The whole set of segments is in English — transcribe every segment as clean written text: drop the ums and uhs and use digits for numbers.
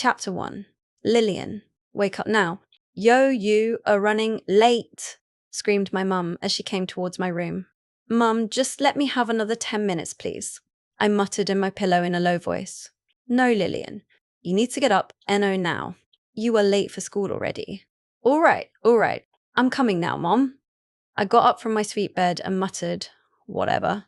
Chapter 1. Lillian, wake up now. Yo, you are running late, screamed my mum as she came towards my room. Mum, just let me have another 10 minutes, please. I muttered in my pillow in a low voice. No, Lillian. You need to get up now. You are late for school already. All right. I'm coming now, Mom. I got up from my sweet bed and muttered, whatever.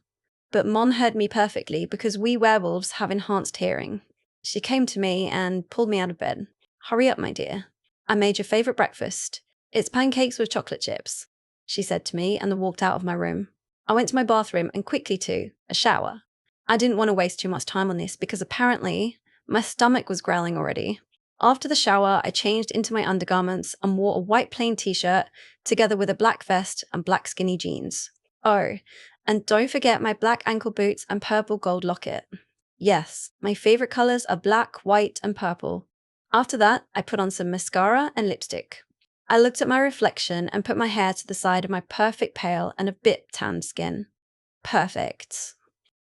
But Mon heard me perfectly because we werewolves have enhanced hearing. She came to me and pulled me out of bed. Hurry up, my dear. I made your favourite breakfast. It's pancakes with chocolate chips, she said to me and then walked out of my room. I went to my bathroom and quickly to a shower. I didn't want to waste too much time on this because apparently my stomach was growling already. After the shower, I changed into my undergarments and wore a white plain t-shirt together with a black vest and black skinny jeans. Oh, and don't forget my black ankle boots and purple gold locket. Yes, my favourite colours are black, white and purple. After that, I put on some mascara and lipstick. I looked at my reflection and put my hair to the side of my perfect pale and a bit tanned skin. Perfect.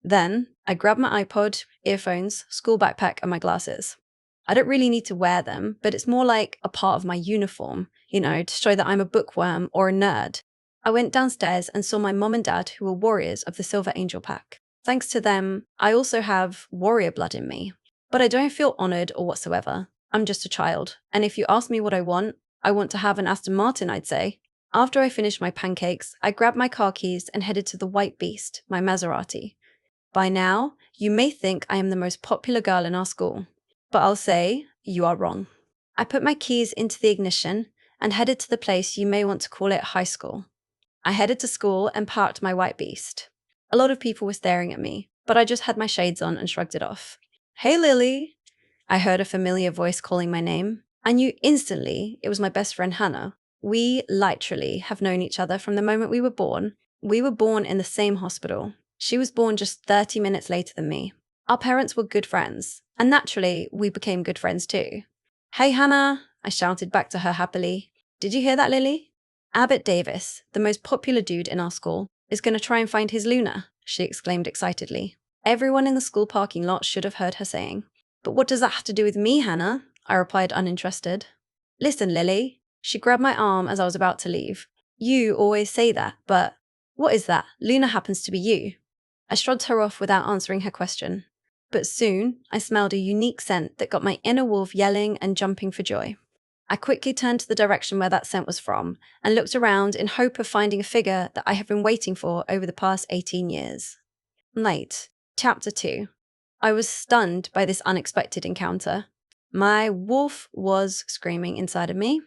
Then, I grabbed my iPod, earphones, school backpack and my glasses. I don't really need to wear them, but it's more like a part of my uniform, to show that I'm a bookworm or a nerd. I went downstairs and saw my mom and dad, who were warriors of the Silver Angel Pack. Thanks to them, I also have warrior blood in me. But I don't feel honoured or whatsoever. I'm just a child, and if you ask me what I want to have an Aston Martin, I'd say. After I finished my pancakes, I grabbed my car keys and headed to the White Beast, my Maserati. By now, you may think I am the most popular girl in our school, but I'll say you are wrong. I put my keys into the ignition and headed to the place you may want to call it high school. I headed to school and parked my White Beast. A lot of people were staring at me, but I just had my shades on and shrugged it off. Hey, Lily! I heard a familiar voice calling my name. I knew instantly it was my best friend Hannah. We literally have known each other from the moment we were born. We were born in the same hospital. She was born just 30 minutes later than me. Our parents were good friends, and naturally, we became good friends too. Hey, Hannah! I shouted back to her happily. Did you hear that, Lily? Abbott Davis, the most popular dude in our school, is going to try and find his Luna, she exclaimed excitedly. Everyone in the school parking lot should have heard her saying. But what does that have to do with me, Hannah? I replied uninterested. Listen, Lily. She grabbed my arm as I was about to leave. You always say that, but what is that? Luna happens to be you. I shrugged her off without answering her question. But soon, I smelled a unique scent that got my inner wolf yelling and jumping for joy. I quickly turned to the direction where that scent was from and looked around in hope of finding a figure that I have been waiting for over the past 18 years. Late. Chapter 2. I was stunned by this unexpected encounter. My wolf was screaming inside of me.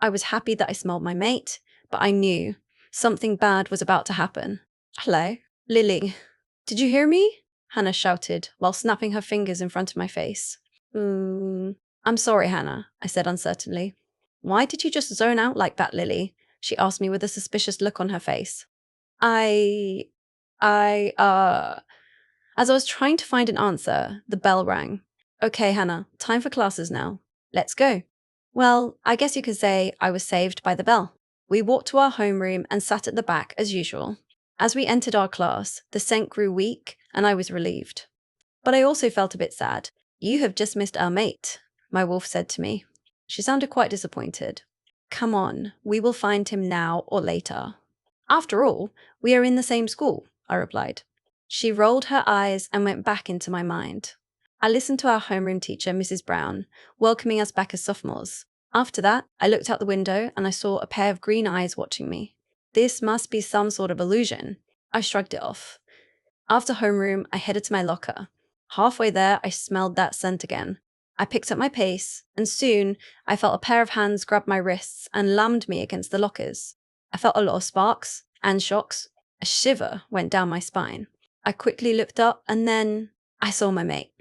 I was happy that I smelled my mate, but I knew something bad was about to happen. Hello? Lily. Did you hear me? Hannah shouted while snapping her fingers in front of my face. I'm sorry, Hannah, I said uncertainly. Why did you just zone out like that, Lily? She asked me with a suspicious look on her face. As I was trying to find an answer, the bell rang. Okay, Hannah, time for classes now. Let's go. Well, I guess you could say I was saved by the bell. We walked to our homeroom and sat at the back as usual. As we entered our class, the scent grew weak and I was relieved. But I also felt a bit sad. You have just missed our mate, my wolf said to me. She sounded quite disappointed. Come on, we will find him now or later. After all, we are in the same school, I replied. She rolled her eyes and went back into my mind. I listened to our homeroom teacher, Mrs. Brown, welcoming us back as sophomores. After that, I looked out the window and I saw a pair of green eyes watching me. This must be some sort of illusion. I shrugged it off. After homeroom, I headed to my locker. Halfway there, I smelled that scent again. I picked up my pace, and soon I felt a pair of hands grab my wrists and lammed me against the lockers. I felt a lot of sparks and shocks. A shiver went down my spine. I quickly looked up and then I saw my mate,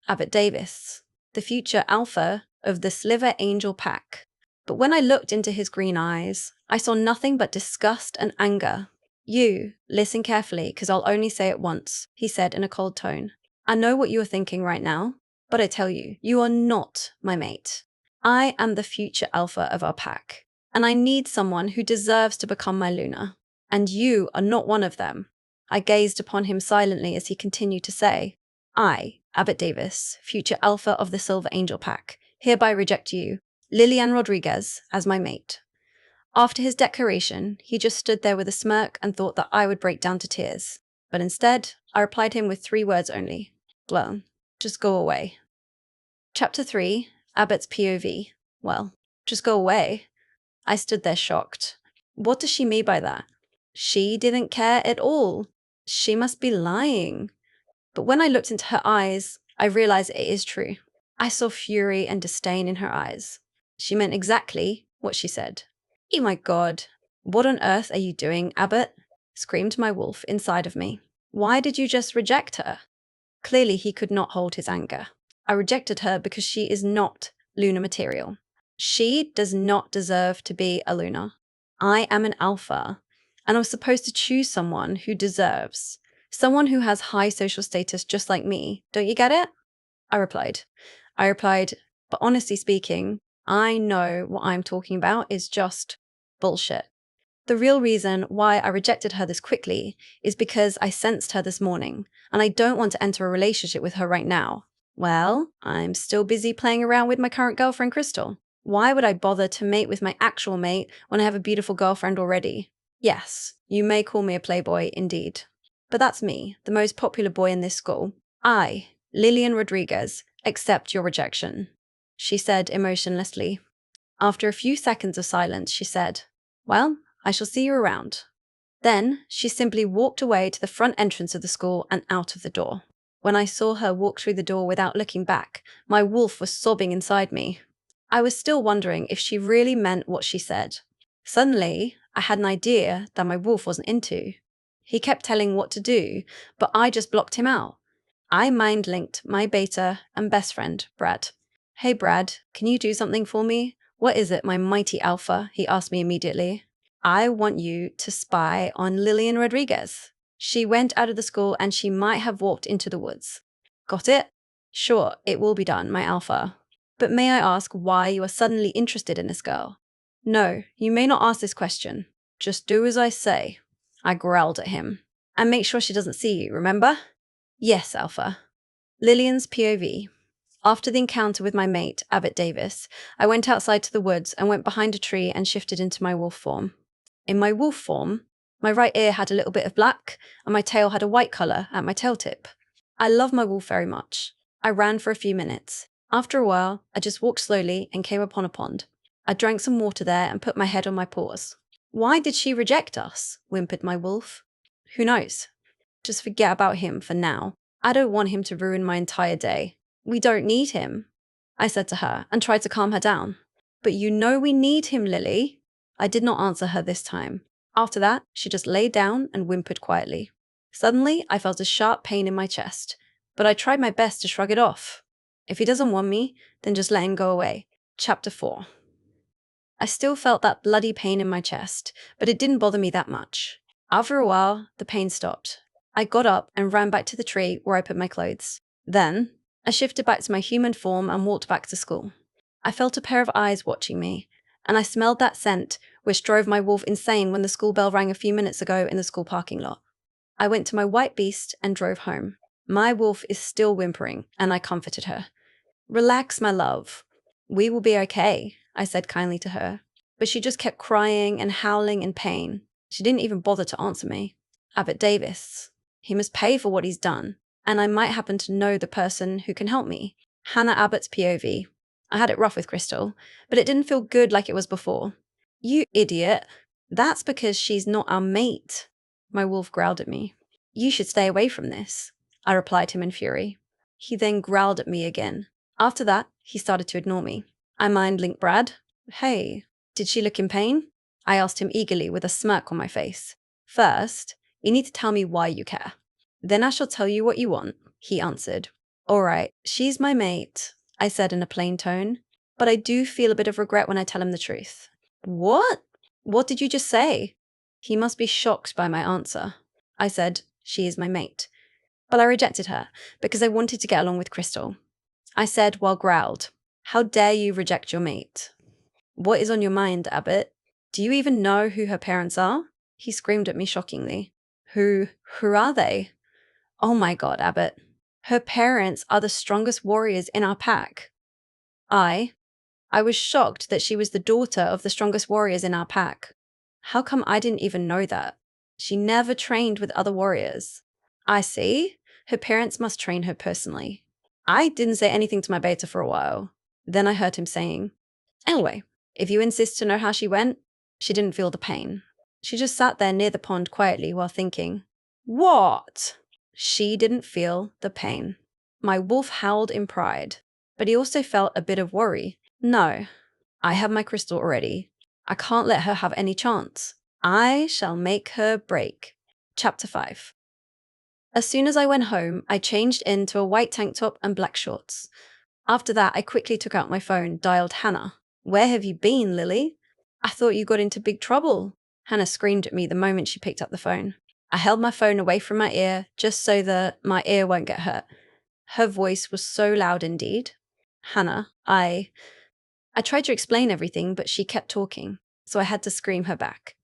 Abbott Davis, the future alpha of the Silver Angel Pack. But when I looked into his green eyes, I saw nothing but disgust and anger. You, listen carefully, because I'll only say it once, he said in a cold tone. I know what you are thinking right now, but I tell you, you are not my mate. I am the future alpha of our pack, and I need someone who deserves to become my Luna. And you are not one of them. I gazed upon him silently as he continued to say, I, Abbott Davis, future alpha of the Silver Angel Pack, Hereby reject you, Lilian Rodriguez, as my mate. After his declaration, he just stood there with a smirk and thought that I would break down to tears. But instead, I replied him with 3 words only. Well, just go away. Chapter 3, Abbott's POV. Well, just go away. I stood there shocked. What does she mean by that? She didn't care at all. She must be lying. But when I looked into her eyes, I realized it is true. I saw fury and disdain in her eyes. She meant exactly what she said. Oh my God, what on earth are you doing, Abbott? Screamed my wolf inside of me. Why did you just reject her? Clearly he could not hold his anger. I rejected her because she is not Luna material. She does not deserve to be a Luna. I am an alpha, and I was supposed to choose someone who deserves. Someone who has high social status just like me. Don't you get it? I replied, but honestly speaking, I know what I'm talking about is just bullshit. The real reason why I rejected her this quickly is because I sensed her this morning, and I don't want to enter a relationship with her right now. Well, I'm still busy playing around with my current girlfriend, Crystal. Why would I bother to mate with my actual mate when I have a beautiful girlfriend already? Yes, you may call me a playboy indeed. But that's me, the most popular boy in this school. I, Lilian Rodriguez, accept your rejection, she said emotionlessly. After a few seconds of silence, she said, well, I shall see you around. Then she simply walked away to the front entrance of the school and out of the door. When I saw her walk through the door without looking back, my wolf was sobbing inside me. I was still wondering if she really meant what she said. Suddenly, I had an idea that my wolf wasn't into. He kept telling what to do, but I just blocked him out. I mind-linked my beta and best friend, Brad. Hey Brad, can you do something for me? What is it, my mighty alpha? He asked me immediately. I want you to spy on Lilian Rodriguez. She went out of the school and she might have walked into the woods. Got it? Sure, it will be done, my alpha. But may I ask why you are suddenly interested in this girl? No, you may not ask this question. Just do as I say. I growled at him. And make sure she doesn't see you, remember? Yes, alpha. Lillian's POV. After the encounter with my mate, Abbott Davis, I went outside to the woods and went behind a tree and shifted into my wolf form. In my wolf form, my right ear had a little bit of black and my tail had a white colour at my tail tip. I love my wolf very much. I ran for a few minutes. After a while, I just walked slowly and came upon a pond. I drank some water there and put my head on my paws. Why did she reject us? Whimpered my wolf. Who knows? Just forget about him for now. I don't want him to ruin my entire day. We don't need him, I said to her and tried to calm her down. But you know we need him, Lily. I did not answer her this time. After that, she just lay down and whimpered quietly. Suddenly, I felt a sharp pain in my chest, but I tried my best to shrug it off. If he doesn't want me, then just let him go away. Chapter 4. I still felt that bloody pain in my chest, but it didn't bother me that much. After a while, the pain stopped. I got up and ran back to the tree where I put my clothes. Then, I shifted back to my human form and walked back to school. I felt a pair of eyes watching me, and I smelled that scent which drove my wolf insane when the school bell rang a few minutes ago in the school parking lot. I went to my white beast and drove home. My wolf is still whimpering, and I comforted her. Relax, my love. We will be okay, I said kindly to her. But she just kept crying and howling in pain. She didn't even bother to answer me. Abbott Davis. He must pay for what he's done, and I might happen to know the person who can help me. Hannah Abbott's POV. I had it rough with Crystal, but it didn't feel good like it was before. You idiot. That's because she's not our mate. My wolf growled at me. You should stay away from this, I replied to him in fury. He then growled at me again. After that, he started to ignore me. I mind-linked Brad. Hey, did she look in pain? I asked him eagerly with a smirk on my face. First, you need to tell me why you care. Then I shall tell you what you want, he answered. All right, she's my mate, I said in a plain tone, but I do feel a bit of regret when I tell him the truth. What? What did you just say? He must be shocked by my answer. I said, she is my mate. But I rejected her because I wanted to get along with Crystal. I said while growled, how dare you reject your mate? What is on your mind, Abbott? Do you even know who her parents are? He screamed at me shockingly. Who are they? Oh my God, Abbott. Her parents are the strongest warriors in our pack. I was shocked that she was the daughter of the strongest warriors in our pack. How come I didn't even know that? She never trained with other warriors. I see. Her parents must train her personally. I didn't say anything to my beta for a while. Then I heard him saying, anyway, if you insist to know how she went, she didn't feel the pain. She just sat there near the pond quietly while thinking, what? She didn't feel the pain. My wolf howled in pride, but he also felt a bit of worry. No, I have my crystal already. I can't let her have any chance. I shall make her break. Chapter 5. As soon as I went home, I changed into a white tank top and black shorts. After that, I quickly took out my phone, dialed Hannah. Where have you been, Lily? I thought you got into big trouble. Hannah screamed at me the moment she picked up the phone. I held my phone away from my ear just so that my ear won't get hurt. Her voice was so loud indeed. Hannah, I tried to explain everything, but she kept talking, so I had to scream her back.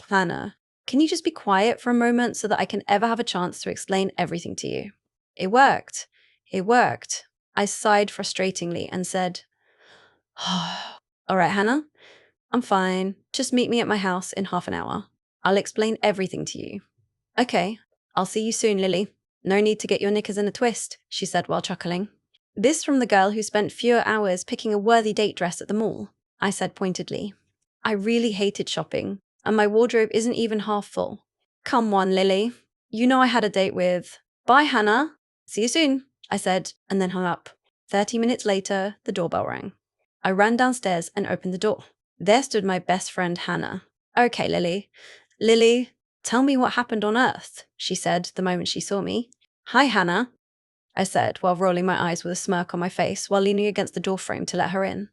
Hannah, can you just be quiet for a moment so that I can ever have a chance to explain everything to you? It worked. It worked. I sighed frustratingly and said, all right, Hannah, I'm fine. Just meet me at my house in half an hour. I'll explain everything to you. Okay, I'll see you soon, Lily. No need to get your knickers in a twist, she said while chuckling. This from the girl who spent fewer hours picking a worthy date dress at the mall, I said pointedly. I really hated shopping, and my wardrobe isn't even half full. Come on, Lily. You know I had a date with... Bye, Hannah. See you soon, I said, and then hung up. 30 minutes later, the doorbell rang. I ran downstairs and opened the door. There stood my best friend, Hannah. Okay, Lily. Lily, tell me what happened on Earth, she said the moment she saw me. Hi, Hannah, I said while rolling my eyes with a smirk on my face while leaning against the doorframe to let her in.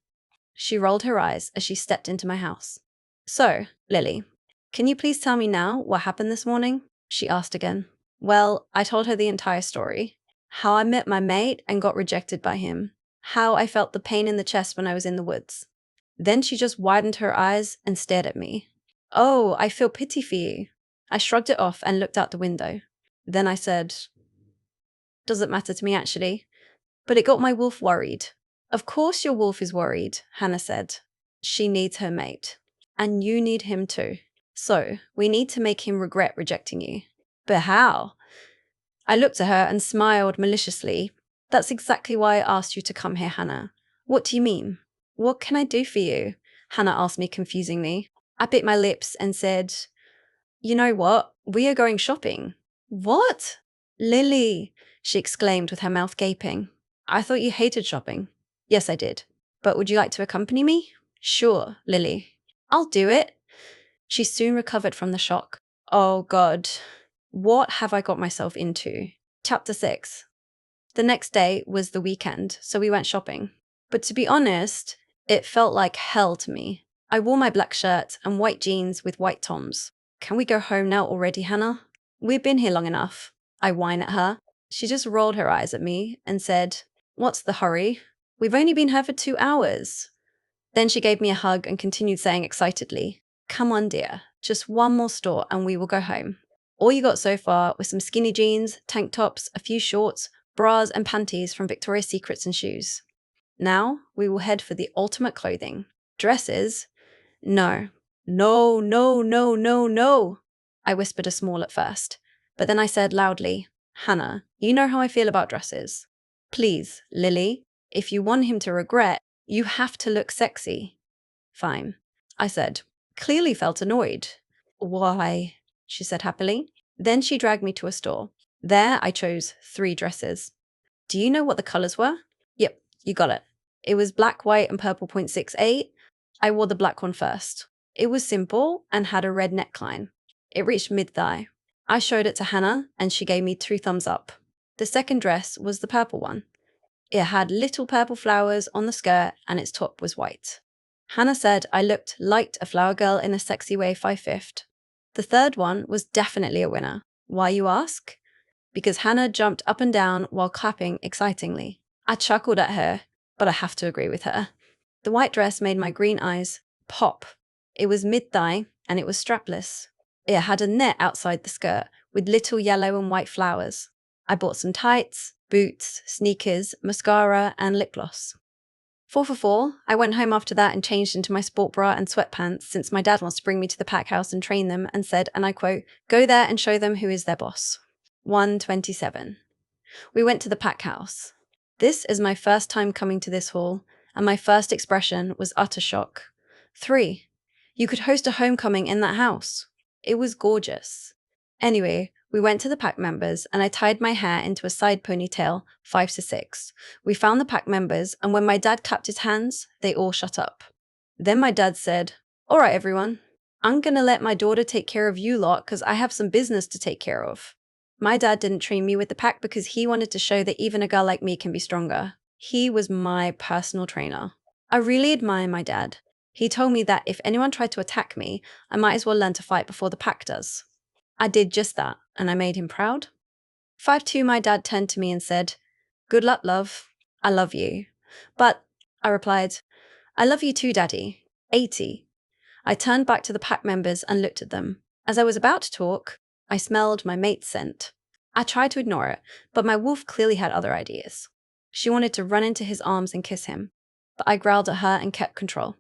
She rolled her eyes as she stepped into my house. So, Lily, can you please tell me now what happened this morning? She asked again. Well, I told her the entire story. How I met my mate and got rejected by him. How I felt the pain in the chest when I was in the woods. Then she just widened her eyes and stared at me. Oh, I feel pity for you. I shrugged it off and looked out the window. Then I said, doesn't matter to me actually. But it got my wolf worried. Of course your wolf is worried, Hannah said. She needs her mate. And you need him too. So we need to make him regret rejecting you. But how? I looked at her and smiled maliciously. That's exactly why I asked you to come here, Hannah. What do you mean? What can I do for you? Hannah asked me confusingly. I bit my lips and said, you know what? We are going shopping. What? Lily, she exclaimed with her mouth gaping. I thought you hated shopping. Yes, I did. But would you like to accompany me? Sure, Lily. I'll do it. She soon recovered from the shock. Oh, God. What have I got myself into? Chapter 6. The next day was the weekend, so we went shopping. But to be honest, it felt like hell to me. I wore my black shirt and white jeans with white toms. Can we go home now already, Hannah? We've been here long enough. I whine at her. She just rolled her eyes at me and said, what's the hurry? We've only been here for 2 hours. Then she gave me a hug and continued saying excitedly, come on, dear, just one more store and we will go home. All you got so far was some skinny jeans, tank tops, a few shorts, bras and panties from Victoria's Secrets and shoes. Now we will head for the ultimate clothing. Dresses? No. No, no, no, no, no. I whispered a small at first, but then I said loudly, Hannah, you know how I feel about dresses. Please, Lily, if you want him to regret, you have to look sexy. Fine, I said, clearly felt annoyed. Why? She said happily. Then she dragged me to a store. There I chose 3 dresses. Do you know what the colors were? Yep, you got it. It was black, white, and purple .68. I wore the black one first. It was simple and had a red neckline. It reached mid-thigh. I showed it to Hannah and she gave me 2 thumbs up. The second dress was the purple one. It had little purple flowers on the skirt and its top was white. Hannah said I looked like a flower girl in a sexy way 5/5. The third one was definitely a winner. Why, you ask? Because Hannah jumped up and down while clapping excitingly. I chuckled at her, but I have to agree with her. The white dress made my green eyes pop. It was mid-thigh and it was strapless. It had a net outside the skirt with little yellow and white flowers. I bought some tights, boots, sneakers, mascara, and lip gloss. 4 for 4, I went home after that and changed into my sport bra and sweatpants since my dad wants to bring me to the pack house and train them and said, and I quote, "Go there and show them who is their boss." 127. We went to the pack house. This is my first time coming to this hall, and my first expression was utter shock. 3. You could host a homecoming in that house. It was gorgeous. Anyway, we went to the pack members and I tied my hair into a side ponytail, 5 to 6. We found the pack members, and when my dad clapped his hands, they all shut up. Then my dad said, "All right, everyone, I'm gonna let my daughter take care of you lot because I have some business to take care of." My dad didn't train me with the pack because he wanted to show that even a girl like me can be stronger. He was my personal trainer. I really admire my dad. He told me that if anyone tried to attack me, I might as well learn to fight before the pack does. I did just that, and I made him proud. 5-2, my dad turned to me and said, "Good luck, love. I love you." But, I replied, "I love you too, Daddy." 80. I turned back to the pack members and looked at them. As I was about to talk, I smelled my mate's scent. I tried to ignore it, but my wolf clearly had other ideas. She wanted to run into his arms and kiss him, but I growled at her and kept control.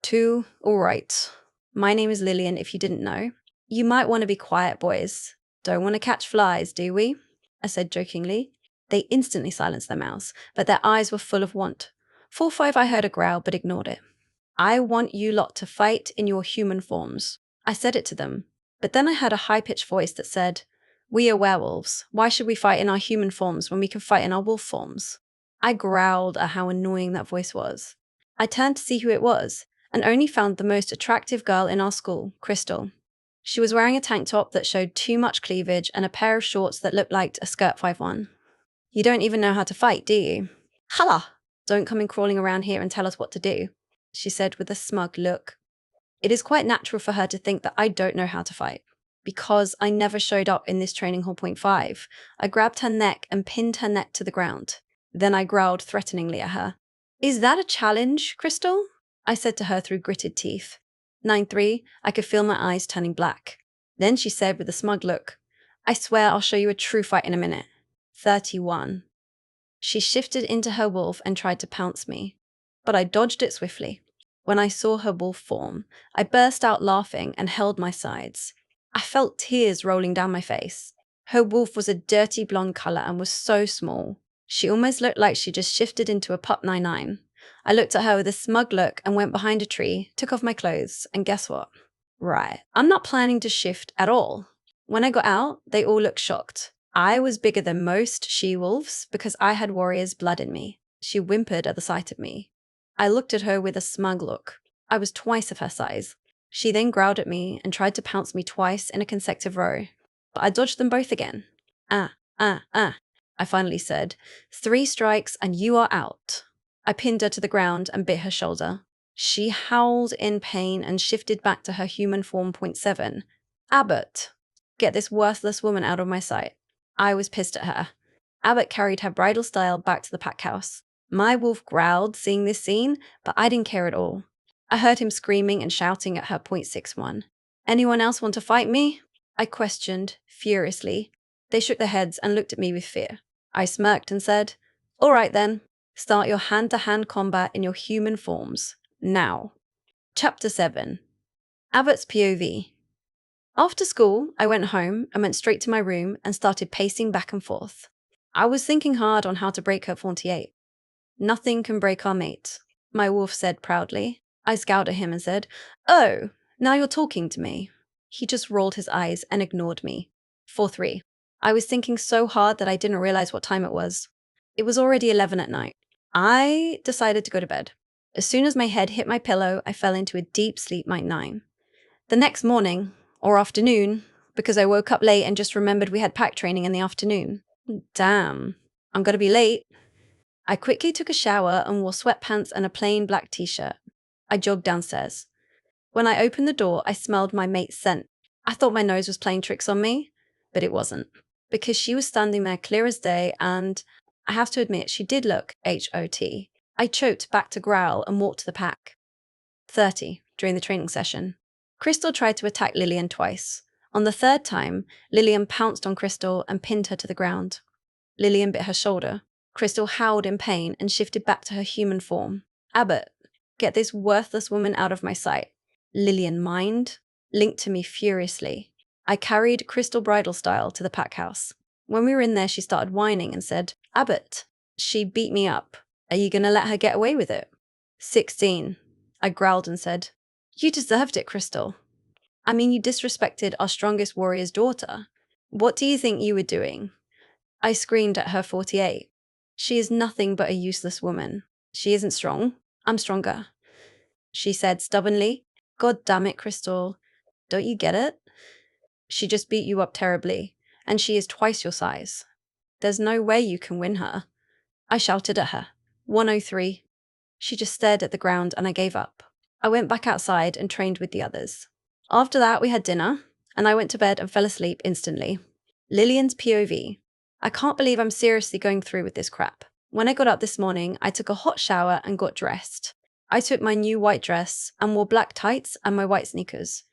2, all right. My name is Lillian, if you didn't know. You might want to be quiet, boys. Don't want to catch flies, do we? I said jokingly. They instantly silenced their mouths, but their eyes were full of want. 4-5, I heard a growl, but ignored it. "I want you lot to fight in your human forms." I said it to them, but then I heard a high-pitched voice that said, "We are werewolves. Why should we fight in our human forms when we can fight in our wolf forms?" I growled at how annoying that voice was. I turned to see who it was, and only found the most attractive girl in our school, Crystal. She was wearing a tank top that showed too much cleavage and a pair of shorts that looked like a skirt 5-1. "You don't even know how to fight, do you?" "Holla! Don't come in crawling around here and tell us what to do," she said with a smug look. It is quite natural for her to think that I don't know how to fight. Because I never showed up in this training hall. 5, I grabbed her neck and pinned her neck to the ground. Then I growled threateningly at her. "Is that a challenge, Crystal?" I said to her through gritted teeth. 9-3, I could feel my eyes turning black. Then she said with a smug look, "I swear I'll show you a true fight in a minute." 31. She shifted into her wolf and tried to pounce me, but I dodged it swiftly. When I saw her wolf form, I burst out laughing and held my sides. I felt tears rolling down my face. Her wolf was a dirty blonde color and was so small. She almost looked like she just shifted into a pup 99. I looked at her with a smug look and went behind a tree, took off my clothes, and guess what? Right, I'm not planning to shift at all. When I got out, they all looked shocked. I was bigger than most she-wolves because I had warrior's blood in me. She whimpered at the sight of me. I looked at her with a smug look. I was twice of her size. She then growled at me and tried to pounce me twice in a consecutive row, but I dodged them both again. I finally said, 3 strikes and you are out. I pinned her to the ground and bit her shoulder. She howled in pain and shifted back to her human form. 7. Abbott, get this worthless woman out of my sight. I was pissed at her. Abbott carried her bridal style back to the pack house. My wolf growled seeing this scene, but I didn't care at all. I heard him screaming and shouting at her. 61. Anyone else want to fight me? I questioned, furiously. They shook their heads and looked at me with fear. I smirked and said, "All right then, start your hand-to-hand combat in your human forms. Now." Chapter 7. Abbott's POV. After school, I went home and went straight to my room and started pacing back and forth. I was thinking hard on how to break her 48. "Nothing can break our mate," my wolf said proudly. I scowled at him and said, "Oh, now you're talking to me." He just rolled his eyes and ignored me. 4-3. I was thinking so hard that I didn't realize what time it was. It was already 11 at night. I decided to go to bed. As soon as my head hit my pillow, I fell into a deep sleep like 9. The next morning, or afternoon, because I woke up late and just remembered we had pack training in the afternoon. Damn, I'm gonna be late. I quickly took a shower and wore sweatpants and a plain black t-shirt. I jogged downstairs. When I opened the door, I smelled my mate's scent. I thought my nose was playing tricks on me, but it wasn't, because she was standing there clear as day and, I have to admit, she did look hot. I choked back to growl and walked to the pack. 30, during the training session. Crystal tried to attack Lillian twice. On the third time, Lillian pounced on Crystal and pinned her to the ground. Lillian bit her shoulder. Crystal howled in pain and shifted back to her human form. Abbott, get this worthless woman out of my sight. Lillian mind linked to me furiously. I carried Crystal bridal style to the pack house. When we were in there, she started whining and said, Abbott, she beat me up. Are you going to let her get away with it? 16. I growled and said, you deserved it, Crystal. I mean, you disrespected our strongest warrior's daughter. What do you think you were doing? I screamed at her 48. She is nothing but a useless woman. She isn't strong. I'm stronger. She said stubbornly, God damn it, Crystal. Don't you get it? She just beat you up terribly, and she is twice your size. There's no way you can win her. I shouted at her. 103. She just stared at the ground and I gave up. I went back outside and trained with the others. After that, we had dinner, and I went to bed and fell asleep instantly. Lillian's POV. I can't believe I'm seriously going through with this crap. When I got up this morning, I took a hot shower and got dressed. I took my new white dress and wore black tights and my white sneakers.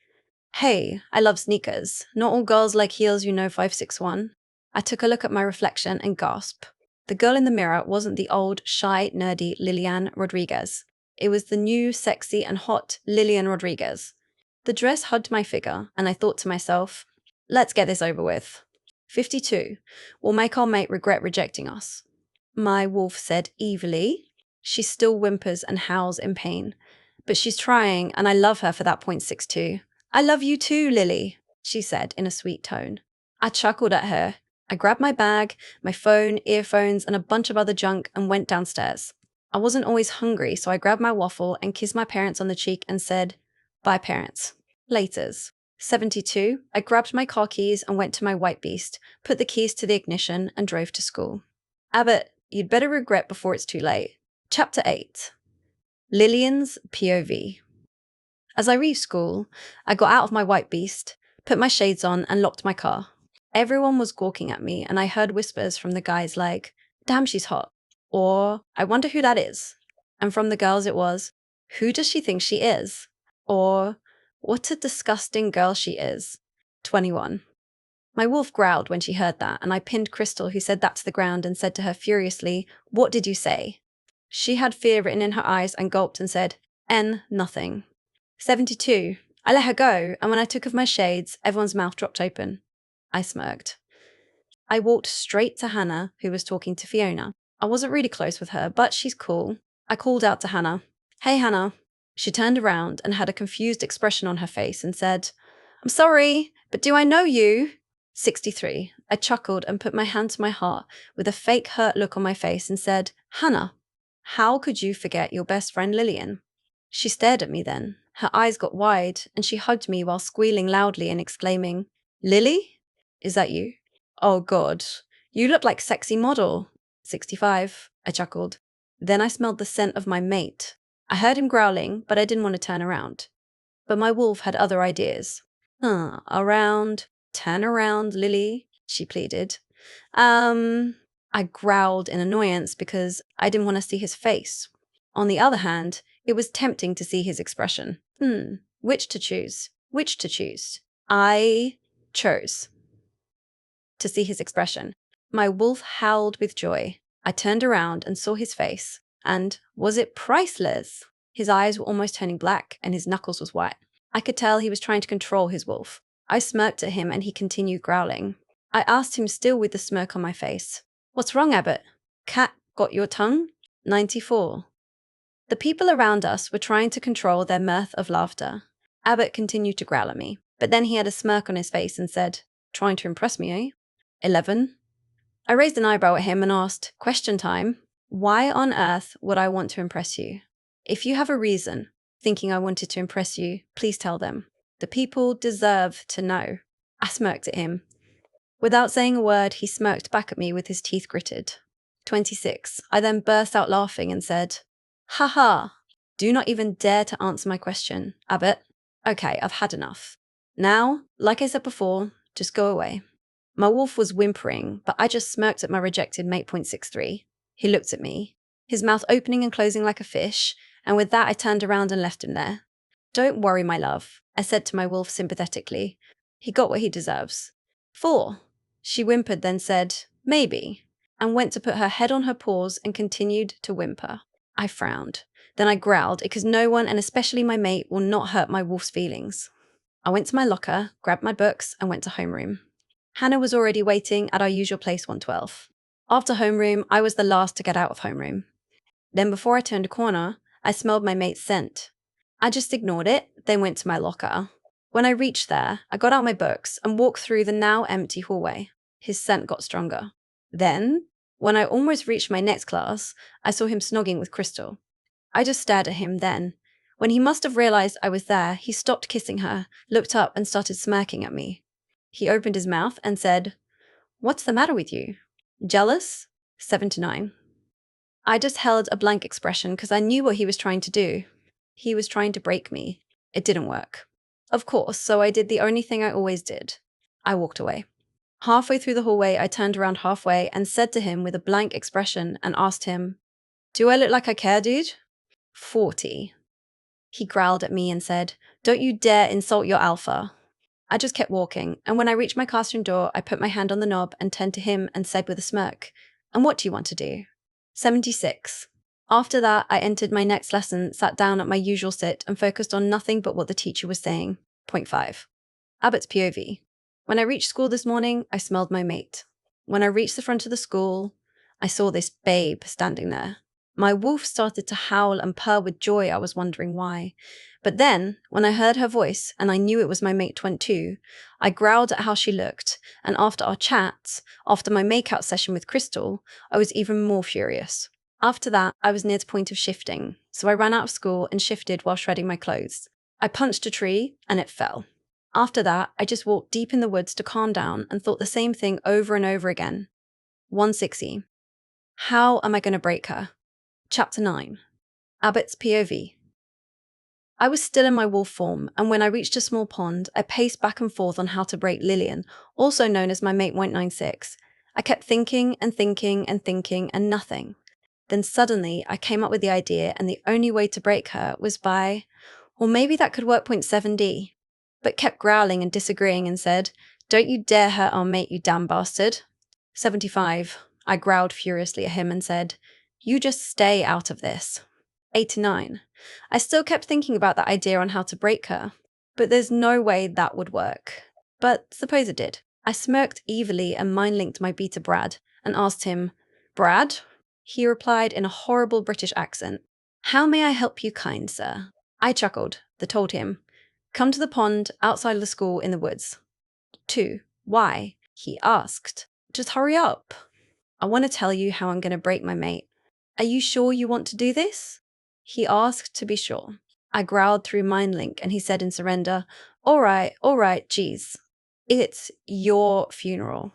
Hey, I love sneakers. Not all girls like heels, 561. I took a look at my reflection and gasped. The girl in the mirror wasn't the old, shy, nerdy Lilian Rodriguez. It was the new, sexy, and hot Lillian Rodriguez. The dress hugged my figure, and I thought to myself, let's get this over with. 52. We'll make our mate regret rejecting us. My wolf said evilly. She still whimpers and howls in pain. But she's trying, and I love her for that .62. I love you too, Lily, she said in a sweet tone. I chuckled at her. I grabbed my bag, my phone, earphones, and a bunch of other junk and went downstairs. I wasn't always hungry, so I grabbed my waffle and kissed my parents on the cheek and said, bye, parents. Laters. 72. I grabbed my car keys and went to my white beast, put the keys to the ignition, and drove to school. Abbott, you'd better regret before it's too late. Chapter 8. Lillian's POV. As I reached school, I got out of my white beast, put my shades on, and locked my car. Everyone was gawking at me, and I heard whispers from the guys like, damn, she's hot. Or, I wonder who that is. And from the girls it was, who does she think she is? Or, what a disgusting girl she is. 21. My wolf growled when she heard that, and I pinned Crystal, who said that, to the ground and said to her furiously, what did you say? She had fear written in her eyes and gulped and said, nothing. 72. I let her go, and when I took off my shades, everyone's mouth dropped open. I smirked. I walked straight to Hannah, who was talking to Fiona. I wasn't really close with her, but she's cool. I called out to Hannah. Hey, Hannah. She turned around and had a confused expression on her face and said, I'm sorry, but do I know you? 63. I chuckled and put my hand to my heart with a fake hurt look on my face and said, Hannah, how could you forget your best friend Lillian? She stared at me then. Her eyes got wide and she hugged me while squealing loudly and exclaiming, Lily? Is that you? Oh God, you look like sexy model. 65. I chuckled. Then I smelled the scent of my mate. I heard him growling, but I didn't want to turn around. But my wolf had other ideas. Turn around, Lily, she pleaded. I growled in annoyance because I didn't want to see his face. On the other hand, it was tempting to see his expression. Which to choose? Which to choose? I chose to see his expression. My wolf howled with joy. I turned around and saw his face, and was it priceless? His eyes were almost turning black, and his knuckles was white. I could tell he was trying to control his wolf. I smirked at him, and he continued growling. I asked him, still with the smirk on my face, What's wrong, Abbott? Cat got your tongue? 94. The people around us were trying to control their mirth of laughter. Abbott continued to growl at me, but then he had a smirk on his face and said, Trying to impress me, eh? 11. I raised an eyebrow at him and asked, question time, why on earth would I want to impress you? If you have a reason thinking I wanted to impress you, please tell them. The people deserve to know. I smirked at him. Without saying a word, he smirked back at me with his teeth gritted. 26. I then burst out laughing and said, Ha ha, do not even dare to answer my question, Abbott. Okay, I've had enough. Now, like I said before, just go away. My wolf was whimpering, but I just smirked at my rejected mate .63. He looked at me, his mouth opening and closing like a fish, and with that I turned around and left him there. Don't worry, my love, I said to my wolf sympathetically. He got what he deserves. 4. She whimpered, then said, maybe, and went to put her head on her paws and continued to whimper. I frowned. Then I growled because no one, and especially my mate, will not hurt my wolf's feelings. I went to my locker, grabbed my books, and went to homeroom. Hannah was already waiting at our usual place 112. After homeroom, I was the last to get out of homeroom. Then before I turned a corner, I smelled my mate's scent. I just ignored it, then went to my locker. When I reached there, I got out my books and walked through the now empty hallway. His scent got stronger. Then, when I almost reached my next class, I saw him snogging with Crystal. I just stared at him then. When he must have realized I was there, he stopped kissing her, looked up and started smirking at me. He opened his mouth and said, "What's the matter with you? Jealous?" 7 to 9. I just held a blank expression because I knew what he was trying to do. He was trying to break me. It didn't work. Of course, so I did the only thing I always did. I walked away. Halfway through the hallway, I turned around halfway and said to him with a blank expression and asked him, "Do I look like I care, dude?" 40. He growled at me and said, "Don't you dare insult your alpha." I just kept walking, and when I reached my classroom door, I put my hand on the knob and turned to him and said with a smirk, "And what do you want to do?" 76. After that, I entered my next lesson, sat down at my usual sit, and focused on nothing but what the teacher was saying. Point 5. Abbott's POV. When I reached school this morning, I smelled my mate. When I reached the front of the school, I saw this babe standing there. My wolf started to howl and purr with joy. I was wondering why. But then, when I heard her voice and I knew it was my mate 22, I growled at how she looked, and after our chats, after my makeout session with Crystal, I was even more furious. After that, I was near the point of shifting, so I ran out of school and shifted while shredding my clothes. I punched a tree, and it fell. After that, I just walked deep in the woods to calm down and thought the same thing over and over again. 160. How am I going to break her? Chapter 9. Abbott's POV. I was still in my wolf form, and when I reached a small pond, I paced back and forth on how to break Lillian, also known as my mate 196. I kept thinking and thinking and thinking and nothing. Then suddenly, I came up with the idea, and the only way to break her was by, or maybe that could work. 7D, but kept growling and disagreeing and said, "Don't you dare hurt our mate, you damn bastard." 75. I growled furiously at him and said, "You just stay out of this." 89. I still kept thinking about that idea on how to break her, but there's no way that would work. But suppose it did. I smirked evilly and mind-linked my beta Brad and asked him, "Brad?" He replied in a horrible British accent, "How may I help you, kind sir?" I chuckled, then told him, "Come to the pond outside of the school in the woods." 2. Why? He asked. Just hurry up. I want to tell you how I'm going to break my mate. Are you sure you want to do this? He asked to be sure. I growled through MindLink and he said in surrender, all right, geez. It's your funeral.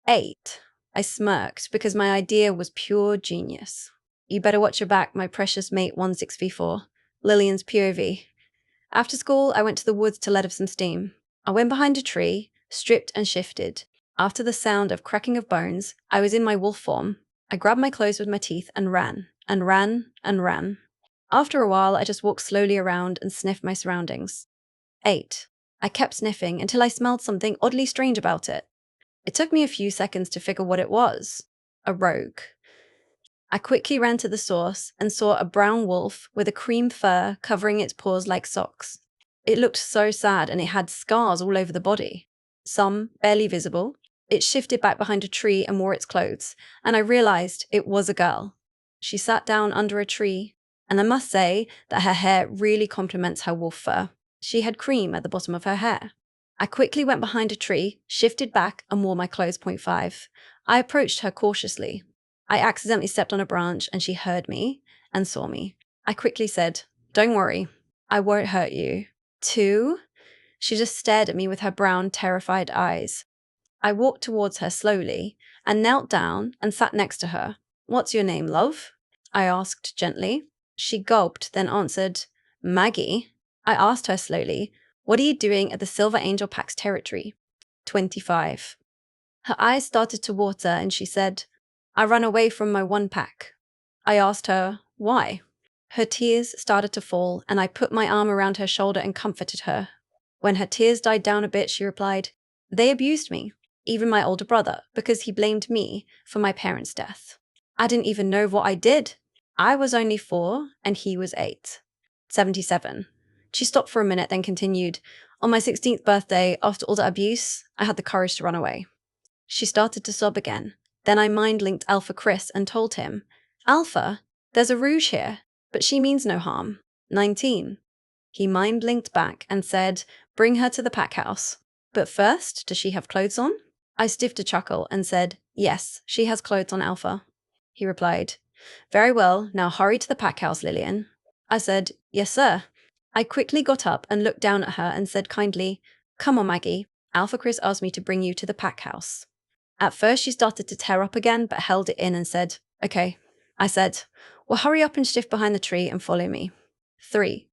8. I smirked because my idea was pure genius. You better watch your back, my precious mate 16v4. Lillian's POV. After school, I went to the woods to let off some steam. I went behind a tree, stripped and shifted. After the sound of cracking of bones, I was in my wolf form. I grabbed my clothes with my teeth and ran, and ran, and ran. After a while, I just walked slowly around and sniffed my surroundings. 8. I kept sniffing until I smelled something oddly strange about it. It took me a few seconds to figure what it was. A rogue. I quickly ran to the source and saw a brown wolf with a cream fur covering its paws like socks. It looked so sad and it had scars all over the body. Some barely visible. It shifted back behind a tree and wore its clothes, and I realized it was a girl. She sat down under a tree, and I must say that her hair really complements her wolf fur. She had cream at the bottom of her hair. I quickly went behind a tree, shifted back, and wore my clothes. 5. I approached her cautiously. I accidentally stepped on a branch and she heard me and saw me. I quickly said, "Don't worry, I won't hurt you." 2. She just stared at me with her brown, terrified eyes. I walked towards her slowly and knelt down and sat next to her. "What's your name, love?" I asked gently. She gulped, then answered, "Maggie." I asked her slowly, "What are you doing at the Silver Angel Pack's territory?" 25. Her eyes started to water and she said, "I ran away from my one pack." I asked her, "Why?" Her tears started to fall and I put my arm around her shoulder and comforted her. When her tears died down a bit, she replied, "They abused me, even my older brother, because he blamed me for my parents' death. I didn't even know what I did." I was only 4 and he was 8. 77. She stopped for a minute, then continued, on my 16th birthday, after all that abuse, I had the courage to run away. She started to sob again. Then I mind-linked Alpha Chris and told him, Alpha, there's a rouge here, but she means no harm. 19. He mind-linked back and said, bring her to the pack house. But first, does she have clothes on? I stiffed a chuckle and said, yes, she has clothes on, Alpha. He replied, very well, now hurry to the pack house, Lillian. I said, yes, sir. I quickly got up and looked down at her and said kindly, come on, Maggie. Alpha Chris asked me to bring you to the pack house. At first, she started to tear up again, but held it in and said, okay. I said, well, hurry up and shift behind the tree and follow me. 3.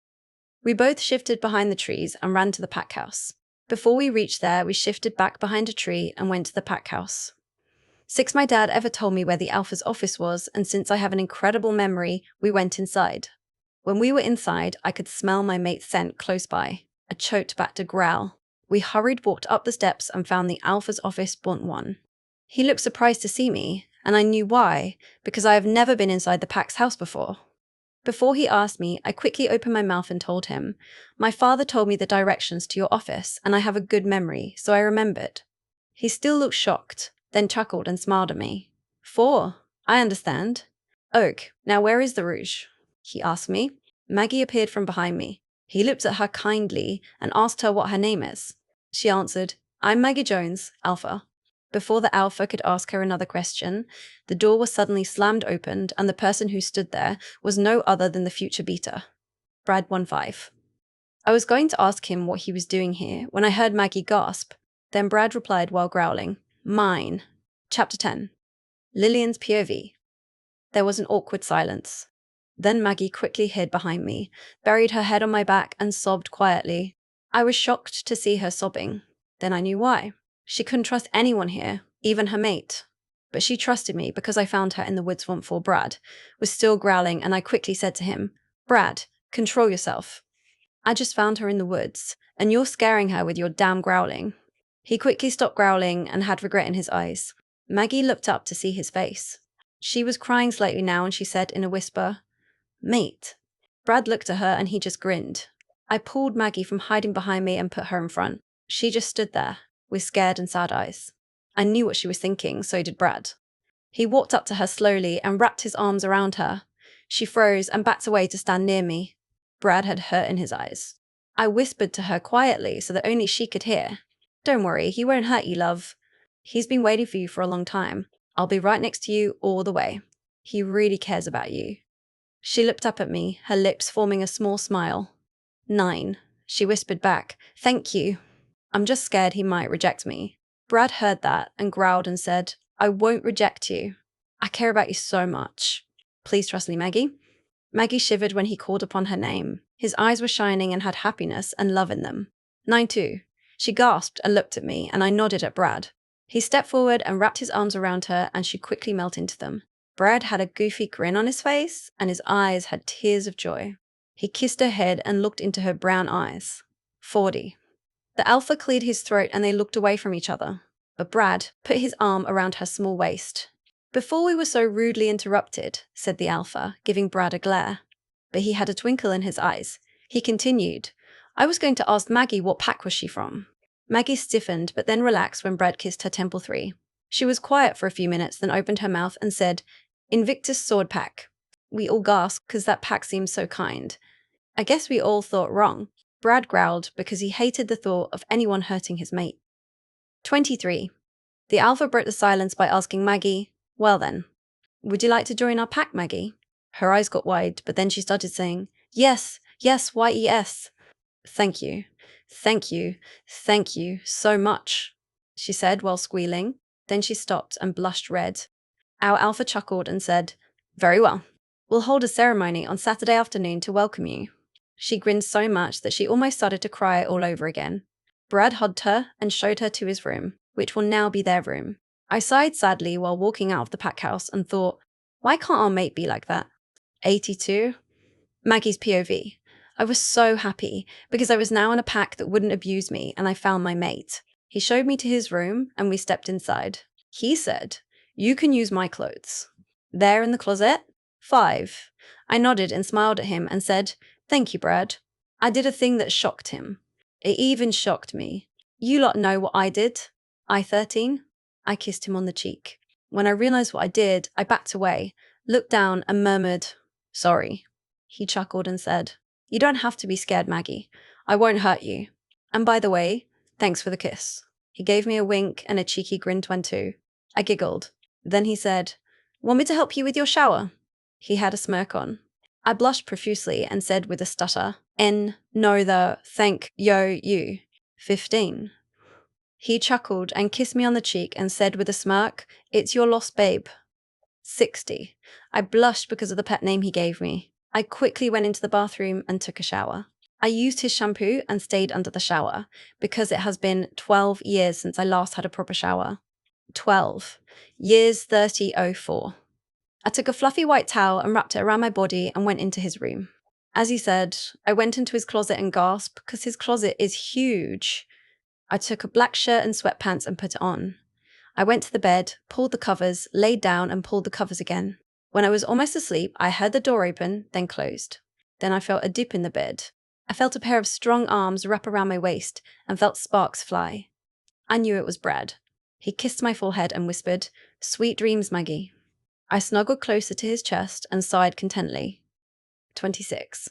We both shifted behind the trees and ran to the pack house. Before we reached there, we shifted back behind a tree and went to the pack house. 6. My dad ever told me where the Alpha's office was, and since I have an incredible memory, we went inside. When we were inside, I could smell my mate's scent close by. I choked back to growl. We hurried, walked up the steps, and found the Alpha's office, Bont 1. He looked surprised to see me, and I knew why, because I have never been inside the pack's house before. Before he asked me, I quickly opened my mouth and told him, my father told me the directions to your office, and I have a good memory, so I remembered. He still looked shocked, then chuckled and smiled at me. 4. I understand. Oak, now where is the rouge? He asked me. Maggie appeared from behind me. He looked at her kindly and asked her what her name is. She answered, I'm Maggie Jones, Alpha. Before the Alpha could ask her another question, the door was suddenly slammed open, and the person who stood there was no other than the future Beta. Brad 1-5. I was going to ask him what he was doing here when I heard Maggie gasp. Then Brad replied while growling, mine. Chapter 10. Lillian's POV. There was an awkward silence. Then Maggie quickly hid behind me, buried her head on my back, and sobbed quietly. I was shocked to see her sobbing. Then I knew why. She couldn't trust anyone here, even her mate. But she trusted me because I found her in the woods once before Brad was still growling, and I quickly said to him, Brad, control yourself. I just found her in the woods, and you're scaring her with your damn growling. He quickly stopped growling and had regret in his eyes. Maggie looked up to see his face. She was crying slightly now, and she said in a whisper, Mate. Brad looked at her and he just grinned. I pulled Maggie from hiding behind me and put her in front. She just stood there, with scared and sad eyes. I knew what she was thinking, so did Brad. He walked up to her slowly and wrapped his arms around her. She froze and backed away to stand near me. Brad had hurt in his eyes. I whispered to her quietly so that only she could hear. Don't worry, he won't hurt you, love. He's been waiting for you for a long time. I'll be right next to you all the way. He really cares about you. She looked up at me, her lips forming a small smile. 9. She whispered back, thank you. I'm just scared he might reject me. Brad heard that and growled and said, I won't reject you. I care about you so much. Please trust me, Maggie. Maggie shivered when he called upon her name. His eyes were shining and had happiness and love in them. 9-2. She gasped and looked at me, and I nodded at Brad. He stepped forward and wrapped his arms around her, and she quickly melted into them. Brad had a goofy grin on his face, and his eyes had tears of joy. He kissed her head and looked into her brown eyes. 40. The Alpha cleared his throat and they looked away from each other. But Brad put his arm around her small waist. Before we were so rudely interrupted, said the Alpha, giving Brad a glare. But he had a twinkle in his eyes. He continued, I was going to ask Maggie what pack was she from. Maggie stiffened but then relaxed when Brad kissed her temple 3. She was quiet for a few minutes, then opened her mouth and said, Invictus Sword Pack. We all gasped because that pack seemed so kind. I guess we all thought wrong. Brad growled because he hated the thought of anyone hurting his mate. 23. The Alpha broke the silence by asking Maggie, well then, would you like to join our pack, Maggie? Her eyes got wide, but then she started saying, yes, yes, yes. Thank you, thank you, thank you so much, she said while squealing. Then she stopped and blushed red. Our Alpha chuckled and said, very well. We'll hold a ceremony on Saturday afternoon to welcome you. She grinned so much that she almost started to cry all over again. Brad hugged her and showed her to his room, which will now be their room. I sighed sadly while walking out of the pack house and thought, why can't our mate be like that? 82. Maggie's POV. I was so happy because I was now in a pack that wouldn't abuse me and I found my mate. He showed me to his room and we stepped inside. He said, you can use my clothes. There in the closet. 5. I nodded and smiled at him and said, "Thank you, Brad." I did a thing that shocked him. It even shocked me. You lot know what I did. I 13. I kissed him on the cheek. When I realized what I did, I backed away, looked down and murmured, "Sorry." He chuckled and said, "You don't have to be scared, Maggie. I won't hurt you. And by the way, thanks for the kiss." He gave me a wink and a cheeky grin to one too. I giggled. Then he said, "Want me to help you with your shower?" He had a smirk on. I blushed profusely and said with a stutter, No, the thank you. 15. He chuckled and kissed me on the cheek and said with a smirk, "It's your lost babe." 60. I blushed because of the pet name he gave me. I quickly went into the bathroom and took a shower. I used his shampoo and stayed under the shower because it has been 12 years since I last had a proper shower. 12. Years 3004. I took a fluffy white towel and wrapped it around my body and went into his room. As he said, I went into his closet and gasped because his closet is huge. I took a black shirt and sweatpants and put it on. I went to the bed, pulled the covers, laid down and pulled the covers again. When I was almost asleep, I heard the door open, then closed. Then I felt a dip in the bed. I felt a pair of strong arms wrap around my waist and felt sparks fly. I knew it was Brad. He kissed my forehead and whispered, "Sweet dreams, Maggie." I snuggled closer to his chest and sighed contentedly. 26.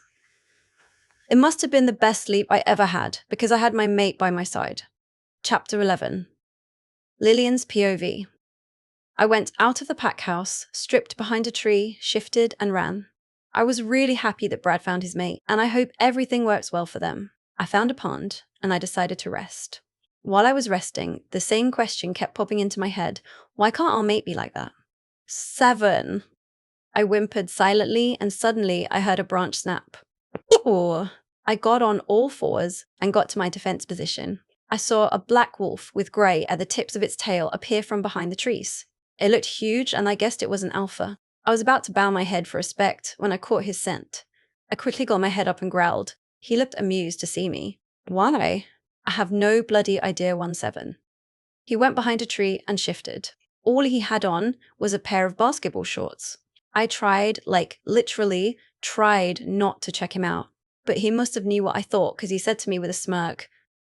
It must have been the best sleep I ever had because I had my mate by my side. Chapter 11. Lillian's POV. I went out of the pack house, stripped behind a tree, shifted and ran. I was really happy that Brad found his mate, and I hope everything works well for them. I found a pond, and I decided to rest. While I was resting, the same question kept popping into my head. Why can't our mate be like that? 7. I whimpered silently, and suddenly I heard a branch snap. Ooh. I got on all fours and got to my defense position. I saw a black wolf with grey at the tips of its tail appear from behind the trees. It looked huge, and I guessed it was an alpha. I was about to bow my head for respect when I caught his scent. I quickly got my head up and growled. He looked amused to see me. Why? I have no bloody idea, 17. He went behind a tree and shifted. All he had on was a pair of basketball shorts. I tried, literally tried not to check him out. But he must have knew what I thought because he said to me with a smirk,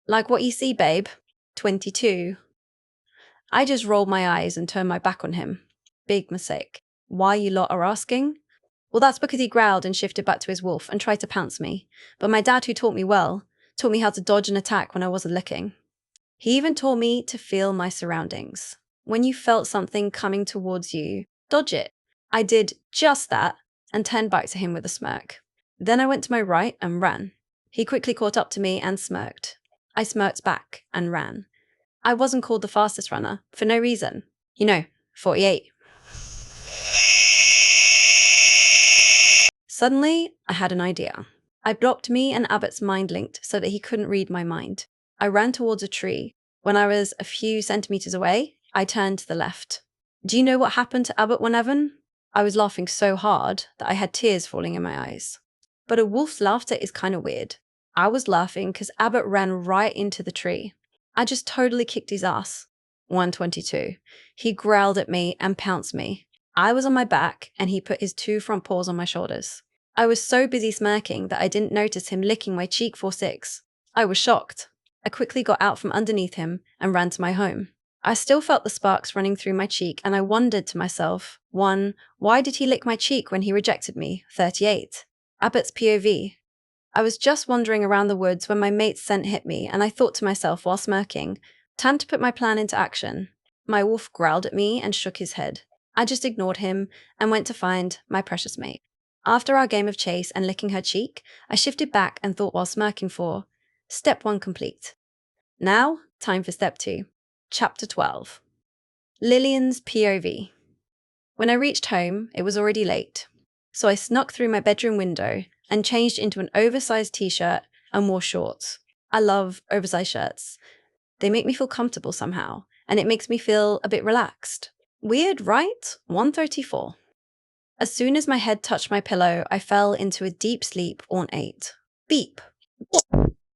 "Like what you see, babe? 22. I just rolled my eyes and turned my back on him. Big mistake. Why you lot are asking? Well, that's because he growled and shifted back to his wolf and tried to pounce me. But my dad, who taught me well, taught me how to dodge and attack when I wasn't looking. He even taught me to feel my surroundings. When you felt something coming towards you, dodge it. I did just that and turned back to him with a smirk. Then I went to my right and ran. He quickly caught up to me and smirked. I smirked back and ran. I wasn't called the fastest runner for no reason. 48. Suddenly, I had an idea. I blocked me and Abbott's mind linked so that he couldn't read my mind. I ran towards a tree. When I was a few centimeters away, I turned to the left. Do you know what happened to Abbott when Evan? I was laughing so hard that I had tears falling in my eyes. But a wolf's laughter is kind of weird. I was laughing because Abbott ran right into the tree. I just totally kicked his ass. 122. He growled at me and pounced me. I was on my back and he put his 2 front paws on my shoulders. I was so busy smirking that I didn't notice him licking my cheek 46. I was shocked. I quickly got out from underneath him and ran to my home. I still felt the sparks running through my cheek and I wondered to myself, 1, why did he lick my cheek when he rejected me? 38. Abbott's POV. I was just wandering around the woods when my mate's scent hit me and I thought to myself while smirking, time to put my plan into action. My wolf growled at me and shook his head. I just ignored him and went to find my precious mate. After our game of chase and licking her cheek, I shifted back and thought while smirking for, step 1 complete. Now, time for step 2. Chapter 12. Lillian's POV. When I reached home, it was already late. So I snuck through my bedroom window and changed into an oversized t-shirt and wore shorts. I love oversized shirts. They make me feel comfortable somehow, and it makes me feel a bit relaxed. Weird, right? 134. As soon as my head touched my pillow, I fell into a deep sleep on 8. Beep.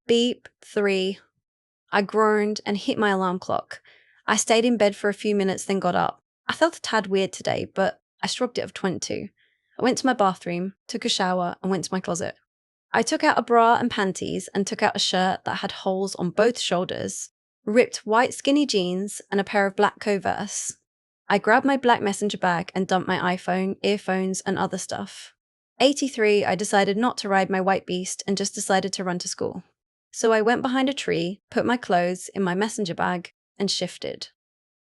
Beep. 3. I groaned and hit my alarm clock. I stayed in bed for a few minutes, then got up. I felt a tad weird today, but I shrugged it off 22. I went to my bathroom, took a shower, and went to my closet. I took out a bra and panties and took out a shirt that had holes on both shoulders, ripped white skinny jeans, and a pair of black Converse. I grabbed my black messenger bag and dumped my iPhone, earphones, and other stuff. 83, I decided not to ride my white beast and just decided to run to school. So I went behind a tree, put my clothes in my messenger bag, and shifted.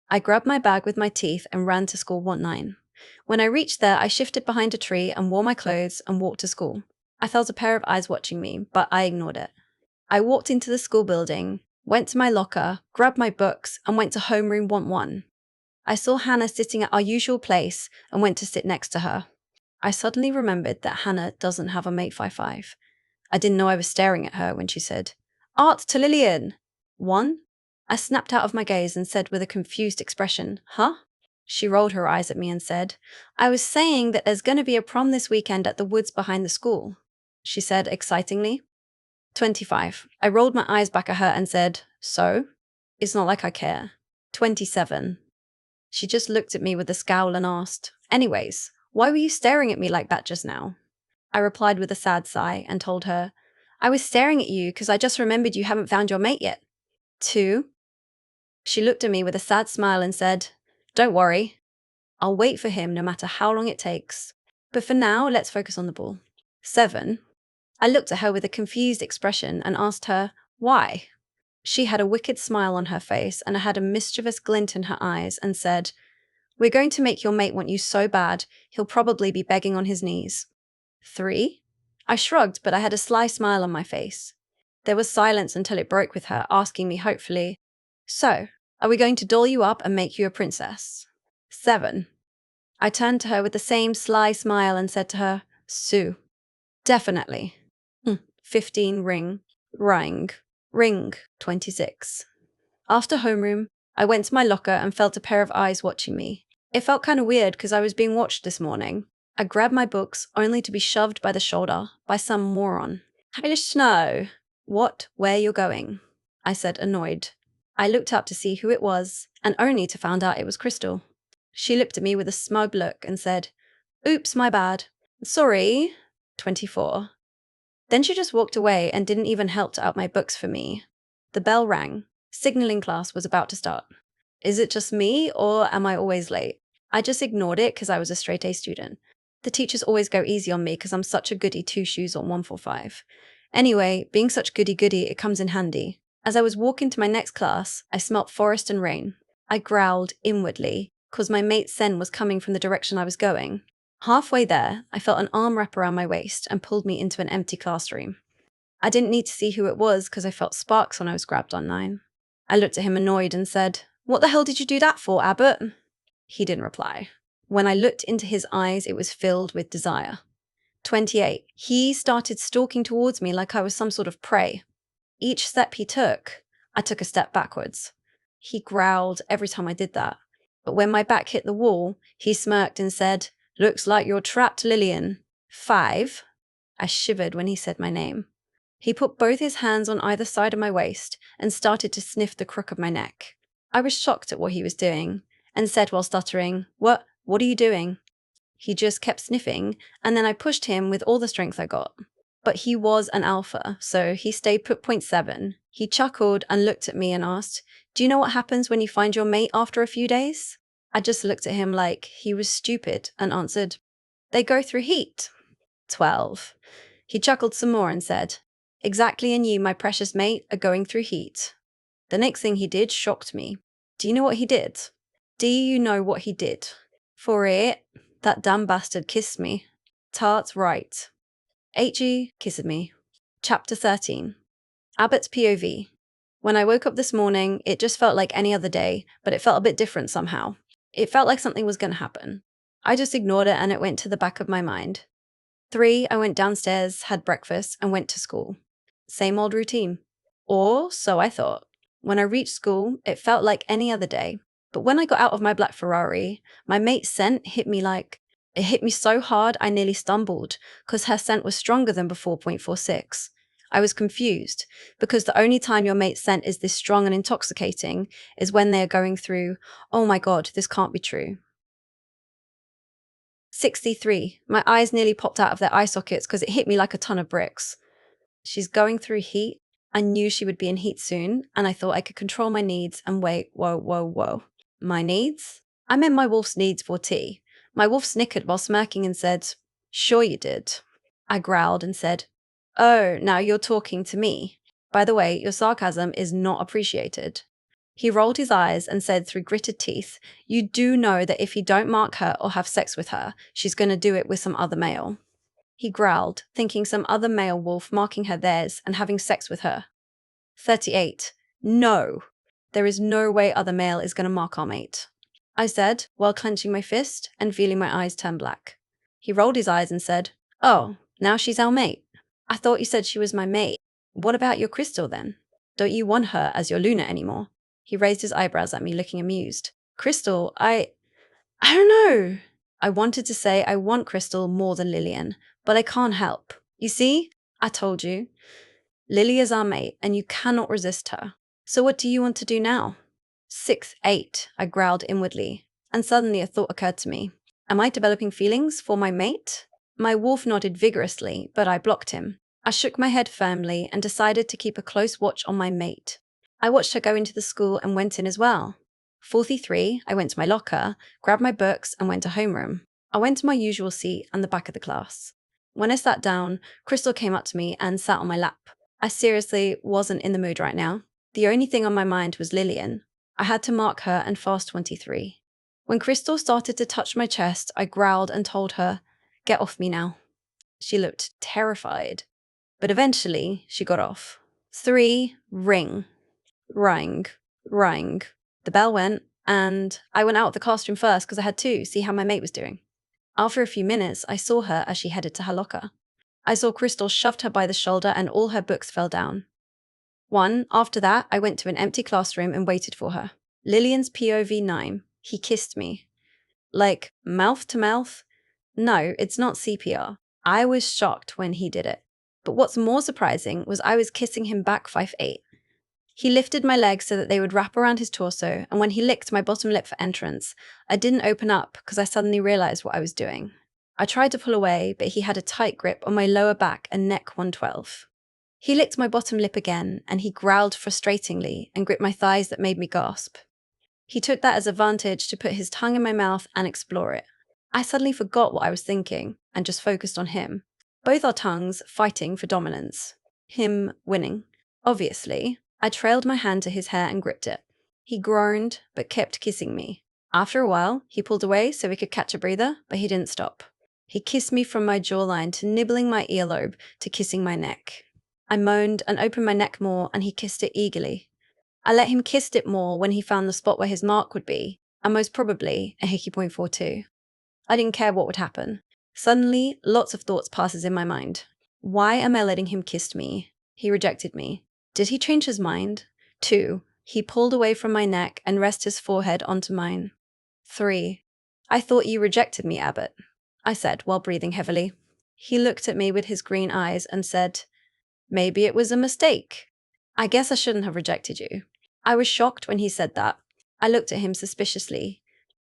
I grabbed my bag with my teeth and ran to school 19. When I reached there, I shifted behind a tree and wore my clothes and walked to school. I felt a pair of eyes watching me, but I ignored it. I walked into the school building, went to my locker, grabbed my books, and went to homeroom 11. I saw Hannah sitting at our usual place and went to sit next to her. I suddenly remembered that Hannah doesn't have a mate 55. I didn't know I was staring at her when she said, "Art to Lillian!" "One?" I snapped out of my gaze and said with a confused expression, "Huh?" She rolled her eyes at me and said, "I was saying that there's going to be a prom this weekend at the woods behind the school," she said excitingly. 25. I rolled my eyes back at her and said, "So? It's not like I care." 27. She just looked at me with a scowl and asked, "Anyways, why were you staring at me like that just now?" I replied with a sad sigh and told her, "I was staring at you because I just remembered you haven't found your mate yet." 2. She looked at me with a sad smile and said, "Don't worry. I'll wait for him no matter how long it takes. But for now, let's focus on the ball." 7. I looked at her with a confused expression and asked her, "Why?" She had a wicked smile on her face and had a mischievous glint in her eyes and said, "We're going to make your mate want you so bad, he'll probably be begging on his knees." 3. I shrugged, but I had a sly smile on my face. There was silence until it broke with her, asking me hopefully, "So, are we going to doll you up and make you a princess?" 7. I turned to her with the same sly smile and said to her, "Sue." "Definitely." 15 ring 26. After homeroom, I went to my locker and felt a pair of eyes watching me. It felt kind of weird because I was being watched this morning. I grabbed my books only to be shoved by the shoulder by some moron. "Heilish Snow." "What? Where you're going?" I said, annoyed. I looked up to see who it was and only to find out it was Crystal. She looked at me with a smug look and said, "Oops, my bad. Sorry." 24. Then she just walked away and didn't even help to out my books for me. The bell rang. Signaling class was about to start. Is it just me, or am I always late? I just ignored it because I was a straight A student. The teachers always go easy on me because I'm such a goody 2 shoes on 145. Anyway, being such goody-goody, it comes in handy. As I was walking to my next class, I smelt forest and rain. I growled inwardly because my mate Sen was coming from the direction I was going. Halfway there, I felt an arm wrap around my waist and pulled me into an empty classroom. I didn't need to see who it was because I felt sparks when I was grabbed on 9. I looked at him annoyed and said, "What the hell did you do that for, Abbott?" He didn't reply. When I looked into his eyes, it was filled with desire. 28. He started stalking towards me like I was some sort of prey. Each step he took, I took a step backwards. He growled every time I did that. But when my back hit the wall, he smirked and said, "Looks like you're trapped, Lillian." 5. I shivered when he said my name. He put both his hands on either side of my waist and started to sniff the crook of my neck. I was shocked at what he was doing and said while stuttering, What are you doing?" He just kept sniffing, and then I pushed him with all the strength I got. But he was an alpha, so he stayed put. 7. He chuckled and looked at me and asked, "Do you know what happens when you find your mate after a few days?" I just looked at him like he was stupid and answered, "They go through heat." 12. He chuckled some more and said, "Exactly, and you, my precious mate, are going through heat." The next thing he did shocked me. Do you know what he did? Do you know what he did? For it, that damn bastard kissed me. Tart right. HE kissed me. Chapter 13. Abbott's POV. When I woke up this morning, it just felt like any other day, but it felt a bit different somehow. It felt like something was going to happen. I just ignored it and it went to the back of my mind. 3, I went downstairs, had breakfast, and went to school. Same old routine. Or so I thought. When I reached school, it felt like any other day. But when I got out of my black Ferrari, my mate's scent hit me it hit me so hard I nearly stumbled, because her scent was stronger than before. 0.46. I was confused, because the only time your mate's scent is this strong and intoxicating is when they are going through, "Oh my god, this can't be true." 63. My eyes nearly popped out of their eye sockets because it hit me like a ton of bricks. She's going through heat. I knew she would be in heat soon, and I thought I could control my needs and wait. Whoa. My needs? I meant my wolf's needs for tea. My wolf snickered while smirking and said, "Sure you did." I growled and said, "Oh, now you're talking to me. By the way, your sarcasm is not appreciated." He rolled his eyes and said through gritted teeth, "You do know that if you don't mark her or have sex with her, she's going to do it with some other male." He growled, thinking some other male wolf marking her theirs and having sex with her. 38. No. There is no way other male is going to mark our mate, I said, while clenching my fist and feeling my eyes turn black. He rolled his eyes and said, "Oh, now she's our mate. I thought you said she was my mate. What about your Crystal then? Don't you want her as your Luna anymore?" He raised his eyebrows at me, looking amused. "Crystal, I don't know." I wanted to say I want Crystal more than Lillian, but I can't help. You see, I told you. Lily is our mate, and you cannot resist her. So what do you want to do now? 6-8, I growled inwardly, and suddenly a thought occurred to me. Am I developing feelings for my mate? My wolf nodded vigorously, but I blocked him. I shook my head firmly and decided to keep a close watch on my mate. I watched her go into the school and went in as well. 43, I went to my locker, grabbed my books, and went to homeroom. I went to my usual seat and the back of the class. When I sat down, Crystal came up to me and sat on my lap. I seriously wasn't in the mood right now. The only thing on my mind was Lillian. I had to mark her and fast 23. When Crystal started to touch my chest, I growled and told her, "Get off me now." She looked terrified. But eventually, she got off. 3, ring. Ring. The bell went, and I went out of the classroom first because I had to see how my mate was doing. After a few minutes, I saw her as she headed to her locker. I saw Crystal shoved her by the shoulder and all her books fell down. After that, I went to an empty classroom and waited for her. Lillian's POV 9. He kissed me. Like, mouth to mouth? No, it's not CPR. I was shocked when he did it. But what's more surprising was I was kissing him back 5-8. He lifted my legs so that they would wrap around his torso, and when he licked my bottom lip for entrance, I didn't open up because I suddenly realized what I was doing. I tried to pull away, but he had a tight grip on my lower back and neck 112. He licked my bottom lip again, and he growled frustratingly and gripped my thighs that made me gasp. He took that as advantage to put his tongue in my mouth and explore it. I suddenly forgot what I was thinking and just focused on him. Both our tongues fighting for dominance. Him winning. Obviously, I trailed my hand to his hair and gripped it. He groaned, but kept kissing me. After a while, he pulled away so we could catch a breather, but he didn't stop. He kissed me from my jawline to nibbling my earlobe to kissing my neck. I moaned and opened my neck more, and he kissed it eagerly. I let him kiss it more when he found the spot where his mark would be, and most probably a hickey point 42. I didn't care what would happen. Suddenly, lots of thoughts passes in my mind. Why am I letting him kiss me? He rejected me. Did he change his mind? 2. He pulled away from my neck and rested his forehead onto mine. 3. I thought you rejected me, Abbott, I said while breathing heavily. He looked at me with his green eyes and said, "Maybe it was a mistake. I guess I shouldn't have rejected you." I was shocked when he said that. I looked at him suspiciously,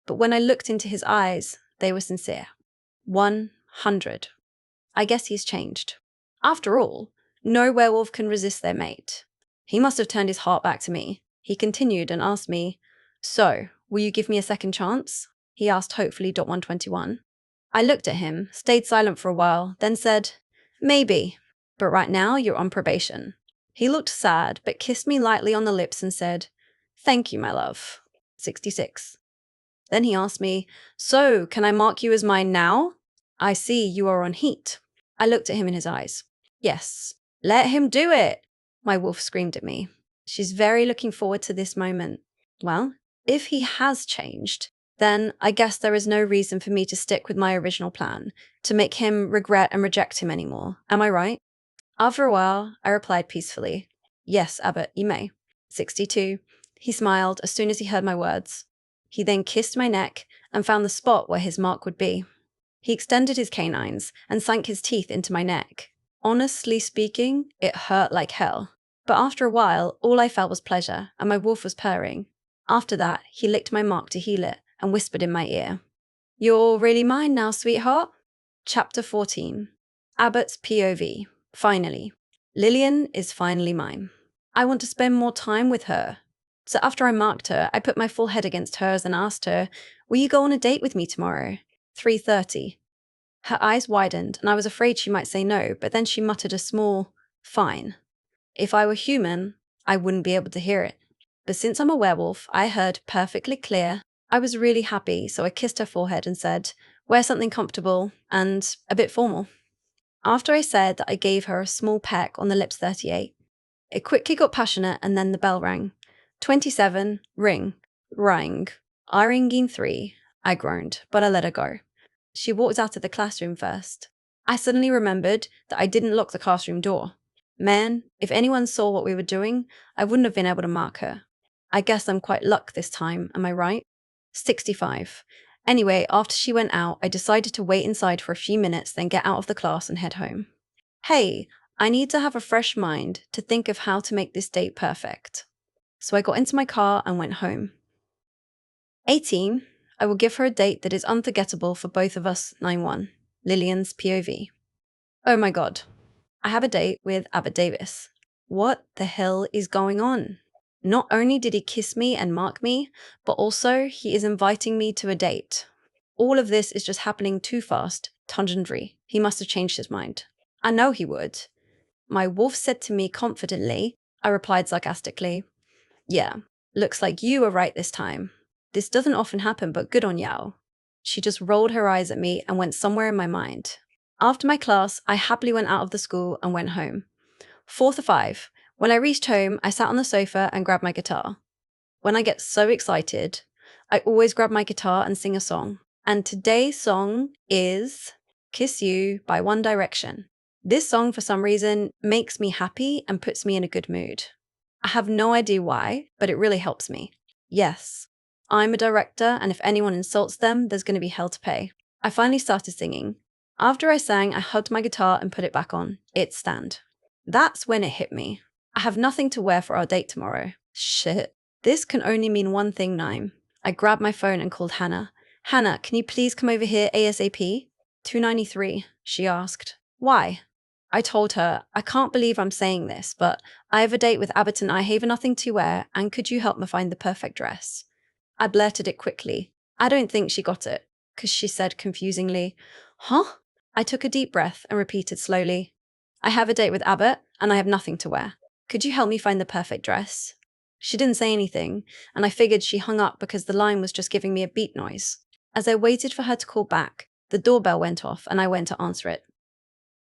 but when I looked into his eyes, they were sincere. 100. I guess he's changed. After all, no werewolf can resist their mate. He must have turned his heart back to me. He continued and asked me, "So, will you give me a second chance?" He asked hopefully. 121. I looked at him, stayed silent for a while, then said, "Maybe, but right now you're on probation." He looked sad, but kissed me lightly on the lips and said, "Thank you, my love." 66. Then he asked me, "So, can I mark you as mine now? I see you are on heat." I looked at him in his eyes. "Yes, let him do it," my wolf screamed at me. She's very looking forward to this moment. Well, if he has changed, then I guess there is no reason for me to stick with my original plan, to make him regret and reject him anymore. Am I right? After a while, I replied peacefully, "Yes, Abbott, you may." 62. He smiled as soon as he heard my words. He then kissed my neck and found the spot where his mark would be. He extended his canines and sank his teeth into my neck. Honestly speaking, it hurt like hell. But after a while, all I felt was pleasure, and my wolf was purring. After that, he licked my mark to heal it and whispered in my ear, You're really mine now, sweetheart. Chapter 14. Abbott's POV. Finally. Lillian is finally mine. I want to spend more time with her. So after I marked her, I put my full head against hers and asked her, will you go on a date with me tomorrow? 3:30. Her eyes widened, and I was afraid she might say no, but then she muttered a small, fine. If I were human, I wouldn't be able to hear it. But since I'm a werewolf, I heard perfectly clear. I was really happy, so I kissed her forehead and said, wear something comfortable and a bit formal. After I said that I gave her a small peck on the lips 38, it quickly got passionate and then the bell rang. 27, ring, rang. I ringing 3. I groaned, but I let her go. She walked out of the classroom first. I suddenly remembered that I didn't lock the classroom door. Man, if anyone saw what we were doing, I wouldn't have been able to mark her. I guess I'm quite luck this time, am I right? 65. Anyway, after she went out, I decided to wait inside for a few minutes, then get out of the class and head home. Hey, I need to have a fresh mind to think of how to make this date perfect. So I got into my car and went home. 18. I will give her a date that is unforgettable for both of us. 9-1. Lillian's POV. Oh my god. I have a date with Abbott Davis. What the hell is going on? Not only did he kiss me and mark me, but also he is inviting me to a date. All of this is just happening too fast, tangentry. He must have changed his mind. I know he would. My wolf said to me confidently. I replied sarcastically, yeah, looks like you were right this time. This doesn't often happen, but good on Yao. She just rolled her eyes at me and went somewhere in my mind. After my class, I happily went out of the school and went home. 4:05. When I reached home, I sat on the sofa and grabbed my guitar. When I get so excited, I always grab my guitar and sing a song. And today's song is Kiss You by One Direction. This song, for some reason, makes me happy and puts me in a good mood. I have no idea why, but it really helps me. Yes, I'm a director, and if anyone insults them, there's going to be hell to pay. I finally started singing. After I sang, I hugged my guitar and put it back on. It's stand. That's when it hit me. I have nothing to wear for our date tomorrow. Shit. This can only mean one thing, Naim. I grabbed my phone and called Hannah. Hannah, can you please come over here ASAP? 293, she asked. Why? I told her, I can't believe I'm saying this, but I have a date with Abbott and I have nothing to wear, and could you help me find the perfect dress? I blurted it quickly. I don't think she got it, because she said confusingly, huh? I took a deep breath and repeated slowly, I have a date with Abbott and I have nothing to wear. Could you help me find the perfect dress? She didn't say anything, and I figured she hung up because the line was just giving me a beep noise. As I waited for her to call back, the doorbell went off and I went to answer it.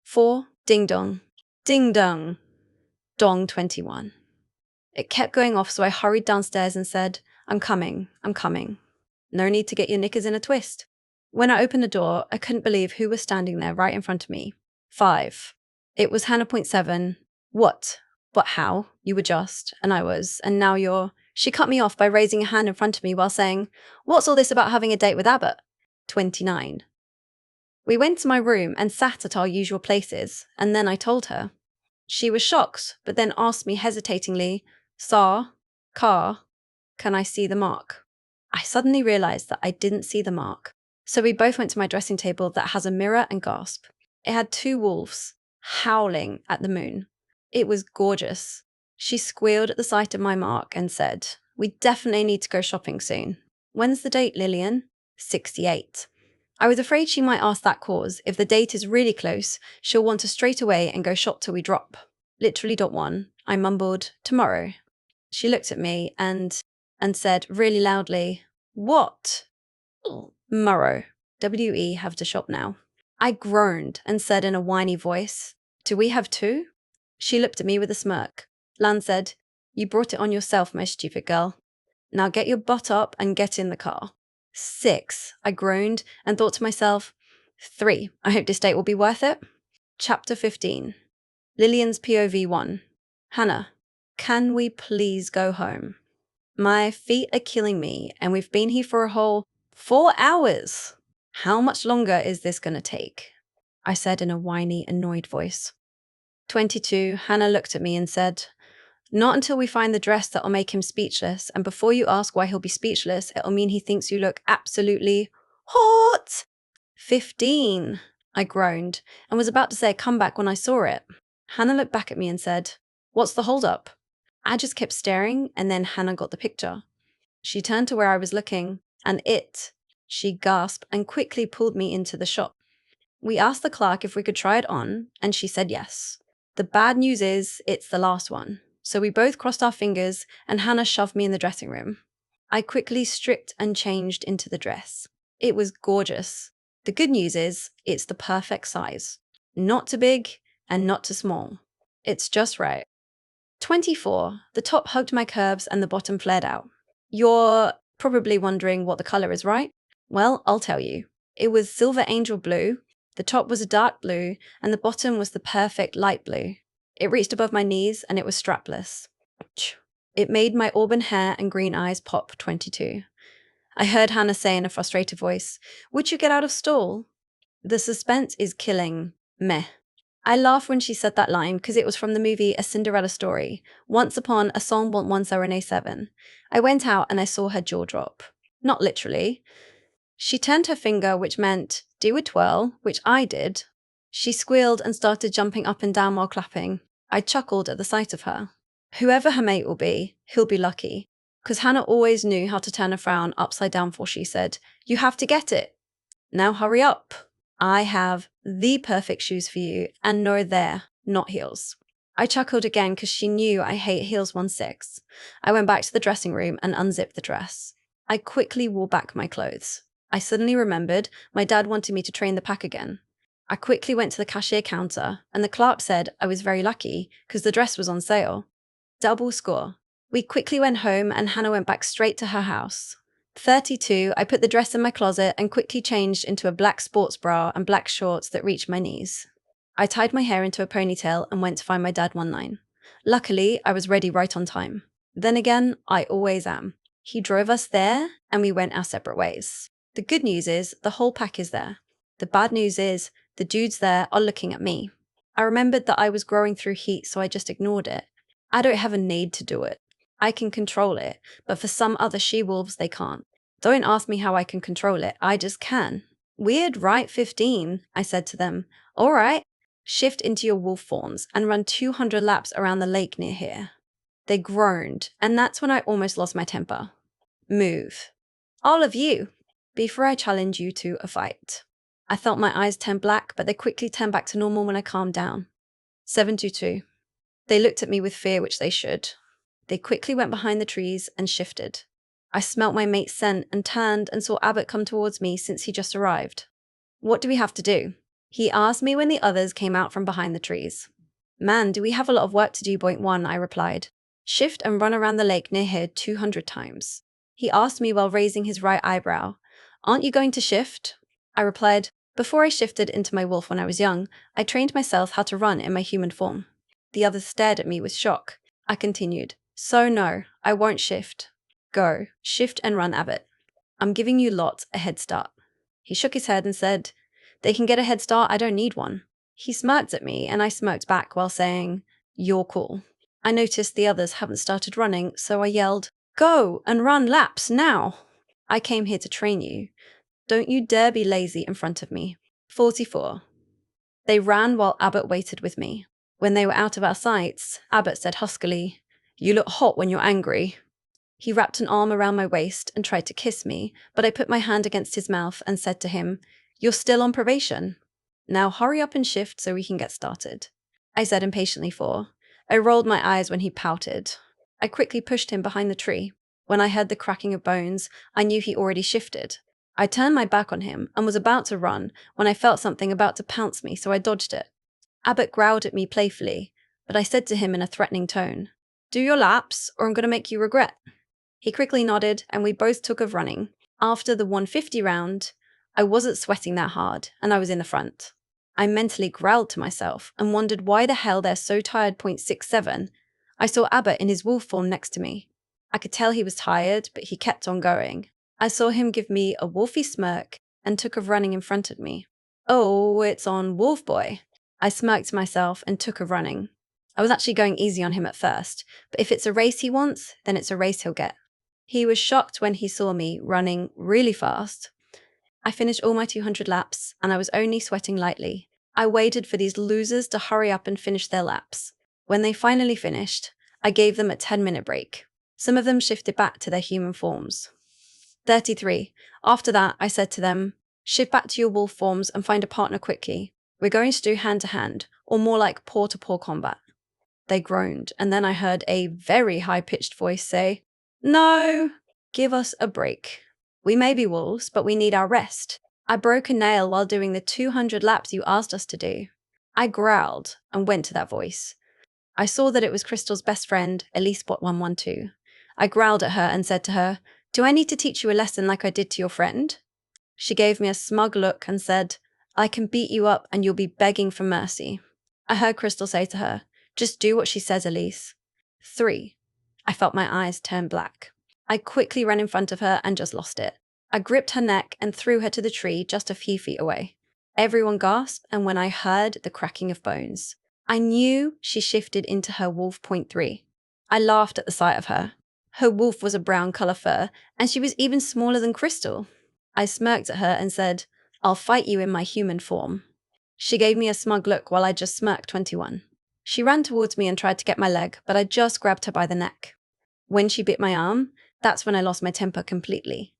4, ding dong. Ding dong. Dong 21. It kept going off, so I hurried downstairs and said, I'm coming. No need to get your knickers in a twist. When I opened the door, I couldn't believe who was standing there right in front of me. 5. It was Hannah.7. What? But how? You were just, and I was, and now you're... She cut me off by raising a hand in front of me while saying, what's all this about having a date with Abbott? 29. We went to my room and sat at our usual places, and then I told her. She was shocked, but then asked me hesitatingly, car, can I see the mark? I suddenly realized that I didn't see the mark. So we both went to my dressing table that has a mirror and gasped. It had 2 wolves, howling at the moon. It was gorgeous. She squealed at the sight of my mark and said, we definitely need to go shopping soon. When's the date, Lillian? 68. I was afraid she might ask that cause. If the date is really close, she'll want to straight away and go shop till we drop. Literally .1. I mumbled, tomorrow. She looked at me and said really loudly, what? Morrow. W-E have to shop now. I groaned and said in a whiny voice, do we have 2? She looked at me with a smirk. Lan said, you brought it on yourself, my stupid girl. Now get your butt up and get in the car. 6, I groaned and thought to myself, 3, I hope this date will be worth it. Chapter 15. Lillian's POV 1. Hannah, can we please go home? My feet are killing me and we've been here for a whole 4 hours. How much longer is this going to take? I said in a whiny, annoyed voice. 22, Hannah looked at me and said, not until we find the dress that'll make him speechless, and before you ask why he'll be speechless, it'll mean he thinks you look absolutely Hot! 15, I groaned, and was about to say come back when I saw it. Hannah looked back at me and said, "What's the hold-up?" I just kept staring, and then Hannah got the picture. She turned to where I was looking, and she gasped and quickly pulled me into the shop. We asked the clerk if we could try it on, and she said yes. The bad news is, it's the last one. So we both crossed our fingers, and Hannah shoved me in the dressing room. I quickly stripped and changed into the dress. It was gorgeous. The good news is, it's the perfect size. Not too big, and not too small. It's just right. 24. The top hugged my curves and the bottom flared out. You're probably wondering what the color is, right? Well, I'll tell you. It was silver angel blue, the top was a dark blue, and the bottom was the perfect light blue. It reached above my knees and it was strapless. It made my auburn hair and green eyes pop 22. I heard Hannah say in a frustrated voice, "Would you get out of stall?" The suspense is killing. Meh. I laughed when she said that line because it was from the movie A Cinderella Story, Once Upon a Song One Serenade 7. I went out and I saw her jaw drop. Not literally. She turned her finger, which meant, do a twirl, which I did. She squealed and started jumping up and down while clapping. I chuckled at the sight of her. Whoever her mate will be, he'll be lucky. Because Hannah always knew how to turn a frown upside down for she said, "You have to get it. Now hurry up. I have the perfect shoes for you, and no, they're not heels." I chuckled again because she knew I hate heels 1/6. I went back to the dressing room and unzipped the dress. I quickly wore back my clothes. I suddenly remembered my dad wanted me to train the pack again. I quickly went to the cashier counter, and the clerk said I was very lucky because the dress was on sale. Double score. We quickly went home, and Hannah went back straight to her house. 32, I put the dress in my closet and quickly changed into a black sports bra and black shorts that reached my knees. I tied my hair into a ponytail and went to find my dad one night. Luckily, I was ready right on time. Then again, I always am. He drove us there, and we went our separate ways. The good news is, the whole pack is there. The bad news is, the dudes there are looking at me. I remembered that I was growing through heat, so I just ignored it. I don't have a need to do it. I can control it, but for some other she-wolves, they can't. Don't ask me how I can control it, I just can. Weird, right, 15, I said to them. All right, shift into your wolf forms and run 200 laps around the lake near here. They groaned, and that's when I almost lost my temper. Move. All of you, before I challenge you to a fight. I felt my eyes turn black, but they quickly turned back to normal when I calmed down. 722. They looked at me with fear, which they should. They quickly went behind the trees and shifted. I smelt my mate's scent and turned and saw Abbott come towards me since he just arrived. "What do we have to do?" he asked me when the others came out from behind the trees. "Man, do we have a lot of work to do, Point 1, I replied. "Shift and run around the lake near here 200 times. He asked me while raising his right eyebrow. "Aren't you going to shift?" I replied, "Before I shifted into my wolf when I was young, I trained myself how to run in my human form." The others stared at me with shock. I continued, "So no, I won't shift. Go, shift and run, Abbott. I'm giving you lots a head start." He shook his head and said, "They can get a head start, I don't need one." He smirked at me and I smirked back while saying, "You're cool." I noticed the others haven't started running, so I yelled, "Go and run laps now. I came here to train you. Don't you dare be lazy in front of me." 44. They ran while Abbott waited with me. When they were out of our sights, Abbott said huskily, "You look hot when you're angry." He wrapped an arm around my waist and tried to kiss me, but I put my hand against his mouth and said to him, "You're still on probation. Now hurry up and shift so we can get started." I said impatiently for. I rolled my eyes when he pouted. I quickly pushed him behind the tree. When I heard the cracking of bones, I knew he already shifted. I turned my back on him and was about to run when I felt something about to pounce me, so I dodged it. Abbott growled at me playfully, but I said to him in a threatening tone, "Do your laps, or I'm going to make you regret." He quickly nodded, and we both took off running. After the 150 round, I wasn't sweating that hard, and I was in the front. I mentally growled to myself and wondered why the hell they're so tired. 0.67. I saw Abbott in his wolf form next to me. I could tell he was tired, but he kept on going. I saw him give me a wolfy smirk and took off running in front of me. "Oh, it's on Wolf Boy." I smirked to myself and took off running. I was actually going easy on him at first, but if it's a race he wants, then it's a race he'll get. He was shocked when he saw me running really fast. I finished all my 200 laps, and I was only sweating lightly. I waited for these losers to hurry up and finish their laps. When they finally finished, I gave them a 10-minute break. Some of them shifted back to their human forms. 33. After that, I said to them, shift back to your wolf forms and find a partner quickly. We're going to do hand-to-hand, or more like paw-to-paw combat. They groaned, and then I heard a very high-pitched voice say, no, give us a break. We may be wolves, but we need our rest. I broke a nail while doing the 200 laps you asked us to do. I growled and went to that voice. I saw that it was Crystal's best friend, Elise-Bot 112. I growled at her and said to her, do I need to teach you a lesson like I did to your friend? She gave me a smug look and said, I can beat you up and you'll be begging for mercy. I heard Crystal say to her, just do what she says, Elise. 3. I felt my eyes turn black. I quickly ran in front of her and just lost it. I gripped her neck and threw her to the tree just a few feet away. Everyone gasped, and when I heard the cracking of bones, I knew she shifted into her wolf point 3. I laughed at the sight of her. Her wolf was a brown colour fur, and she was even smaller than Crystal. I smirked at her and said, I'll fight you in my human form. She gave me a smug look while I just smirked 21. She ran towards me and tried to get my leg, but I just grabbed her by the neck. When she bit my arm, that's when I lost my temper completely.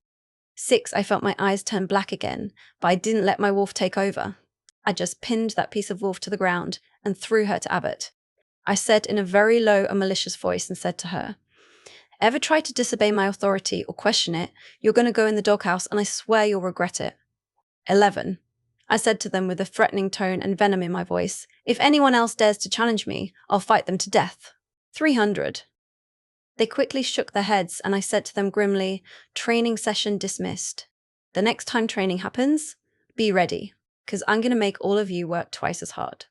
6. I felt my eyes turn black again, but I didn't let my wolf take over. I just pinned that piece of wolf to the ground and threw her to Abbott. I said in a very low and malicious voice and said to her, ever try to disobey my authority or question it, you're going to go in the doghouse and I swear you'll regret it. 11. I said to them with a threatening tone and venom in my voice, if anyone else dares to challenge me, I'll fight them to death. 300. They quickly shook their heads and I said to them grimly, training session dismissed. The next time training happens, be ready, because I'm going to make all of you work twice as hard.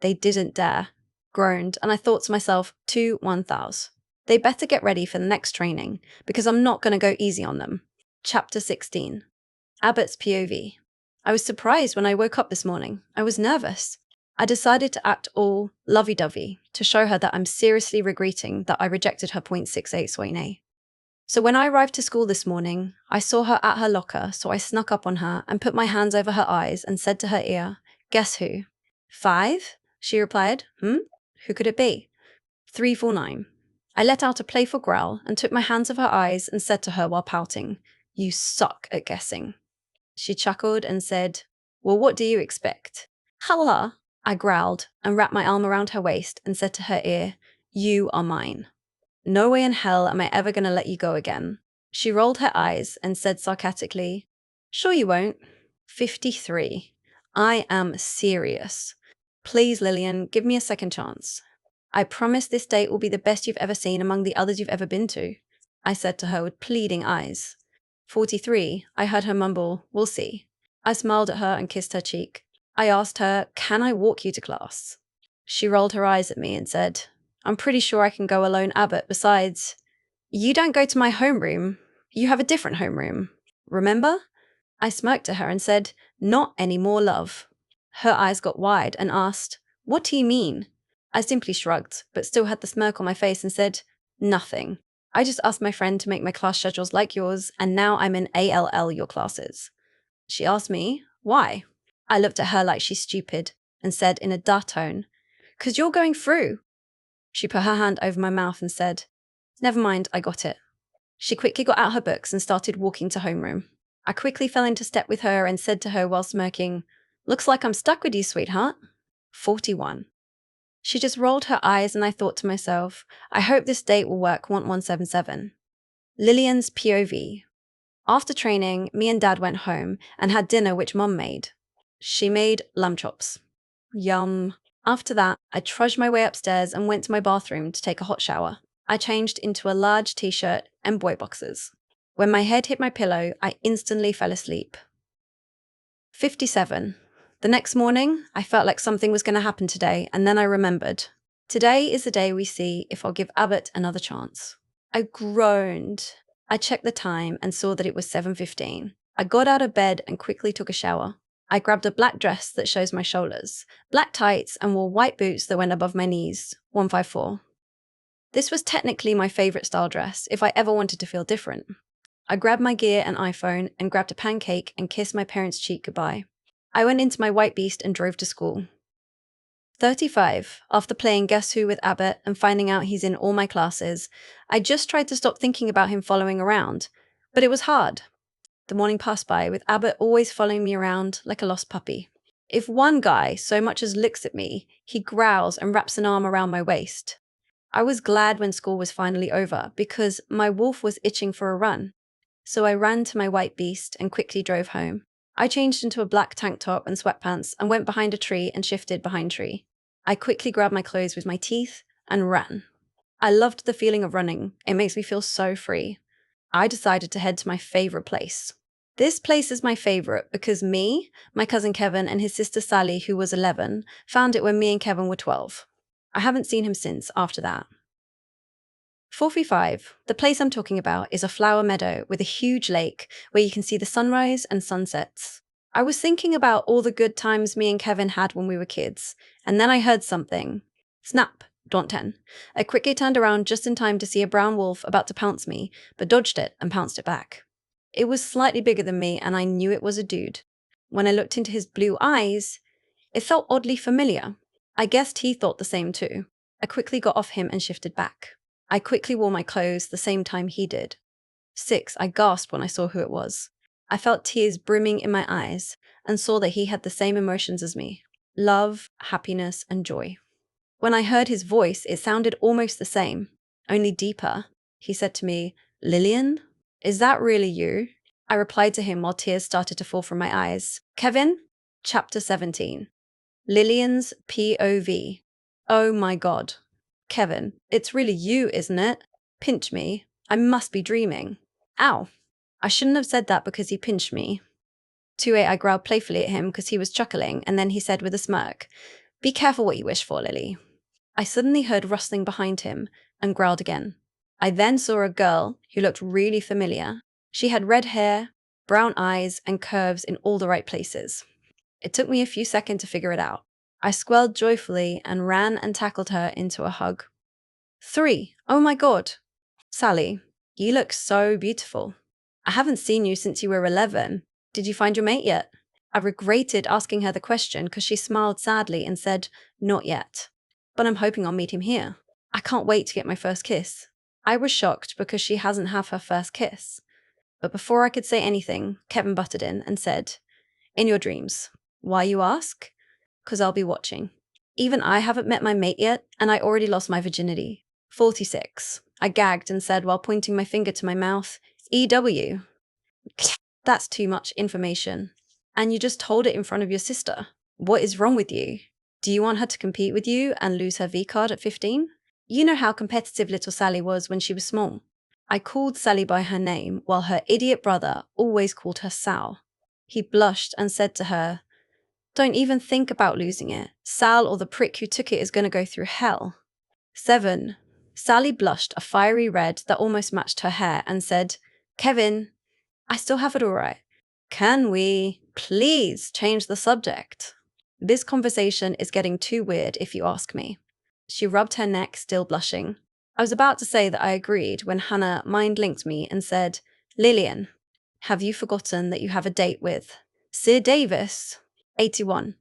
They didn't dare, groaned, and I thought to myself, 1,000. They better get ready for the next training, because I'm not going to go easy on them. Chapter 16. Abbott's POV. I was surprised when I woke up this morning. I was nervous. I decided to act all lovey-dovey to show her that I'm seriously regretting that I rejected her 0.68 Soine. So when I arrived to school this morning, I saw her at her locker, so I snuck up on her and put my hands over her eyes and said to her ear, guess who? 5? She replied, Who could it be? 349. I let out a playful growl and took my hands over her eyes and said to her while pouting, you suck at guessing. She chuckled and said, well, what do you expect? Hala! I growled and wrapped my arm around her waist and said to her ear, you are mine. No way in hell am I ever going to let you go again. She rolled her eyes and said sarcastically, sure you won't. 53. I am serious. Please, Lillian, give me a second chance. I promise this date will be the best you've ever seen among the others you've ever been to, I said to her with pleading eyes. 43. I heard her mumble, we'll see. I smiled at her and kissed her cheek. I asked her, can I walk you to class? She rolled her eyes at me and said, I'm pretty sure I can go alone, Abbott. Besides, you don't go to my homeroom. You have a different homeroom. Remember? I smirked at her and said, not anymore, love. Her eyes got wide and asked, what do you mean? I simply shrugged, but still had the smirk on my face and said, nothing. I just asked my friend to make my class schedules like yours, and now I'm in ALL your classes. She asked me, why? I looked at her like she's stupid and said in a duh tone, 'cause you're going through. She put her hand over my mouth and said, never mind, I got it. She quickly got out her books and started walking to homeroom. I quickly fell into step with her and said to her while smirking, looks like I'm stuck with you, sweetheart. 41. She just rolled her eyes and I thought to myself, I hope this date will work 1177. Lillian's POV. After training, me and Dad went home and had dinner which Mum made. She made lamb chops. Yum. After that, I trudged my way upstairs and went to my bathroom to take a hot shower. I changed into a large t-shirt and boy boxers. When my head hit my pillow, I instantly fell asleep. 57. The next morning, I felt like something was going to happen today, and then I remembered. Today is the day we see if I'll give Abbott another chance. I groaned. I checked the time and saw that it was 7:15. I got out of bed and quickly took a shower. I grabbed a black dress that shows my shoulders, black tights, and wore white boots that went above my knees, 154. This was technically my favourite style dress, if I ever wanted to feel different. I grabbed my gear and iPhone and grabbed a pancake and kissed my parents' cheek goodbye. I went into my white beast and drove to school. 35. After playing Guess Who with Abbott and finding out he's in all my classes, I just tried to stop thinking about him following around, but it was hard. The morning passed by with Abbott always following me around like a lost puppy. If one guy so much as looks at me, he growls and wraps an arm around my waist. I was glad when school was finally over because my wolf was itching for a run. So I ran to my white beast and quickly drove home. I changed into a black tank top and sweatpants and went behind a tree and shifted behind tree. I quickly grabbed my clothes with my teeth and ran. I loved the feeling of running. It makes me feel so free. I decided to head to my favorite place. This place is my favorite because me, my cousin Kevin, and his sister Sally, who was 11, found it when me and Kevin were 12. I haven't seen him since after that. 45. The place I'm talking about is a flower meadow with a huge lake where you can see the sunrise and sunsets. I was thinking about all the good times me and Kevin had when we were kids, and then I heard something. Snap, Daunt 10. I quickly turned around just in time to see a brown wolf about to pounce me, but dodged it and pounced it back. It was slightly bigger than me, and I knew it was a dude. When I looked into his blue eyes, it felt oddly familiar. I guessed he thought the same too. I quickly got off him and shifted back. I quickly wore my clothes the same time he did. 6. I gasped when I saw who it was. I felt tears brimming in my eyes and saw that he had the same emotions as me: love, happiness, and joy. When I heard his voice, it sounded almost the same, only deeper. He said to me, "Lillian, is that really you?" I replied to him while tears started to fall from my eyes. Kevin, Chapter 17. Lillian's POV. Oh my God. Kevin, it's really you, isn't it? Pinch me. I must be dreaming. Ow. I shouldn't have said that because he pinched me. 2A, I growled playfully at him because he was chuckling, and then he said with a smirk, "Be careful what you wish for, Lily." I suddenly heard rustling behind him and growled again. I then saw a girl who looked really familiar. She had red hair, brown eyes, and curves in all the right places. It took me a few seconds to figure it out. I squealed joyfully and ran and tackled her into a hug. 3. Oh my God. Sally, you look so beautiful. I haven't seen you since you were 11. Did you find your mate yet? I regretted asking her the question because she smiled sadly and said, "Not yet. But I'm hoping I'll meet him here. I can't wait to get my first kiss." I was shocked because she hasn't had her first kiss. But before I could say anything, Kevin butted in and said, "In your dreams." Why, you ask? 'Cause I'll be watching. Even I haven't met my mate yet, and I already lost my virginity. 46. I gagged and said while pointing my finger to my mouth, "EW." That's too much information. And you just told it in front of your sister. What is wrong with you? Do you want her to compete with you and lose her V card at 15? You know how competitive little Sally was when she was small. I called Sally by her name while her idiot brother always called her Sal. He blushed and said to her, "Don't even think about losing it. Sal or the prick who took it is going to go through hell." 7. Sally blushed a fiery red that almost matched her hair and said, "Kevin, I still have it all right. Can we please change the subject? This conversation is getting too weird if you ask me." She rubbed her neck, still blushing. I was about to say that I agreed when Hannah mind-linked me and said, "Lillian, have you forgotten that you have a date with Sir Davis?" 81.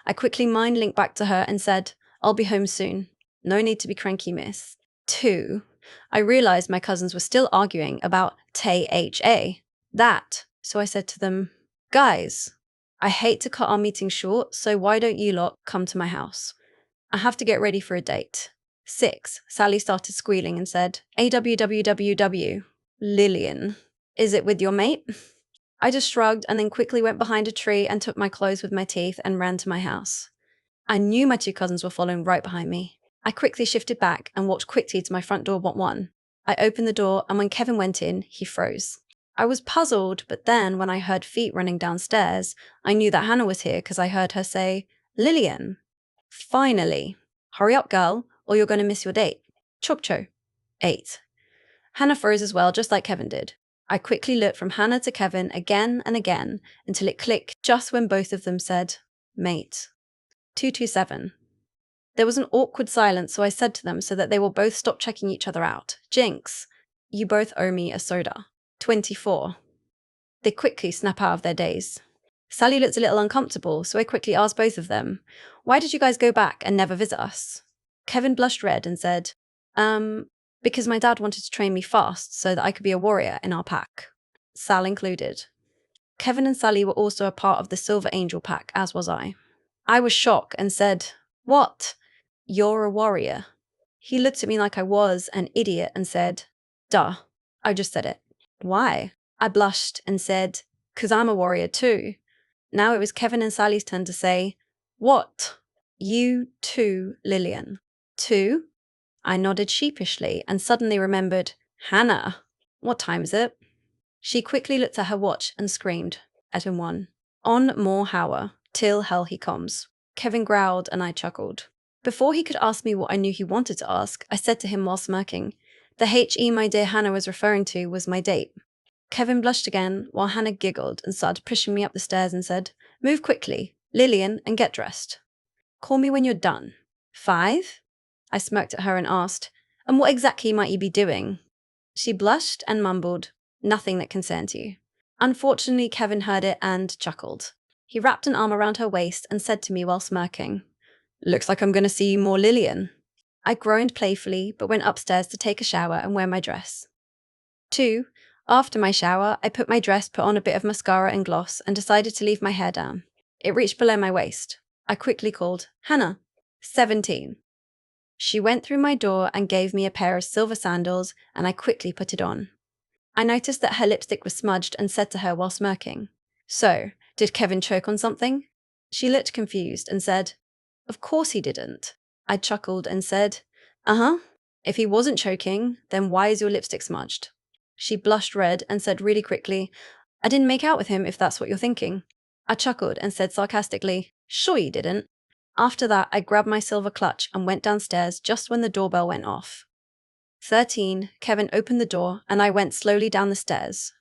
I quickly mind-linked back to her and said, "I'll be home soon. No need to be cranky, miss." 2. I realized my cousins were still arguing about THA. So I said to them, "Guys, I hate to cut our meeting short, so why don't you lot come to my house? I have to get ready for a date." 6. Sally started squealing and said, "AWWWW. Lillian, is it with your mate?" I just shrugged and then quickly went behind a tree and took my clothes with my teeth and ran to my house. I knew my two cousins were following right behind me. I quickly shifted back and walked quickly to my front door but one. I opened the door, and when Kevin went in, he froze. I was puzzled, but then when I heard feet running downstairs, I knew that Hannah was here because I heard her say, "Lillian." Finally. Hurry up, girl, or you're going to miss your date. Chop cho. 8. Hannah froze as well, just like Kevin did. I quickly looked from Hannah to Kevin again and again until it clicked just when both of them said, "Mate." 227. There was an awkward silence, so I said to them so that they will both stop checking each other out, "Jinx, you both owe me a soda." 24. They quickly snap out of their daze. Sally looked a little uncomfortable, so I quickly asked both of them, "Why did you guys go back and never visit us?" Kevin blushed red and said, because my dad wanted to train me fast so that I could be a warrior in our pack. Sal included. Kevin and Sally were also a part of the Silver Angel pack, as was I. I was shocked and said, "What? You're a warrior?" He looked at me like I was an idiot and said, "Duh, I just said it." "Why?" I blushed and said, "'Cause I'm a warrior too." Now it was Kevin and Sally's turn to say, "What?" "You too, Lillian." "Too?" I nodded sheepishly and suddenly remembered, "Hannah, what time is it?" She quickly looked at her watch and screamed, at him one. "On more hour, till hell he comes." Kevin growled and I chuckled. Before he could ask me what I knew he wanted to ask, I said to him while smirking, "The HE my dear Hannah was referring to was my date." Kevin blushed again, while Hannah giggled and started pushing me up the stairs and said, "Move quickly, Lillian, and get dressed. Call me when you're done." 5? I smirked at her and asked, "And what exactly might you be doing?" She blushed and mumbled, "Nothing that concerns you." Unfortunately, Kevin heard it and chuckled. He wrapped an arm around her waist and said to me while smirking, "Looks like I'm going to see more Lillian." I groaned playfully, but went upstairs to take a shower and wear my dress. 2. After my shower, I put on a bit of mascara and gloss, and decided to leave my hair down. It reached below my waist. I quickly called, "Hannah." 17. She went through my door and gave me a pair of silver sandals, and I quickly put it on. I noticed that her lipstick was smudged and said to her while smirking, "So, did Kevin choke on something?" She looked confused and said, "Of course he didn't." I chuckled and said, "Uh-huh. If he wasn't choking, then why is your lipstick smudged?" She blushed red and said really quickly, "I didn't make out with him, if that's what you're thinking." I chuckled and said sarcastically, "Sure you didn't." After that, I grabbed my silver clutch and went downstairs just when the doorbell went off. 13. Kevin opened the door and I went slowly down the stairs.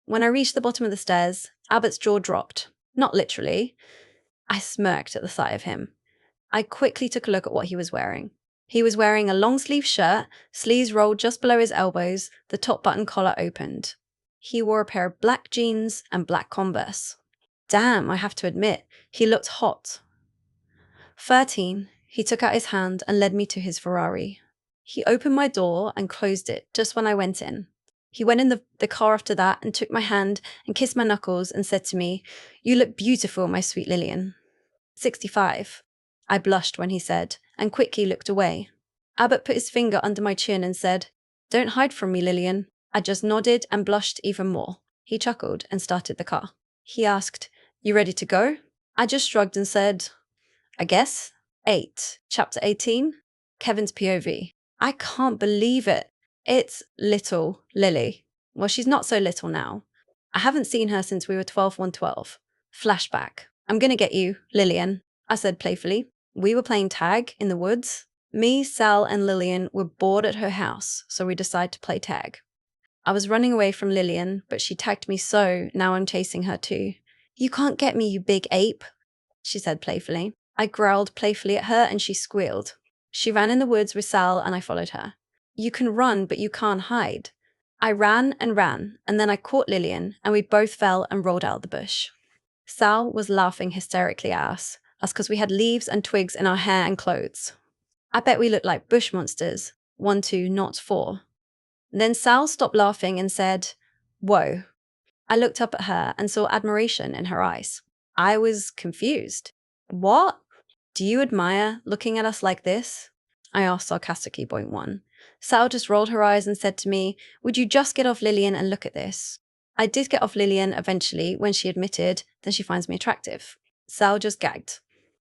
When I reached the bottom of the stairs, Abbott's jaw dropped. Not literally. I smirked at the sight of him. I quickly took a look at what he was wearing. He was wearing a long-sleeve shirt, sleeves rolled just below his elbows, the top button collar opened. He wore a pair of black jeans and black Converse. Damn, I have to admit, he looked hot. 13. He took out his hand and led me to his Ferrari. He opened my door and closed it just when I went in. He went in the car after that and took my hand and kissed my knuckles and said to me, "You look beautiful, my sweet Lillian." 65. I blushed when he said, and quickly looked away. Abbott put his finger under my chin and said, "Don't hide from me, Lillian." I just nodded and blushed even more. He chuckled and started the car. He asked, "You ready to go?" I just shrugged and said, "I guess." 8. Chapter 18. Kevin's POV. I can't believe it. It's little Lily. Well, she's not so little now. I haven't seen her since we were 12-1-12. Flashback. "I'm gonna get you, Lillian," I said playfully. We were playing tag in the woods. Me, Sal, and Lillian were bored at her house, so we decided to play tag. I was running away from Lillian, but she tagged me, so now I'm chasing her too. "You can't get me, you big ape," she said playfully. I growled playfully at her and she squealed. She ran in the woods with Sal and I followed her. "You can run, but you can't hide." I ran, and then I caught Lillian, and we both fell and rolled out of the bush. Sal was laughing hysterically at us because we had leaves and twigs in our hair and clothes. I bet we looked like bush monsters. 1, 2, not 4. Then Sal stopped laughing and said, "Whoa." I looked up at her and saw admiration in her eyes. I was confused. "What? Do you admire looking at us like this?" I asked sarcastically, point 1. Sal just rolled her eyes and said to me, "Would you just get off Lillian and look at this?" I did get off Lillian eventually when she admitted that she finds me attractive. Sal just gagged.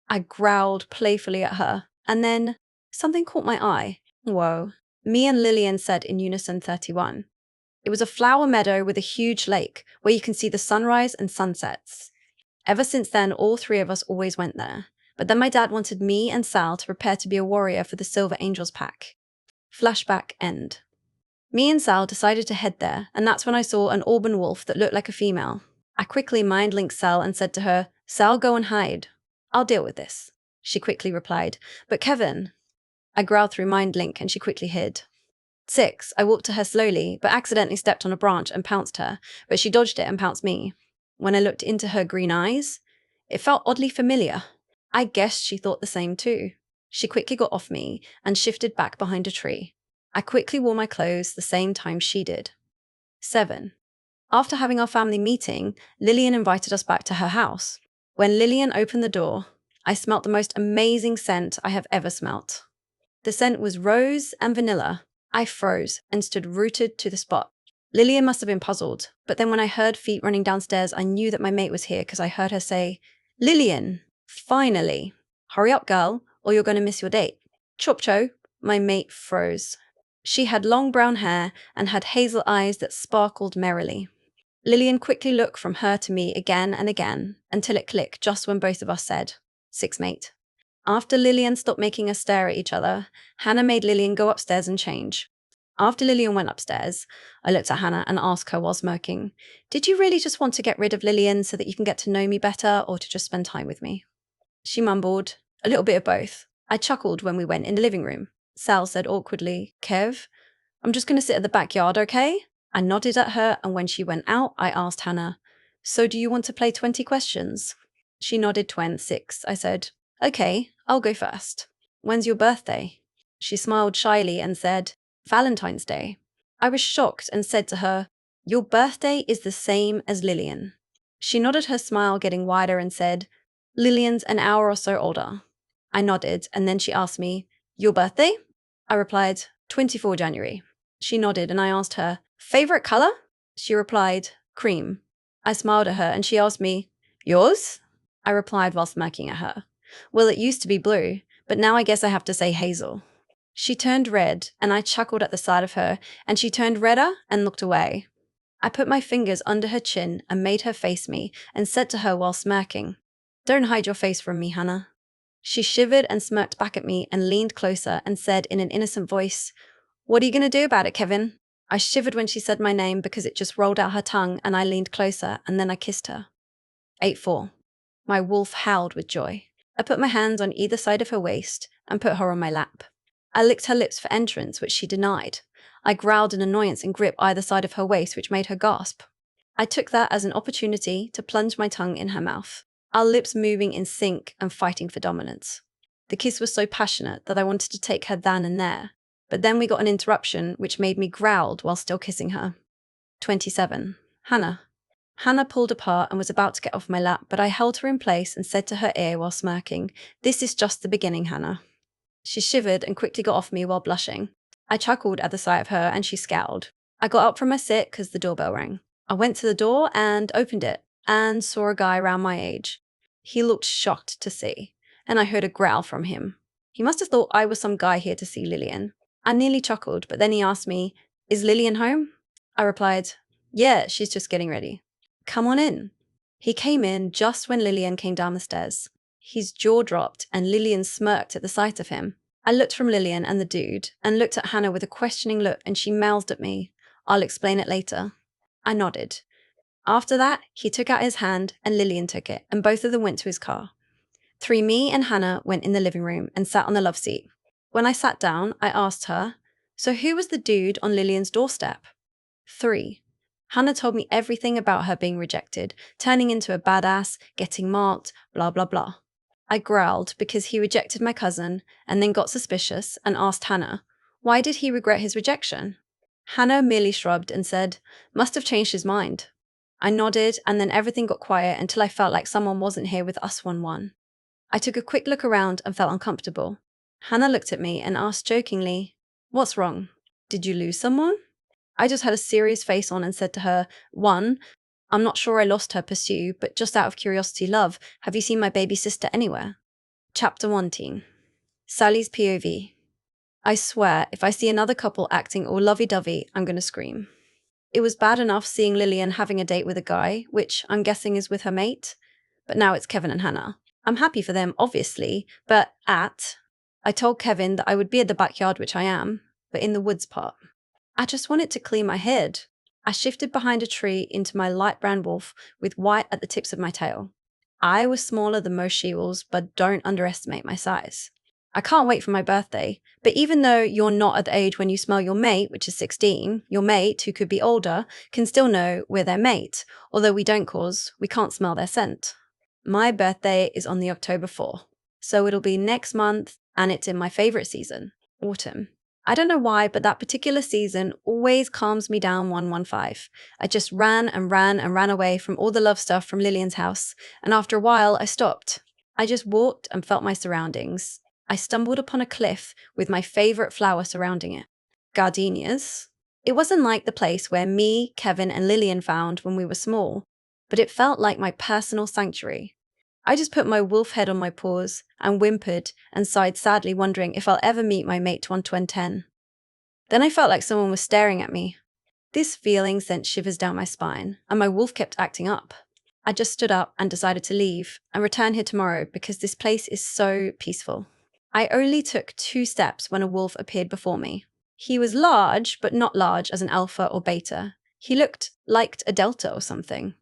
I growled playfully at her, and then something caught my eye. Whoa. Me and Lillian said in unison 31. It was a flower meadow with a huge lake where you can see the sunrise and sunsets. Ever since then, all 3 of us always went there. But then my dad wanted me and Sal to prepare to be a warrior for the Silver Angels pack. Flashback end. Me and Sal decided to head there, and that's when I saw an auburn wolf that looked like a female. I quickly mind-linked Sal and said to her, "Sal, go and hide. I'll deal with this." She quickly replied, "But Kevin." I growled through mind-link and she quickly hid. 6. I walked to her slowly, but accidentally stepped on a branch and pounced her, but she dodged it and pounced me. When I looked into her green eyes, it felt oddly familiar. I guessed she thought the same too. She quickly got off me and shifted back behind a tree. I quickly wore my clothes the same time she did. 7. After having our family meeting, Lillian invited us back to her house. When Lillian opened the door, I smelt the most amazing scent I have ever smelt. The scent was rose and vanilla. I froze and stood rooted to the spot. Lillian must have been puzzled, but then when I heard feet running downstairs, I knew that my mate was here because I heard her say, "Lillian, finally. Hurry up, girl, or you're going to miss your date." Chopcho, my mate froze. She had long brown hair and had hazel eyes that sparkled merrily. Lillian quickly looked from her to me again and again until it clicked just when both of us said, "Six, mate." After Lillian stopped making us stare at each other, Hannah made Lillian go upstairs and change. After Lillian went upstairs, I looked at Hannah and asked her while smirking, "Did you really just want to get rid of Lillian so that you can get to know me better or to just spend time with me?" She mumbled, "A little bit of both." I chuckled when we went in the living room. Sal said awkwardly, "Kev, I'm just going to sit at the backyard, okay?" I nodded at her, and when she went out, I asked Hannah, "So do you want to play 20 questions?" She nodded 26. I said, "Okay, I'll go first. When's your birthday?" She smiled shyly and said, "Valentine's Day." I was shocked and said to her, "Your birthday is the same as Lillian." She nodded, her smile getting wider, and said, "Lillian's an hour or so older." I nodded, and then she asked me, "Your birthday?" I replied, 24 January. She nodded, and I asked her, "Favorite color?" She replied, "Cream." I smiled at her, and she asked me, "Yours?" I replied while smirking at her, "Well, it used to be blue, but now I guess I have to say hazel." She turned red, and I chuckled at the sight of her, and she turned redder and looked away. I put my fingers under her chin and made her face me and said to her while smirking, "Don't hide your face from me, Hannah." She shivered and smirked back at me and leaned closer and said in an innocent voice, "What are you going to do about it, Kevin?" I shivered when she said my name because it just rolled out her tongue, and I leaned closer, and then I kissed her. 8-4. My wolf howled with joy. I put my hands on either side of her waist and put her on my lap. I licked her lips for entrance, which she denied. I growled in annoyance and gripped either side of her waist, which made her gasp. I took that as an opportunity to plunge my tongue in her mouth, our lips moving in sync and fighting for dominance. The kiss was so passionate that I wanted to take her then and there, but then we got an interruption which made me growl while still kissing her. 27. Hannah. Hannah pulled apart and was about to get off my lap, but I held her in place and said to her ear while smirking, "This is just the beginning, Hannah." She shivered and quickly got off me while blushing. I chuckled at the sight of her, and she scowled. I got up from my sit because the doorbell rang. I went to the door and opened it and saw a guy around my age. He looked shocked to see, and I heard a growl from him. He must have thought I was some guy here to see Lillian. I nearly chuckled, but then he asked me, "Is Lillian home?" I replied, "Yeah, she's just getting ready." "Come on in." He came in just when Lillian came down the stairs. His jaw dropped and Lillian smirked at the sight of him. I looked from Lillian and the dude and looked at Hannah with a questioning look, and she mouthed at me, "I'll explain it later." I nodded. After that, he took out his hand and Lillian took it, and both of them went to his car. Me and Hannah went in the living room and sat on the love seat. When I sat down, I asked her, "So who was the dude on Lillian's doorstep?" 3. Hannah told me everything about her being rejected, turning into a badass, getting marked, blah, blah, blah. I growled because he rejected my cousin and then got suspicious and asked Hannah, why did he regret his rejection? Hannah merely shrugged and said, "Must have changed his mind." I nodded, and then everything got quiet until I felt like someone wasn't here with us 1-1. I took a quick look around and felt uncomfortable. Hannah looked at me and asked jokingly, "What's wrong? Did you lose someone?" I just had a serious face on and said to her, 1, I'm not sure I lost her pursue, but just out of curiosity, love, have you seen my baby sister anywhere? Chapter 1, teen. Sally's POV. I swear, if I see another couple acting all lovey-dovey, I'm going to scream. It was bad enough seeing Lillian having a date with a guy, which I'm guessing is with her mate, but now it's Kevin and Hannah. I'm happy for them, obviously, but I told Kevin that I would be at the backyard, which I am, but in the woods part. I just wanted to clear my head. I shifted behind a tree into my light brown wolf with white at the tips of my tail. I was smaller than most she-wolves, but don't underestimate my size. I can't wait for my birthday. But even though you're not at the age when you smell your mate, which is 16, your mate, who could be older, can still know we're their mate, although we don't cause we can't smell their scent. My birthday is on the October 4th, so it'll be next month, and it's in my favorite season, autumn. I don't know why, but that particular season always calms me down 115. I just ran and ran and ran away from all the love stuff from Lillian's house, and after a while I stopped. I just walked and felt my surroundings. I stumbled upon a cliff with my favorite flower surrounding it. Gardenias. It wasn't like the place where me, Kevin, and Lillian found when we were small, but it felt like my personal sanctuary. I just put my wolf head on my paws and whimpered and sighed sadly, wondering if I'll ever meet my mate 110. Then I felt like someone was staring at me. This feeling sent shivers down my spine, and my wolf kept acting up. I just stood up and decided to leave and return here tomorrow because this place is so peaceful. I only took 2 steps when a wolf appeared before me. He was large, but not large as an alpha or beta. He looked like a delta or something.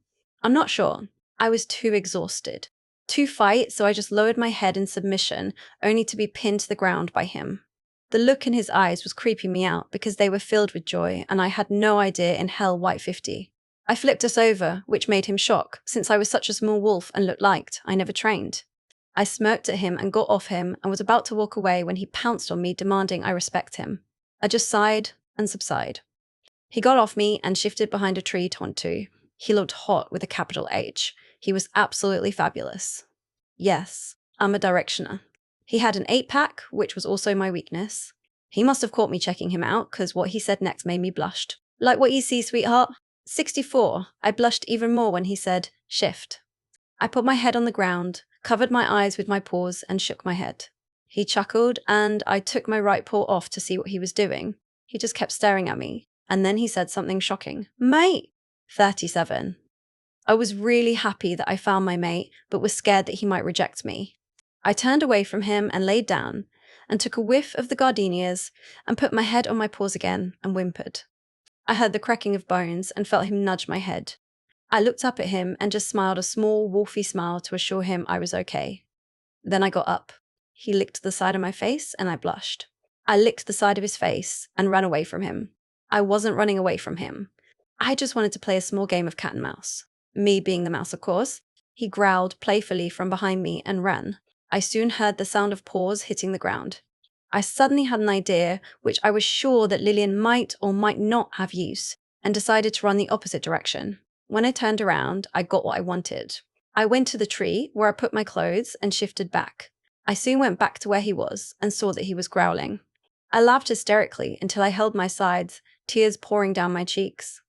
I'm not sure. I was too exhausted to fight, so I just lowered my head in submission, only to be pinned to the ground by him. The look in his eyes was creeping me out because they were filled with joy, and I had no idea in hell White 50. I flipped us over, which made him shock, since I was such a small wolf and looked liked. I never trained. I smirked at him and got off him and was about to walk away when he pounced on me, demanding I respect him. I just sighed and subsided. He got off me and shifted behind a tree to 1-2. He looked hot with a capital H. He was absolutely fabulous. Yes, I'm a directioner. He had an 8-pack, which was also my weakness. He must have caught me checking him out, because what he said next made me blush. Like what you see, sweetheart? 64. I blushed even more when he said, shift. I put my head on the ground, covered my eyes with my paws, and shook my head. He chuckled, and I took my right paw off to see what he was doing. He just kept staring at me, and then he said something shocking. Mate! 37. I was really happy that I found my mate, but was scared that he might reject me. I turned away from him and laid down, and took a whiff of the gardenias, and put my head on my paws again, and whimpered. I heard the cracking of bones, and felt him nudge my head. I looked up at him, and just smiled a small, wolfy smile to assure him I was okay. Then I got up. He licked the side of my face, and I blushed. I licked the side of his face, and ran away from him. I wasn't running away from him. I just wanted to play a small game of cat and mouse. Me being the mouse, of course. He growled playfully from behind me and ran. I soon heard the sound of paws hitting the ground. I suddenly had an idea which I was sure that Lillian might or might not have used, and decided to run the opposite direction. When I turned around, I got what I wanted. I went to the tree, where I put my clothes, and shifted back. I soon went back to where he was, and saw that he was growling. I laughed hysterically until I held my sides, tears pouring down my cheeks.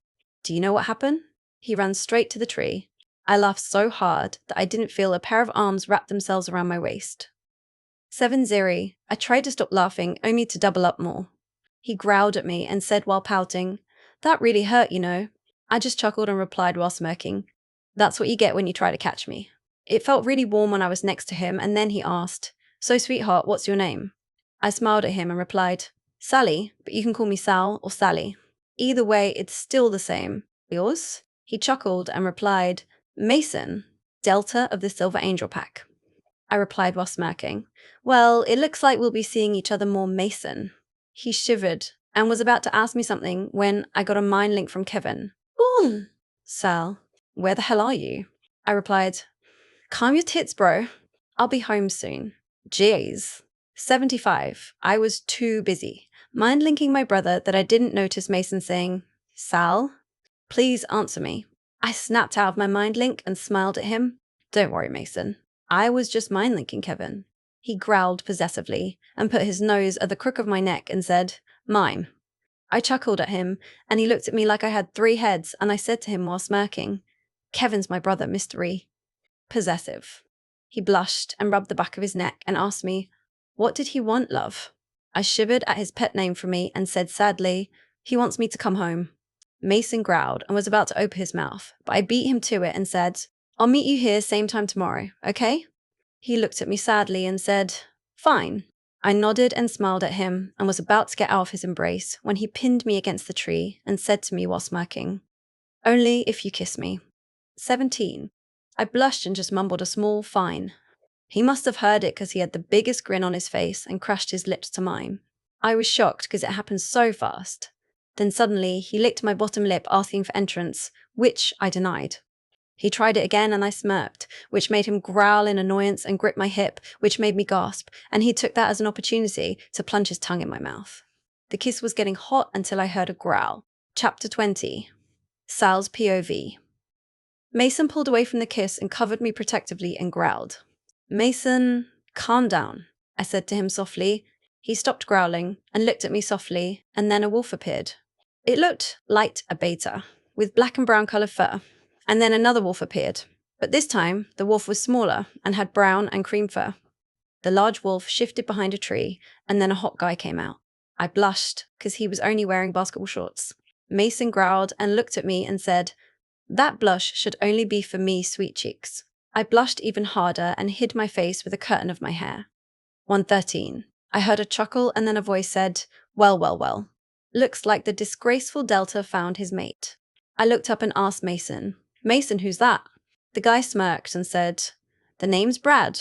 Do you know what happened? He ran straight to the tree. I laughed so hard that I didn't feel a pair of arms wrap themselves around my waist. 7-0. I tried to stop laughing, only to double up more. He growled at me and said while pouting, "That really hurt, you know." I just chuckled and replied while smirking, "That's what you get when you try to catch me." It felt really warm when I was next to him, and then he asked, "So, sweetheart, what's your name?" I smiled at him and replied, "Sally, but you can call me Sal or Sally. Either way, it's still the same. Yours?" He chuckled and replied, "Mason, Delta of the Silver Angel Pack." I replied while smirking, "Well, it looks like we'll be seeing each other more, Mason." He shivered and was about to ask me something when I got a mind link from Kevin. "Ooh, Sal, where the hell are you?" I replied, "Calm your tits, bro. I'll be home soon." Jeez. 75. I was too busy, mind linking my brother, that I didn't notice Mason saying, "Sal, please answer me." I snapped out of my mind link and smiled at him. "Don't worry, Mason. I was just mind linking Kevin." He growled possessively and put his nose at the crook of my neck and said, "Mine." I chuckled at him, and he looked at me like I had 3 heads, and I said to him while smirking, "Kevin's my brother, mystery." Possessive. He blushed and rubbed the back of his neck and asked me, "What did he want, love?" I shivered at his pet name for me and said sadly, "He wants me to come home." Mason growled and was about to open his mouth, but I beat him to it and said, "I'll meet you here same time tomorrow, okay?" He looked at me sadly and said, "Fine." I nodded and smiled at him and was about to get out of his embrace when he pinned me against the tree and said to me while smirking, "Only if you kiss me." 17. I blushed and just mumbled a small fine. He must have heard it because he had the biggest grin on his face and crashed his lips to mine. I was shocked because it happened so fast. Then suddenly, he licked my bottom lip asking for entrance, which I denied. He tried it again and I smirked, which made him growl in annoyance and grip my hip, which made me gasp, and he took that as an opportunity to plunge his tongue in my mouth. The kiss was getting hot until I heard a growl. Chapter 20. Sal's POV. Mason pulled away from the kiss and covered me protectively and growled. Mason, calm down, I said to him softly. He stopped growling and looked at me softly, and then a wolf appeared. It looked like a beta, with black and brown coloured fur. And then another wolf appeared. But this time, the wolf was smaller and had brown and cream fur. The large wolf shifted behind a tree, and then a hot guy came out. I blushed, because he was only wearing basketball shorts. Mason growled and looked at me and said, "That blush should only be for me, sweet cheeks." I blushed even harder and hid my face with a curtain of my hair. 1:13. I heard a chuckle and then a voice said, "Well, well, well. Looks like the disgraceful Delta found his mate." I looked up and asked Mason, "Mason, who's that?" The guy smirked and said, "The name's Brad.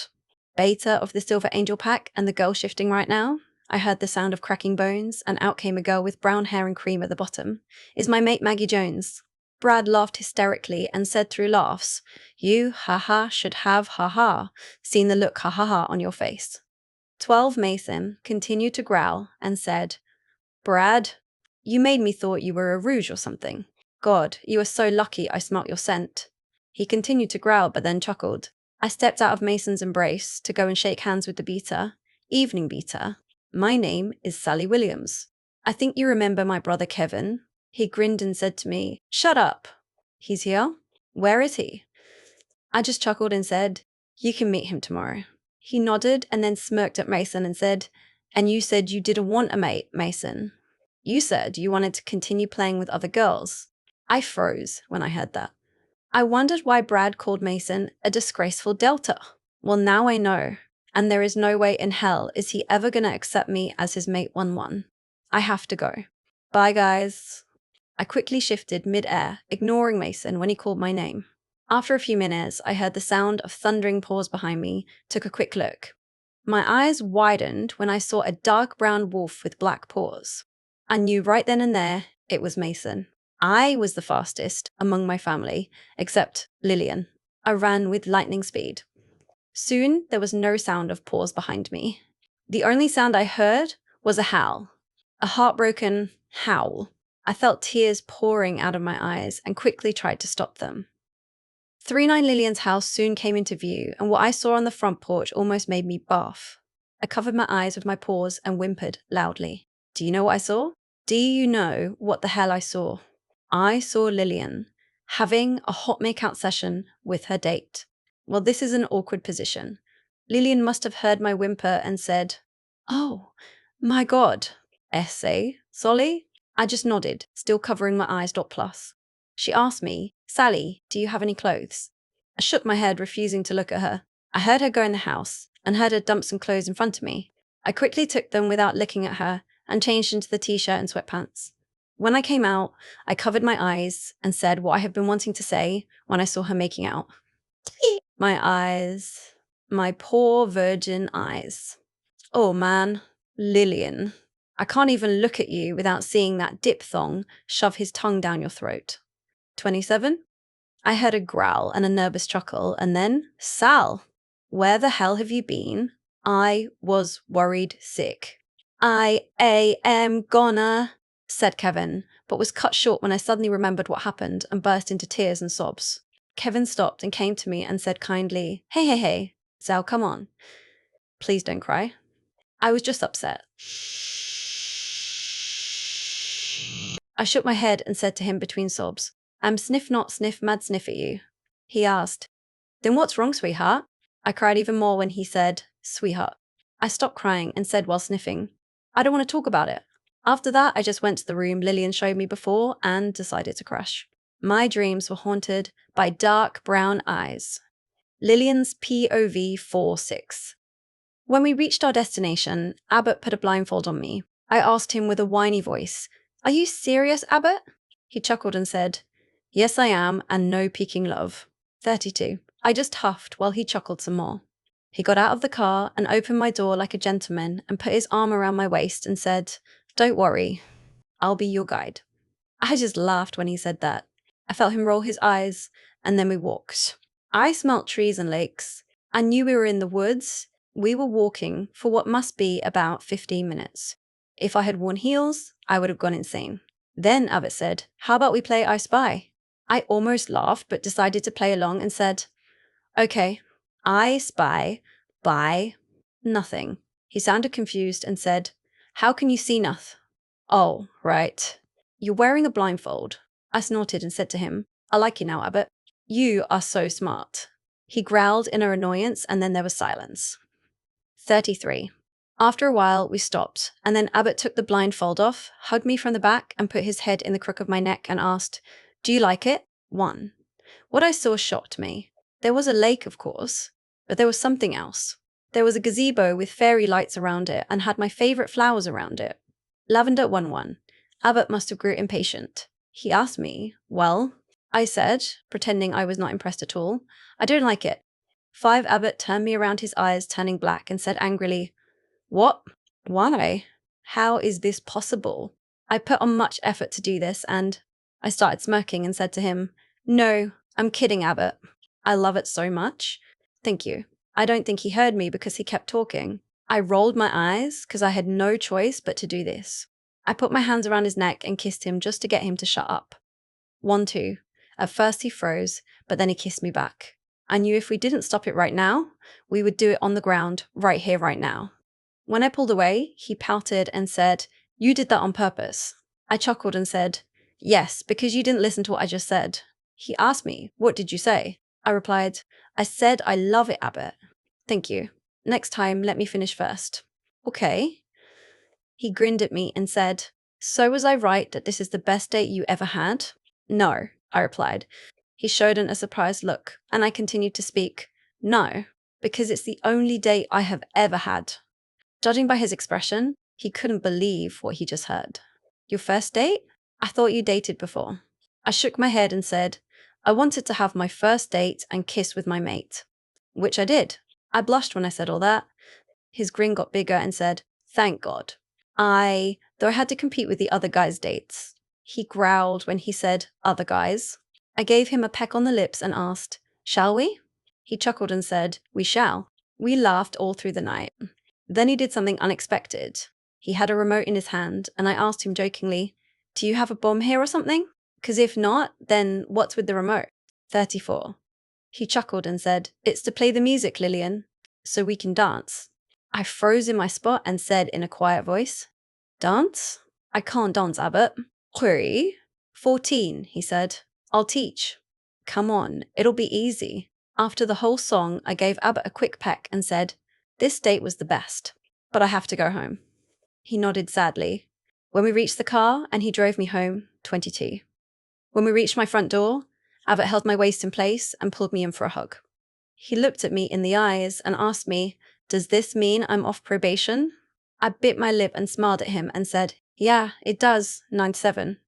Beta of the Silver Angel Pack and the girl shifting right now." I heard the sound of cracking bones, and out came a girl with brown hair and cream at the bottom. "Is my mate Maggie Jones." Brad laughed hysterically and said through laughs, "You, haha, should have, haha, seen the look, ha on your face." 12 Mason continued to growl and said, "Brad, you made me thought you were a rouge or something. God, you are so lucky I smelt your scent." He continued to growl but then chuckled. I stepped out of Mason's embrace to go and shake hands with the beta. "Evening, beta. My name is Sally Williams. I think you remember my brother Kevin." He grinned and said to me, "Shut up." "He's here? Where is he?" I just chuckled and said, "You can meet him tomorrow." He nodded and then smirked at Mason and said, "And you said you didn't want a mate, Mason. You said you wanted to continue playing with other girls." I froze when I heard that. I wondered why Brad called Mason a disgraceful Delta. Well, now I know. And there is no way in hell is he ever going to accept me as his mate 1-1. I have to go. Bye, guys. I quickly shifted mid-air, ignoring Mason when he called my name. After a few minutes, I heard the sound of thundering paws behind me, took a quick look. My eyes widened when I saw a dark brown wolf with black paws. I knew right then and there it was Mason. I was the fastest among my family, except Lillian. I ran with lightning speed. Soon, there was no sound of paws behind me. The only sound I heard was a howl. A heartbroken howl. I felt tears pouring out of my eyes and quickly tried to stop them. 39 Lillian's house soon came into view, and what I saw on the front porch almost made me barf. I covered my eyes with my paws and whimpered loudly. Do you know what I saw? Do you know what the hell I saw? I saw Lillian having a hot makeout session with her date. Well, this is an awkward position. Lillian must have heard my whimper and said, "Oh, my God. Essay, Solly?" I just nodded, still covering my eyes. Plus. She asked me, "Sally, do you have any clothes?" I shook my head, refusing to look at her. I heard her go in the house and heard her dump some clothes in front of me. I quickly took them without looking at her and changed into the t-shirt and sweatpants. When I came out, I covered my eyes and said what I have been wanting to say when I saw her making out. My eyes. My poor virgin eyes. Oh man, Lillian. I can't even look at you without seeing that diphthong shove his tongue down your throat. 27? I heard a growl and a nervous chuckle, and then, "Sal, where the hell have you been?" I was worried sick. "I am gonna," said Kevin, but was cut short when I suddenly remembered what happened and burst into tears and sobs. Kevin stopped and came to me and said kindly, Hey, Sal, come on. Please don't cry." I was just upset. I shook my head and said to him between sobs, "Sniff not sniff mad sniff at you." He asked, "Then what's wrong, sweetheart?" I cried even more when he said, "Sweetheart." I stopped crying and said while sniffing, "I don't want to talk about it." After that, I just went to the room Lillian showed me before and decided to crash. My dreams were haunted by dark brown eyes. Lillian's POV 4-6. When we reached our destination, Abbott put a blindfold on me. I asked him with a whiny voice, "Are you serious, Abbott?" He chuckled and said, "Yes, I am, and no peeking love." 32. I just huffed while he chuckled some more. He got out of the car and opened my door like a gentleman and put his arm around my waist and said, "Don't worry, I'll be your guide." I just laughed when he said that. I felt him roll his eyes, and then we walked. I smelt trees and lakes. I knew we were in the woods. We were walking for what must be about 15 minutes. If I had worn heels, I would have gone insane. Then Abbott said, "How about we play I Spy?" I almost laughed, but decided to play along and said, "Okay, I spy by nothing." He sounded confused and said, "How can you see noth?" "Oh, right. You're wearing a blindfold." I snorted and said to him, "I like you now, Abbott. You are so smart." He growled in annoyance, and then there was silence. 33. After a while, we stopped, and then Abbott took the blindfold off, hugged me from the back, and put his head in the crook of my neck and asked, "Do you like it?" 1. What I saw shocked me. There was a lake, of course, but there was something else. There was a gazebo with fairy lights around it and had my favorite flowers around it. Lavender 1-1. Abbott must have grew impatient. He asked me, "Well," I said, pretending I was not impressed at all, "I don't like it." 5. Abbott turned me around, his eyes turning black, and said angrily, "What? Why? How is this possible?" I put on much effort to do this, and I started smirking and said to him, "No, I'm kidding, Abbott. I love it so much." "Thank you." I don't think he heard me because he kept talking. I rolled my eyes because I had no choice but to do this. I put my hands around his neck and kissed him just to get him to shut up. 1-2. At first he froze, but then he kissed me back. I knew if we didn't stop it right now, we would do it on the ground, right here, right now. When I pulled away, he pouted and said, "You did that on purpose." I chuckled and said, "Yes, because you didn't listen to what I just said." He asked me, "What did you say?" I replied, "I said I love it, Abbott." "Thank you. Next time, let me finish first." "Okay." He grinned at me and said, "So was I right that this is the best date you ever had?" "No," I replied. He showed a surprised look, and I continued to speak. "No, because it's the only date I have ever had." Judging by his expression, he couldn't believe what he just heard. "Your first date? I thought you dated before." I shook my head and said, "I wanted to have my first date and kiss with my mate." Which I did. I blushed when I said all that. His grin got bigger and said, "Thank God." Though I had to compete with the other guys' dates. He growled when he said, "other guys." I gave him a peck on the lips and asked, "Shall we?" He chuckled and said, "We shall." We laughed all through the night. Then he did something unexpected. He had a remote in his hand, and I asked him jokingly, "Do you have a bomb here or something? Because if not, then what's with the remote?" 34. He chuckled and said, "It's to play the music, Lillian, so we can dance." I froze in my spot and said in a quiet voice, "Dance? I can't dance, Abbott." "Query?" 14, he said. "I'll teach." "Come on, it'll be easy." After the whole song, I gave Abbott a quick peck and said, "This date was the best, but I have to go home." He nodded sadly. When we reached the car and he drove me home, 22. When we reached my front door, Abbott held my waist in place and pulled me in for a hug. He looked at me in the eyes and asked me, "Does this mean I'm off probation?" I bit my lip and smiled at him and said, "Yeah, it does, 9-7.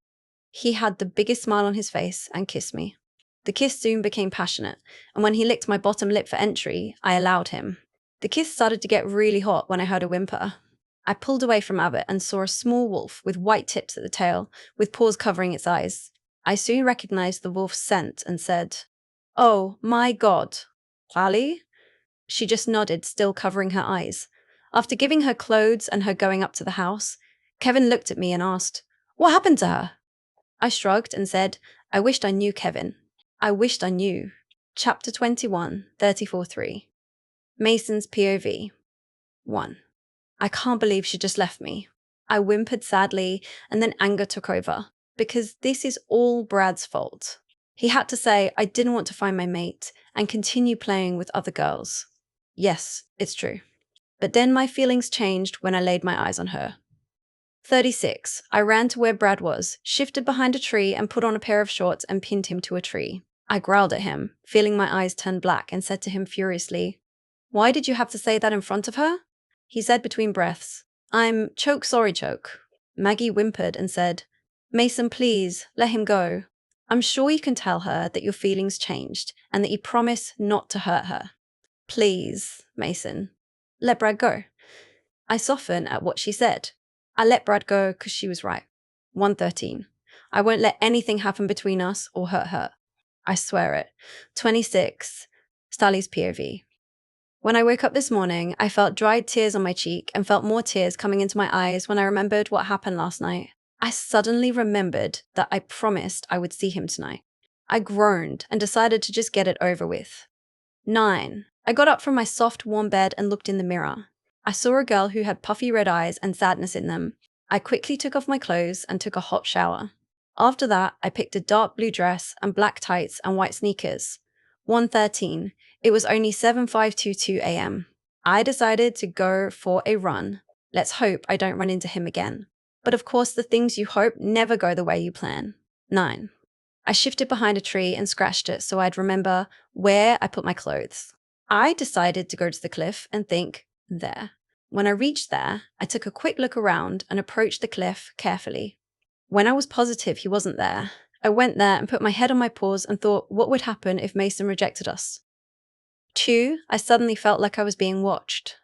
He had the biggest smile on his face and kissed me. The kiss soon became passionate, and when he licked my bottom lip for entry, I allowed him. The kiss started to get really hot when I heard a whimper. I pulled away from Abbott and saw a small wolf with white tips at the tail, with paws covering its eyes. I soon recognized the wolf's scent and said, "Oh, my God. Rally?" She just nodded, still covering her eyes. After giving her clothes and her going up to the house, Kevin looked at me and asked, "What happened to her?" I shrugged and said, "I wished I knew Kevin. I wished I knew." Chapter 21, 34-3. Mason's POV. 1. I can't believe she just left me. I whimpered sadly, and then anger took over, because this is all Brad's fault. He had to say I didn't want to find my mate and continue playing with other girls. Yes, it's true. But then my feelings changed when I laid my eyes on her. 36. I ran to where Brad was, shifted behind a tree and put on a pair of shorts and pinned him to a tree. I growled at him, feeling my eyes turn black, and said to him furiously, "Why did you have to say that in front of her?" He said between breaths, "I'm choke sorry choke." Maggie whimpered and said, "Mason, please, let him go. I'm sure you can tell her that your feelings changed and that you promise not to hurt her." Please, Mason. Let Brad go. I soften at what she said. I let Brad go because she was right. 113. I won't let anything happen between us or hurt her. I swear it. 26. Sally's POV. When I woke up this morning, I felt dried tears on my cheek and felt more tears coming into my eyes when I remembered what happened last night. I suddenly remembered that I promised I would see him tonight. I groaned and decided to just get it over with. 9. I got up from my soft, warm bed and looked in the mirror. I saw a girl who had puffy red eyes and sadness in them. I quickly took off my clothes and took a hot shower. After that, I picked a dark blue dress and black tights and white sneakers. 1:13. It was only 7:522 a.m. I decided to go for a run. Let's hope I don't run into him again. But of course, the things you hope never go the way you plan. 9. I shifted behind a tree and scratched it so I'd remember where I put my clothes. I decided to go to the cliff and think, there. When I reached there, I took a quick look around and approached the cliff carefully. When I was positive he wasn't there, I went there and put my head on my paws and thought, what would happen if Mason rejected us? 2. I suddenly felt like I was being watched.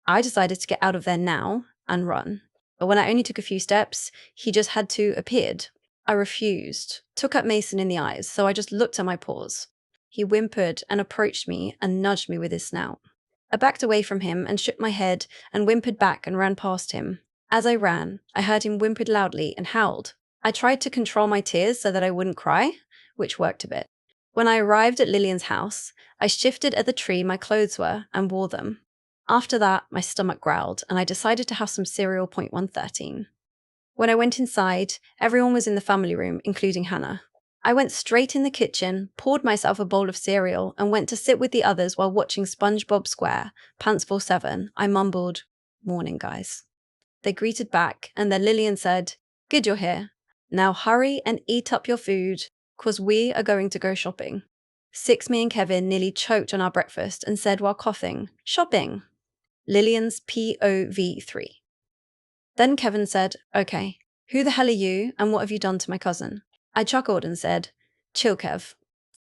I decided to get out of there now and run. But when I only took a few steps, he just had to appeared. I refused, took up Mason in the eyes, so I just looked at my paws. He whimpered and approached me and nudged me with his snout. I backed away from him and shook my head and whimpered back and ran past him. As I ran, I heard him whimper loudly and howled. I tried to control my tears so that I wouldn't cry, which worked a bit. When I arrived at Lillian's house, I shifted at the tree my clothes were and wore them. After that, my stomach growled and I decided to have some cereal. 113. When I went inside, everyone was in the family room, including Hannah. I went straight in the kitchen, poured myself a bowl of cereal, and went to sit with the others while watching SpongeBob Square, Pants 47. I mumbled, "Morning, guys." They greeted back, and then Lillian said, "Good you're here. Now hurry and eat up your food, 'cause we are going to go shopping." 6. Me and Kevin nearly choked on our breakfast and said while coughing, "Shopping." Lillian's POV3. Then Kevin said, "Okay, who the hell are you and what have you done to my cousin?" I chuckled and said, "Chill, Kev.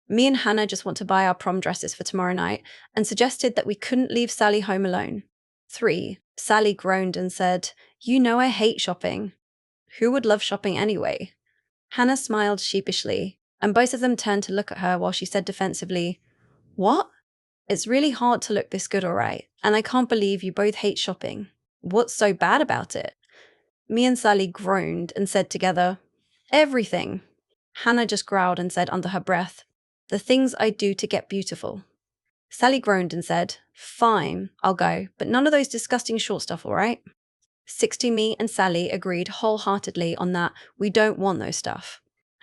Me and Hannah just want to buy our prom dresses for tomorrow night and suggested that we couldn't leave Sally home alone." 3. Sally groaned and said, "You know I hate shopping." Who would love shopping anyway? Hannah smiled sheepishly, and both of them turned to look at her while she said defensively, "What? It's really hard to look this good, all right, and I can't believe you both hate shopping. What's so bad about it?" Me and Sally groaned and said together, "Everything." Hannah just growled and said under her breath, "The things I do to get beautiful." Sally groaned and said, "Fine, I'll go, but none of those disgusting short stuff, all right?" 60. Me and Sally agreed wholeheartedly on that we don't want those stuff.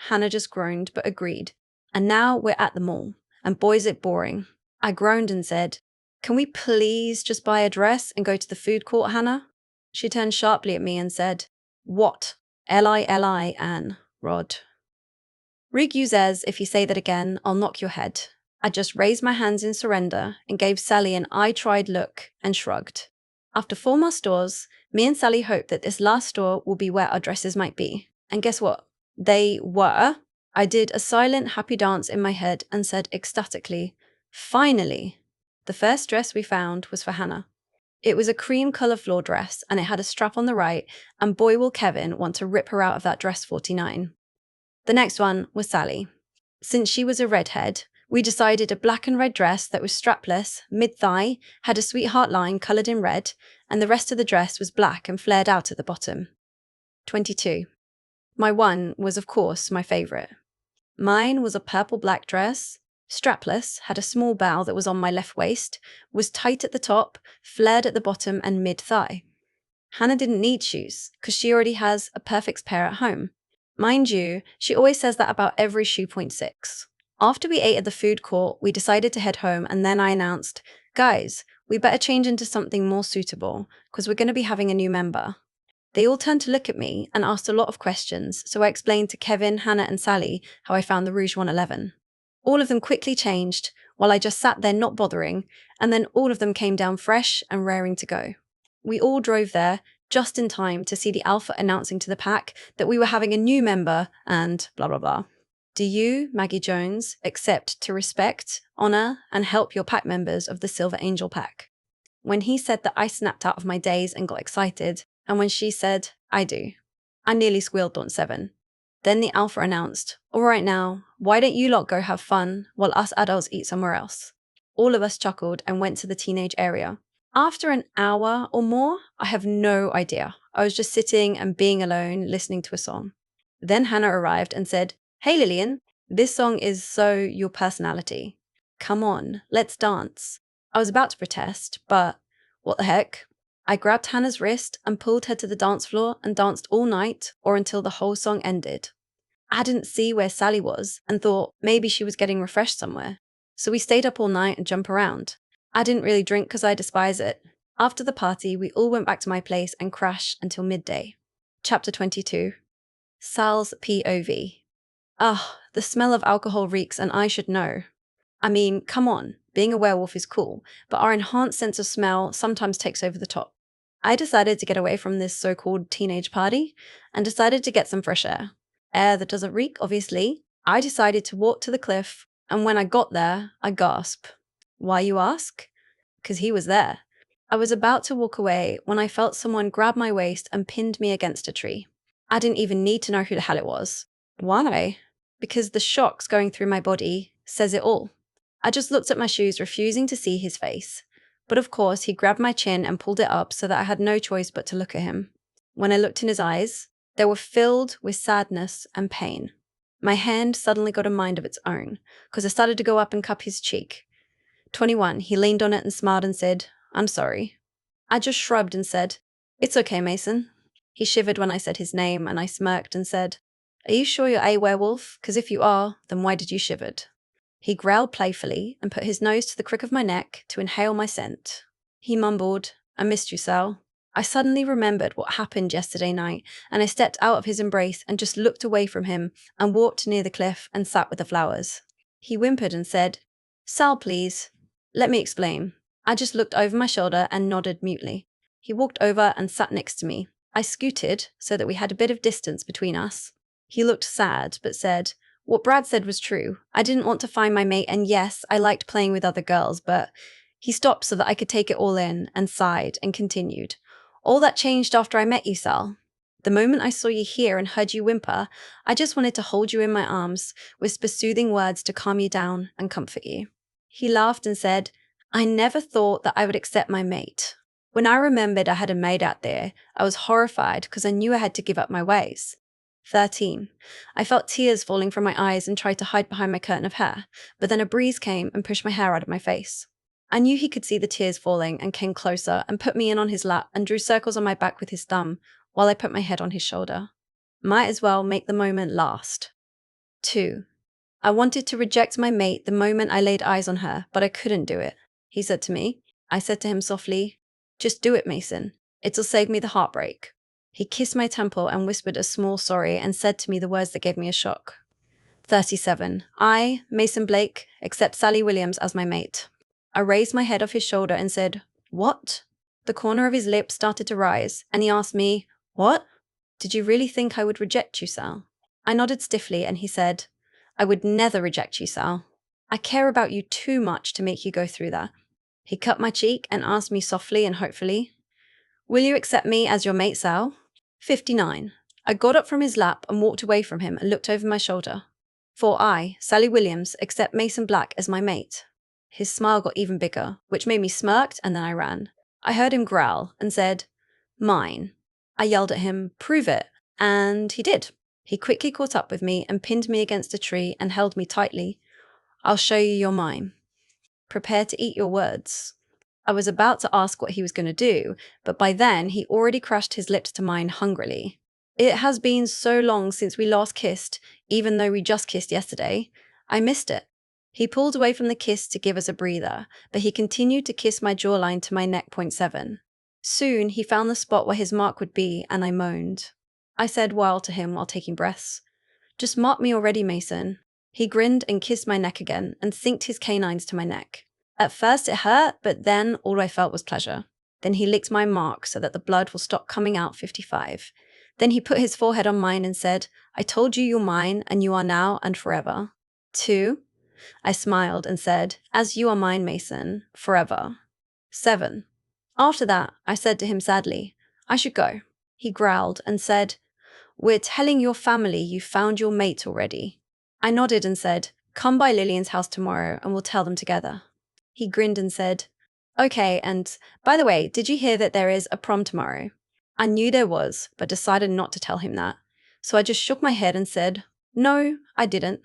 Hannah just groaned but agreed. And now we're at the mall, and boy is it boring. I groaned and said, "Can we please just buy a dress and go to the food court, Hannah?" She turned sharply at me and said, "What? L-I-L-I, Anne, Rod." Rig usez, if you say that again, I'll knock your head. I just raised my hands in surrender and gave Sally an I-tried look and shrugged. After 4 more stores, me and Sally hoped that this last store will be where our dresses might be. And guess what? They were. I did a silent, happy dance in my head and said ecstatically, "Finally!" The first dress we found was for Hannah. It was a cream colour floor dress and it had a strap on the right, and boy will Kevin want to rip her out of that dress. 49. The next one was Sally. Since she was a redhead, we decided a black and red dress that was strapless, mid-thigh, had a sweetheart line coloured in red, and the rest of the dress was black and flared out at the bottom. 22. My one was, of course, my favourite. Mine was a purple-black dress, strapless, had a small bow that was on my left waist, was tight at the top, flared at the bottom and mid-thigh. Hannah didn't need shoes, because she already has a perfect pair at home. Mind you, she always says that about every shoe. 6. After we ate at the food court, we decided to head home, and then I announced, "Guys, we better change into something more suitable, because we're going to be having a new member." They all turned to look at me and asked a lot of questions, so I explained to Kevin, Hannah and Sally how I found the Rouge 111. All of them quickly changed, while I just sat there not bothering, and then all of them came down fresh and raring to go. We all drove there, just in time to see the Alpha announcing to the pack that we were having a new member and blah blah blah. Do you, Maggie Jones, accept to respect honor, and help your pack members of the Silver Angel Pack. When he said that, I snapped out of my daze and got excited, and when she said, I do, I nearly squealed on 7. Then the alpha announced, all right now, why don't you lot go have fun while us adults eat somewhere else? All of us chuckled and went to the teenage area. After an hour or more, I have no idea. I was just sitting and being alone, listening to a song. Then Hannah arrived and said, hey Lillian, this song is so your personality. Come on, let's dance. I was about to protest, but what the heck? I grabbed Hannah's wrist and pulled her to the dance floor and danced all night or until the whole song ended. I didn't see where Sally was and thought maybe she was getting refreshed somewhere. So we stayed up all night and jumped around. I didn't really drink because I despise it. After the party, we all went back to my place and crashed until midday. Chapter 22. Sal's POV. The smell of alcohol reeks and I should know. I mean, come on, being a werewolf is cool, but our enhanced sense of smell sometimes takes over the top. I decided to get away from this so-called teenage party and decided to get some fresh air. Air that doesn't reek, obviously. I decided to walk to the cliff, and when I got there, I gasped. Why, you ask? Because he was there. I was about to walk away when I felt someone grab my waist and pinned me against a tree. I didn't even need to know who the hell it was. Why? Because the shocks going through my body says it all. I just looked at my shoes, refusing to see his face. But of course, he grabbed my chin and pulled it up so that I had no choice but to look at him. When I looked in his eyes, they were filled with sadness and pain. My hand suddenly got a mind of its own, because I started to go up and cup his cheek. 21, he leaned on it and smiled and said, I'm sorry. I just shrugged and said, it's okay, Mason. He shivered when I said his name, and I smirked and said, are you sure you're a werewolf? Because if you are, then why did you shivered? He growled playfully and put his nose to the crick of my neck to inhale my scent. He mumbled, I missed you, Sal. I suddenly remembered what happened yesterday night, and I stepped out of his embrace and just looked away from him and walked near the cliff and sat with the flowers. He whimpered and said, Sal, please. Let me explain. I just looked over my shoulder and nodded mutely. He walked over and sat next to me. I scooted so that we had a bit of distance between us. He looked sad, but said, what Brad said was true. I didn't want to find my mate, and yes, I liked playing with other girls, but he stopped so that I could take it all in and sighed and continued. All that changed after I met you, Sal. The moment I saw you here and heard you whimper, I just wanted to hold you in my arms, whisper soothing words to calm you down and comfort you. He laughed and said, I never thought that I would accept my mate. When I remembered I had a mate out there, I was horrified because I knew I had to give up my ways. 13. I felt tears falling from my eyes and tried to hide behind my curtain of hair, but then a breeze came and pushed my hair out of my face. I knew he could see the tears falling and came closer and put me in on his lap and drew circles on my back with his thumb while I put my head on his shoulder. Might as well make the moment last. 2. I wanted to reject my mate the moment I laid eyes on her, but I couldn't do it. He said to me. I said to him softly, just do it, Mason. It'll save me the heartbreak. He kissed my temple and whispered a small sorry and said to me the words that gave me a shock. 37. I, Mason Blake, accept Sally Williams as my mate. I raised my head off his shoulder and said, what? The corner of his lip started to rise, and he asked me, what? Did you really think I would reject you, Sal? I nodded stiffly, and he said, I would never reject you, Sal. I care about you too much to make you go through that. He cut my cheek and asked me softly and hopefully, will you accept me as your mate, Sal? 59. I got up from his lap and walked away from him and looked over my shoulder. For I, Sally Williams, accept Mason Black as my mate. His smile got even bigger, which made me smirk, and then I ran. I heard him growl and said, mine. I yelled at him, prove it, and he did. He quickly caught up with me and pinned me against a tree and held me tightly. I'll show you you're mine. Prepare to eat your words. I was about to ask what he was going to do, but by then he already crashed his lips to mine hungrily. It has been so long since we last kissed, even though we just kissed yesterday. I missed it. He pulled away from the kiss to give us a breather, but he continued to kiss my jawline to my neck. 7. Soon he found the spot where his mark would be, and I moaned. I said while to him while taking breaths, just mark me already, Mason. He grinned and kissed my neck again and synced his canines to my neck. At first it hurt, but then all I felt was pleasure. Then he licked my mark so that the blood will stop coming out. 55. Then he put his forehead on mine and said, I told you you're mine, and you are now and forever. 2. I smiled and said, "As you are mine, Mason, forever." 7. After that, I said to him sadly, "I should go." He growled and said, "We're telling your family you found your mate already." I nodded and said, "Come by Lillian's house tomorrow and we'll tell them together." He grinned and said, "Okay, and by the way, did you hear that there is a prom tomorrow?" I knew there was, but decided not to tell him that. So I just shook my head and said, "No, I didn't."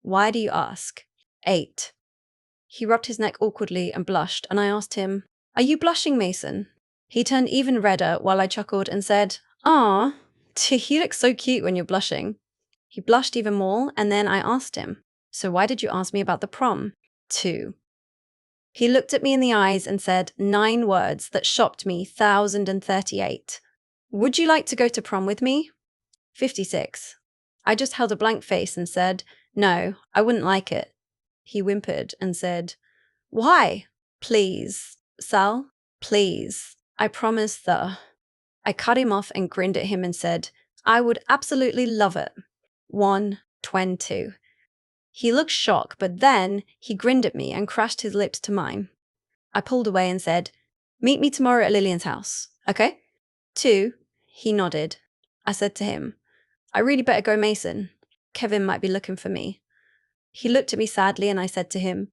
"Why do you ask?" 8. He rubbed his neck awkwardly and blushed, and I asked him, "Are you blushing, Mason?" He turned even redder while I chuckled and said, "Ah, you look so cute when you're blushing." He blushed even more, and then I asked him, "So why did you ask me about the prom?" 2. He looked at me in the eyes and said 9 words that shocked me 1,038. "Would you like to go to prom with me?" 56. I just held a blank face and said, "No, I wouldn't like it." He whimpered and said, "Why?" "Please, Sal, please. I promise the—" I cut him off and grinned at him and said, "I would absolutely love it." 1:22. He looked shocked, but then he grinned at me and crashed his lips to mine. I pulled away and said, "Meet me tomorrow at Lillian's house, okay?" 2. He nodded. I said to him, "I really better go, Mason. Kevin might be looking for me." He looked at me sadly and I said to him,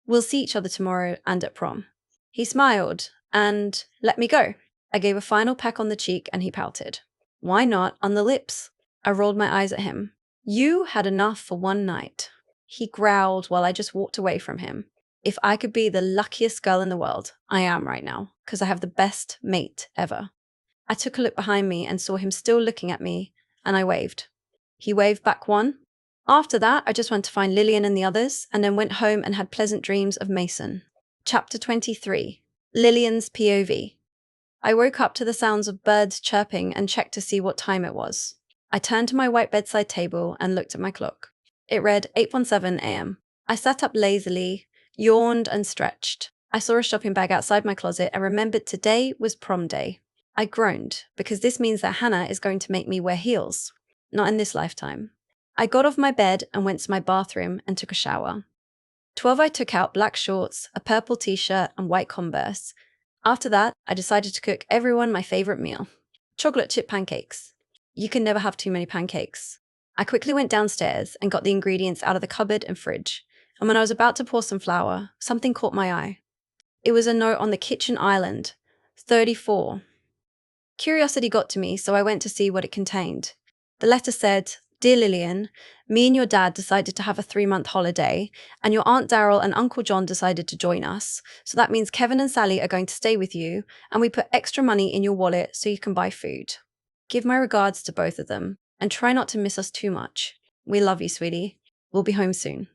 "We'll see each other tomorrow and at prom." He smiled and let me go. I gave a final peck on the cheek and he pouted. "Why not on the lips?" I rolled my eyes at him. "You had enough for one night." He growled while I just walked away from him. If I could be the luckiest girl in the world, I am right now, because I have the best mate ever. I took a look behind me and saw him still looking at me, and I waved. He waved back 1. After that, I just went to find Lillian and the others, and then went home and had pleasant dreams of Mason. Chapter 23. Lillian's POV. I woke up to the sounds of birds chirping and checked to see what time it was. I turned to my white bedside table and looked at my clock. It read 8:17 a.m. I sat up lazily, yawned and stretched. I saw a shopping bag outside my closet and remembered today was prom day. I groaned, because this means that Hannah is going to make me wear heels. Not in this lifetime. I got off my bed and went to my bathroom and took a shower. 12, I took out black shorts, a purple t-shirt and white Converse. After that, I decided to cook everyone my favorite meal. Chocolate chip pancakes. You can never have too many pancakes. I quickly went downstairs and got the ingredients out of the cupboard and fridge. And when I was about to pour some flour, something caught my eye. It was a note on the kitchen island. 34. Curiosity got to me, so I went to see what it contained. The letter said, "Dear Lillian, me and your dad decided to have a 3-month holiday, and your Aunt Daryl and Uncle John decided to join us. So that means Kevin and Sally are going to stay with you, and we put extra money in your wallet so you can buy food. Give my regards to both of them, and try not to miss us too much. We love you, sweetie. We'll be home soon."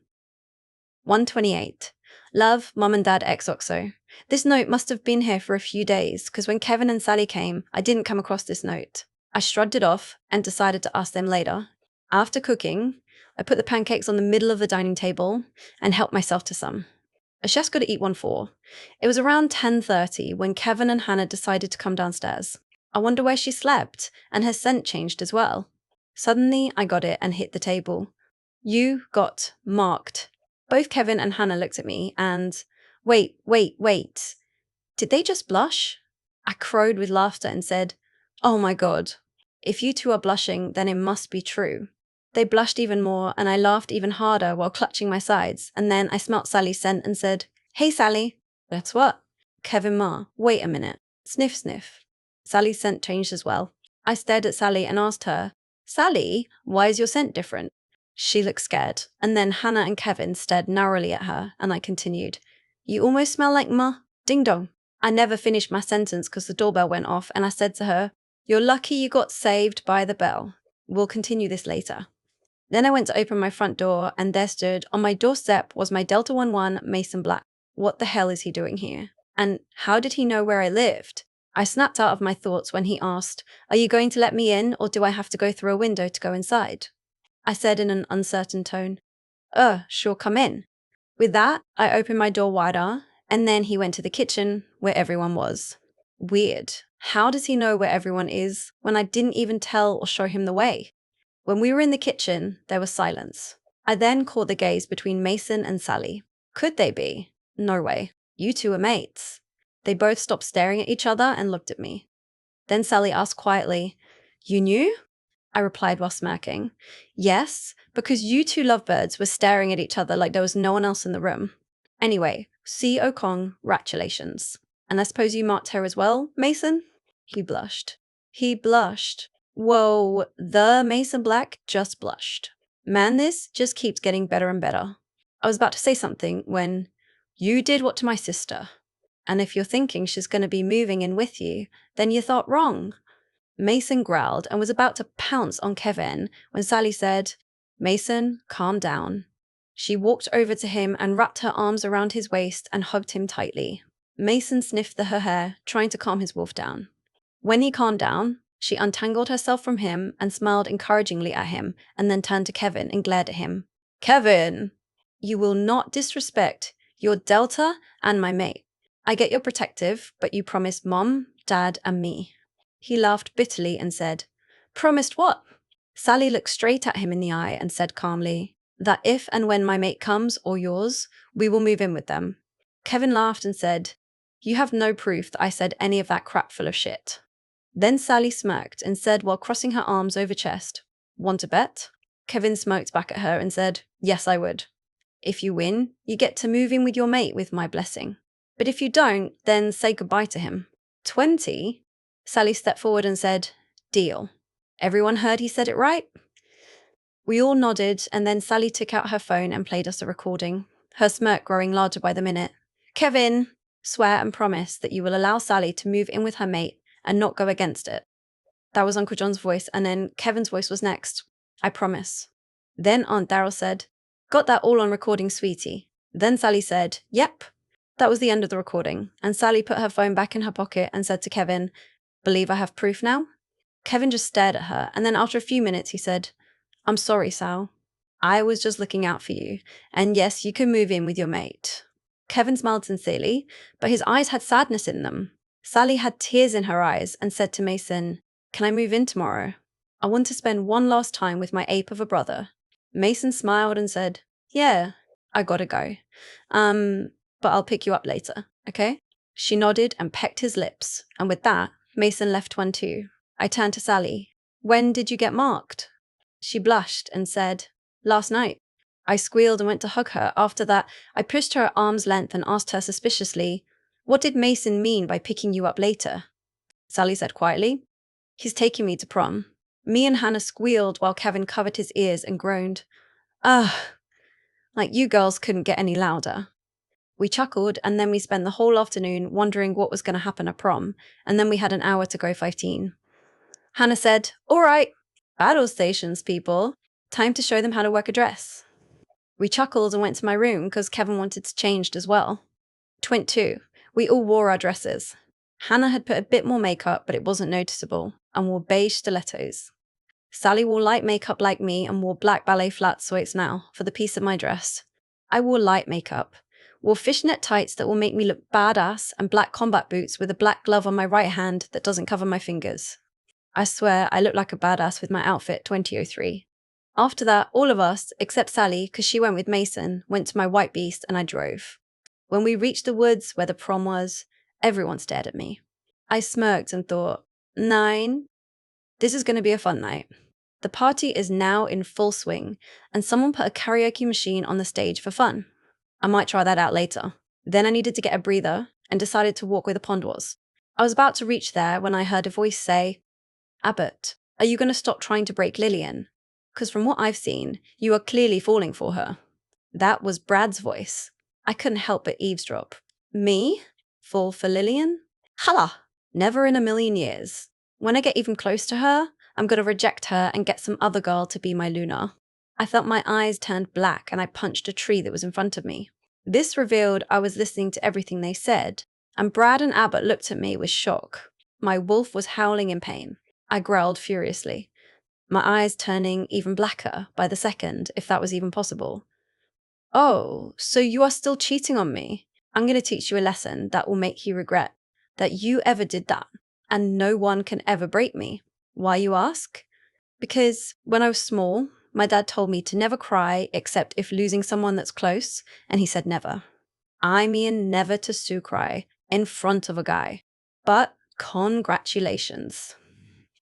1:28. Love, Mum and Dad XOXO. This note must have been here for a few days, because when Kevin and Sally came, I didn't come across this note. I shrugged it off and decided to ask them later. After cooking, I put the pancakes on the middle of the dining table and helped myself to some. A chef's got to eat one for. It was around 10:30 when Kevin and Hannah decided to come downstairs. I wonder where she slept, and her scent changed as well. Suddenly, I got it and hit the table. "You got marked." Both Kevin and Hannah looked at me and, wait. Did they just blush? I crowed with laughter and said, "Oh my God. If you two are blushing, then it must be true." They blushed even more, and I laughed even harder while clutching my sides, and then I smelt Sally's scent and said, "Hey, Sally." "That's what?" "Kevin Ma, wait a minute." Sniff, sniff. Sally's scent changed as well. I stared at Sally and asked her, "Sally, why is your scent different?" She looked scared, and then Hannah and Kevin stared narrowly at her, and I continued, "You almost smell like Ma. Ding dong." I never finished my sentence because the doorbell went off, and I said to her, "You're lucky you got saved by the bell. We'll continue this later." Then I went to open my front door, and there stood, on my doorstep, was my Delta 11 Mason Black. What the hell is he doing here? And how did he know where I lived? I snapped out of my thoughts when he asked, "Are you going to let me in, or do I have to go through a window to go inside?" I said in an uncertain tone, Sure, come in." With that, I opened my door wider, and then he went to the kitchen, where everyone was. Weird. How does he know where everyone is when I didn't even tell or show him the way? When we were in the kitchen, there was silence. I then caught the gaze between Mason and Sally. Could they be? No way. You two are mates. They both stopped staring at each other and looked at me. Then Sally asked quietly, You knew? I replied while smirking. Yes, because you two lovebirds were staring at each other like there was no one else in the room. Anyway, C. Congratulations. And I suppose you marked her as well, Mason? He blushed. Whoa, the Mason Black just blushed. Man, this just keeps getting better and better. I was about to say something when you did what to my sister. And if you're thinking she's going to be moving in with you, then you thought wrong. Mason growled and was about to pounce on Kevin when Sally said, Mason, calm down. She walked over to him and wrapped her arms around his waist and hugged him tightly. Mason sniffed her hair, trying to calm his wolf down. When he calmed down, she untangled herself from him and smiled encouragingly at him and then turned to Kevin and glared at him. Kevin! You will not disrespect your Delta and my mate. I get you're protective, but you promised Mom, Dad, and me. He laughed bitterly and said, Promised what? Sally looked straight at him in the eye and said calmly, that if and when my mate comes, or yours, we will move in with them. Kevin laughed and said, You have no proof that I said any of that crap full of shit. Then Sally smirked and said while crossing her arms over chest, Want to bet? Kevin smirked back at her and said, Yes, I would. If you win, you get to move in with your mate with my blessing. But if you don't, then say goodbye to him. 20? Sally stepped forward and said, Deal. Everyone heard he said it right? We all nodded, and then Sally took out her phone and played us a recording, her smirk growing larger by the minute. Kevin, swear and promise that you will allow Sally to move in with her mate and not go against it. That was Uncle John's voice, and then Kevin's voice was next. I promise. Then Aunt Darryl said, Got that all on recording, sweetie. Then Sally said, Yep. That was the end of the recording, and Sally put her phone back in her pocket and said to Kevin, Believe I have proof now? Kevin just stared at her, and then after a few minutes he said, I'm sorry, Sal. I was just looking out for you, and yes, you can move in with your mate. Kevin smiled sincerely, but his eyes had sadness in them. Sally had tears in her eyes and said to Mason, Can I move in tomorrow? I want to spend one last time with my ape of a brother. Mason smiled and said, Yeah, I gotta go. But I'll pick you up later, okay? She nodded and pecked his lips, and with that, Mason left one too. I turned to Sally. When did you get marked? She blushed and said, Last night. I squealed and went to hug her. After that, I pushed her at arm's length and asked her suspiciously, What did Mason mean by picking you up later? Sally said quietly, He's taking me to prom. Me and Hannah squealed while Kevin covered his ears and groaned, Ugh, like you girls couldn't get any louder. We chuckled, and then we spent the whole afternoon wondering what was going to happen at prom, and then we had an hour to go 15. Hannah said, All right, battle stations, people. Time to show them how to work a dress. We chuckled and went to my room because Kevin wanted to change as well. Twint 2. We all wore our dresses. Hannah had put a bit more makeup, but it wasn't noticeable, and wore beige stilettos. Sally wore light makeup like me and wore black ballet flats so it's now, for the piece of my dress. I wore light makeup. Wore fishnet tights that will make me look badass and black combat boots with a black glove on my right hand that doesn't cover my fingers. I swear I look like a badass with my outfit 2003. After that, all of us, except Sally, because she went with Mason, went to my white beast and I drove. When we reached the woods where the prom was, everyone stared at me. I smirked and thought, 9. This is going to be a fun night. The party is now in full swing, and someone put a karaoke machine on the stage for fun. I might try that out later. Then I needed to get a breather and decided to walk where the pond was. I was about to reach there when I heard a voice say, Abbott, are you going to stop trying to break Lillian? Because from what I've seen, you are clearly falling for her. That was Brad's voice. I couldn't help but eavesdrop. Me? Fall for Lillian? Hala! Never in a million years. When I get even close to her, I'm going to reject her and get some other girl to be my Luna. I felt my eyes turned black and I punched a tree that was in front of me. This revealed I was listening to everything they said, and Brad and Abbott looked at me with shock. My wolf was howling in pain. I growled furiously, my eyes turning even blacker by the second, if that was even possible. Oh, so you are still cheating on me? I'm going to teach you a lesson that will make you regret that you ever did that, and no one can ever break me. Why, you ask? Because when I was small, my dad told me to never cry except if losing someone that's close, and he said never. I mean never to Sue cry in front of a guy. But congratulations.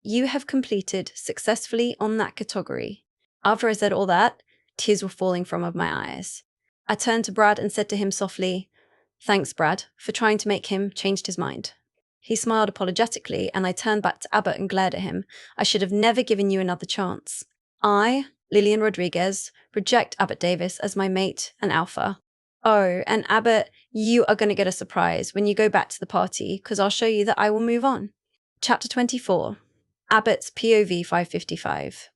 You have completed successfully on that category. After I said all that, tears were falling from my eyes. I turned to Brad and said to him softly, "Thanks, Brad, for trying to make him change his mind." He smiled apologetically, and I turned back to Abbott and glared at him. I should have never given you another chance. I, Lillian Rodriguez, reject Abbott Davis as my mate and alpha. Oh, and Abbott, you are going to get a surprise when you go back to the party, because I'll show you that I will move on. Chapter 24. Abbott's POV 555.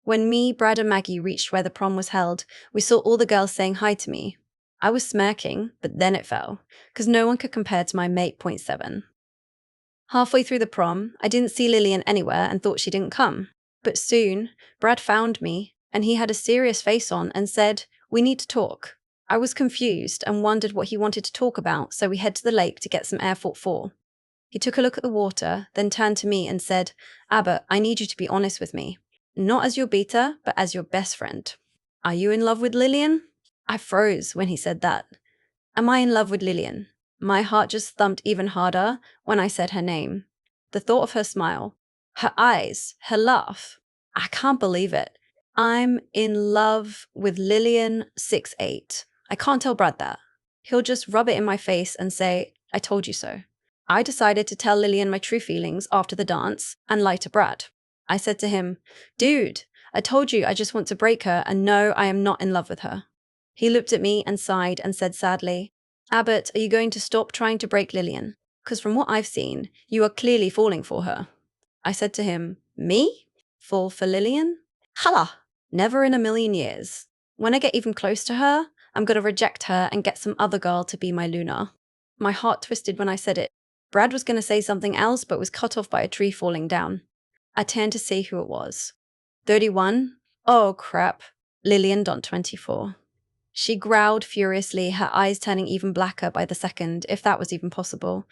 When me, Brad, and Maggie reached where the prom was held, we saw all the girls saying hi to me. I was smirking, but then it fell, because no one could compare to my mate point 7. Halfway through the prom, I didn't see Lillian anywhere and thought she didn't come. But soon, Brad found me, and he had a serious face on and said, "We need to talk." I was confused and wondered what he wanted to talk about, so we head to the lake to get some Air Force 4. He took a look at the water, then turned to me and said, "Abbott, I need you to be honest with me. Not as your beta, but as your best friend. Are you in love with Lillian?" I froze when he said that. Am I in love with Lillian? My heart just thumped even harder when I said her name. The thought of her smile, her eyes, her laugh. I can't believe it. I'm in love with Lillian 68. I can't tell Brad that. He'll just rub it in my face and say, "I told you so." I decided to tell Lillian my true feelings after the dance and lie to Brad. I said to him, "Dude, I told you I just want to break her, and no, I am not in love with her." He looked at me and sighed and said sadly, "Abbott, are you going to stop trying to break Lillian? Because from what I've seen, you are clearly falling for her." I said to him, "Me? Fall for Lillian? Hala! Never in a million years. When I get even close to her, I'm going to reject her and get some other girl to be my Luna." My heart twisted when I said it. Brad was going to say something else, but was cut off by a tree falling down. I turned to see who it was. 31? Oh, crap. Lillian Dont 24. She growled furiously, her eyes turning even blacker by the second, if that was even possible.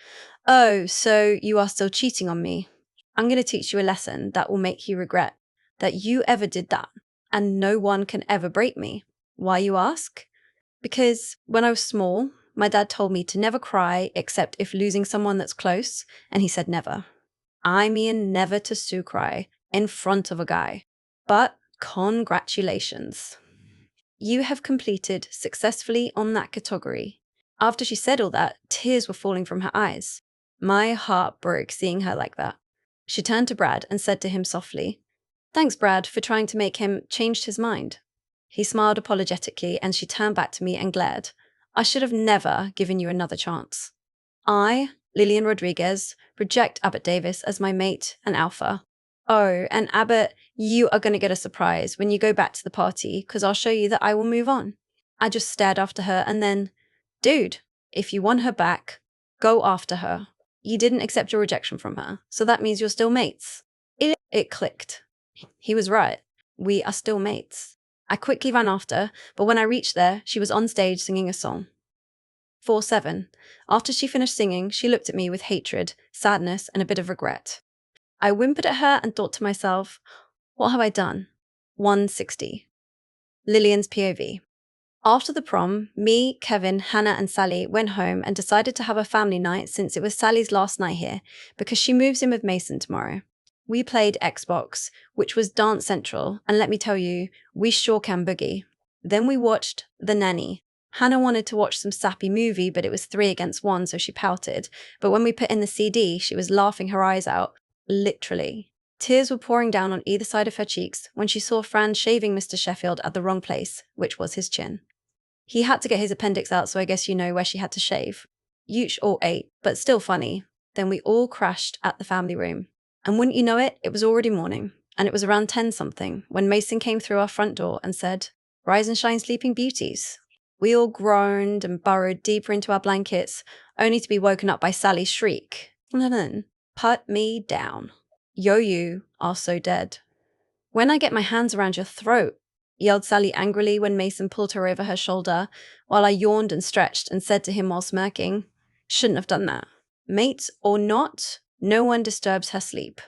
"Oh, so you are still cheating on me? I'm going to teach you a lesson that will make you regret that you ever did that, and no one can ever break me." Why, you ask? Because when I was small, my dad told me to never cry except if losing someone that's close, and he said never. I mean never to Sue cry in front of a guy. But congratulations. You have completed successfully on that category. After she said all that, tears were falling from her eyes. My heart broke seeing her like that. She turned to Brad and said to him softly, "Thanks, Brad, for trying to make him change his mind." He smiled apologetically, and she turned back to me and glared. I should have never given you another chance. I, Lillian Rodriguez, reject Abbott Davis as my mate and alpha. Oh, and Abbott, you are going to get a surprise when you go back to the party, because I'll show you that I will move on. I just stared after her and then, "Dude, if you want her back, go after her. You didn't accept your rejection from her, so that means you're still mates." It clicked. He was right. We are still mates. I quickly ran after, but when I reached there, she was on stage singing a song. 4-7. After she finished singing, she looked at me with hatred, sadness, and a bit of regret. I whimpered at her and thought to myself, what have I done? 160. Lillian's POV. After the prom, me, Kevin, Hannah, and Sally went home and decided to have a family night since it was Sally's last night here, because she moves in with Mason tomorrow. We played Xbox, which was Dance Central, and let me tell you, we sure can boogie. Then we watched The Nanny. Hannah wanted to watch some sappy movie, but it was 3 against 1, so she pouted. But when we put in the CD, she was laughing her eyes out. Literally. Tears were pouring down on either side of her cheeks when she saw Fran shaving Mr. Sheffield at the wrong place, which was his chin. He had to get his appendix out, so I guess you know where she had to shave. Yuch all ate, but still funny. Then we all crashed at the family room. And wouldn't you know it, it was already morning, and it was around 10-something when Mason came through our front door and said, "Rise and shine, sleeping beauties." We all groaned and burrowed deeper into our blankets, only to be woken up by Sally's shriek. "Put me down. Yo, you are so dead." "When I get my hands around your throat," yelled Sally angrily when Mason pulled her over her shoulder, while I yawned and stretched and said to him while smirking, "Shouldn't have done that. Mates or not, no one disturbs her sleep.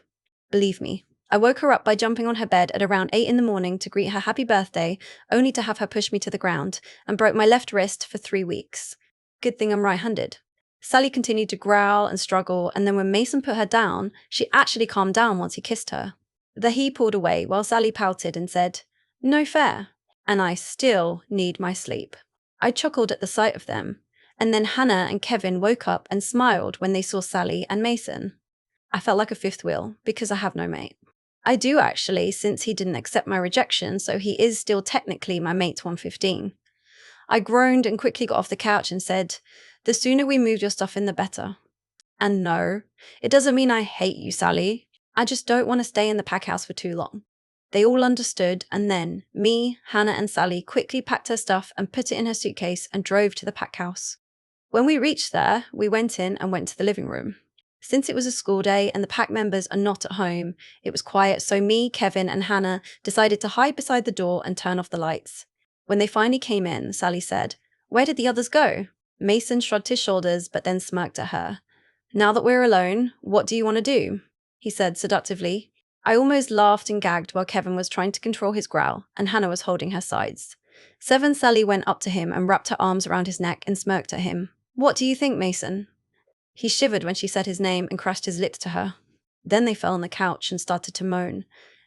Believe me." I woke her up by jumping on her bed at around 8 in the morning to greet her happy birthday, only to have her push me to the ground, and broke my left wrist for 3 weeks. Good thing I'm right-handed. Sally continued to growl and struggle, and then when Mason put her down, she actually calmed down once he kissed her. He pulled away while Sally pouted and said, "No fair, and I still need my sleep." I chuckled at the sight of them, and then Hannah and Kevin woke up and smiled when they saw Sally and Mason. I felt like a fifth wheel because I have no mate. I do actually, since he didn't accept my rejection, so he is still technically my mate 115. I groaned and quickly got off the couch and said, "The sooner we move your stuff in, the better." And no, it doesn't mean I hate you, Sally. I just don't want to stay in the pack house for too long. They all understood, and then me, Hannah, and Sally quickly packed her stuff and put it in her suitcase and drove to the pack house. When we reached there, we went in and went to the living room. Since it was a school day and the pack members are not at home, it was quiet, so me, Kevin, and Hannah decided to hide beside the door and turn off the lights. When they finally came in, Sally said, "Where did the others go?" Mason shrugged his shoulders but then smirked at her. "Now that we're alone, what do you want to do?" he said seductively. I almost laughed and gagged while Kevin was trying to control his growl and Hannah was holding her sides. Sally went up to him and wrapped her arms around his neck and smirked at him. "What do you think, Mason?" He shivered when she said his name and crushed his lips to her. Then they fell on the couch and started to moan.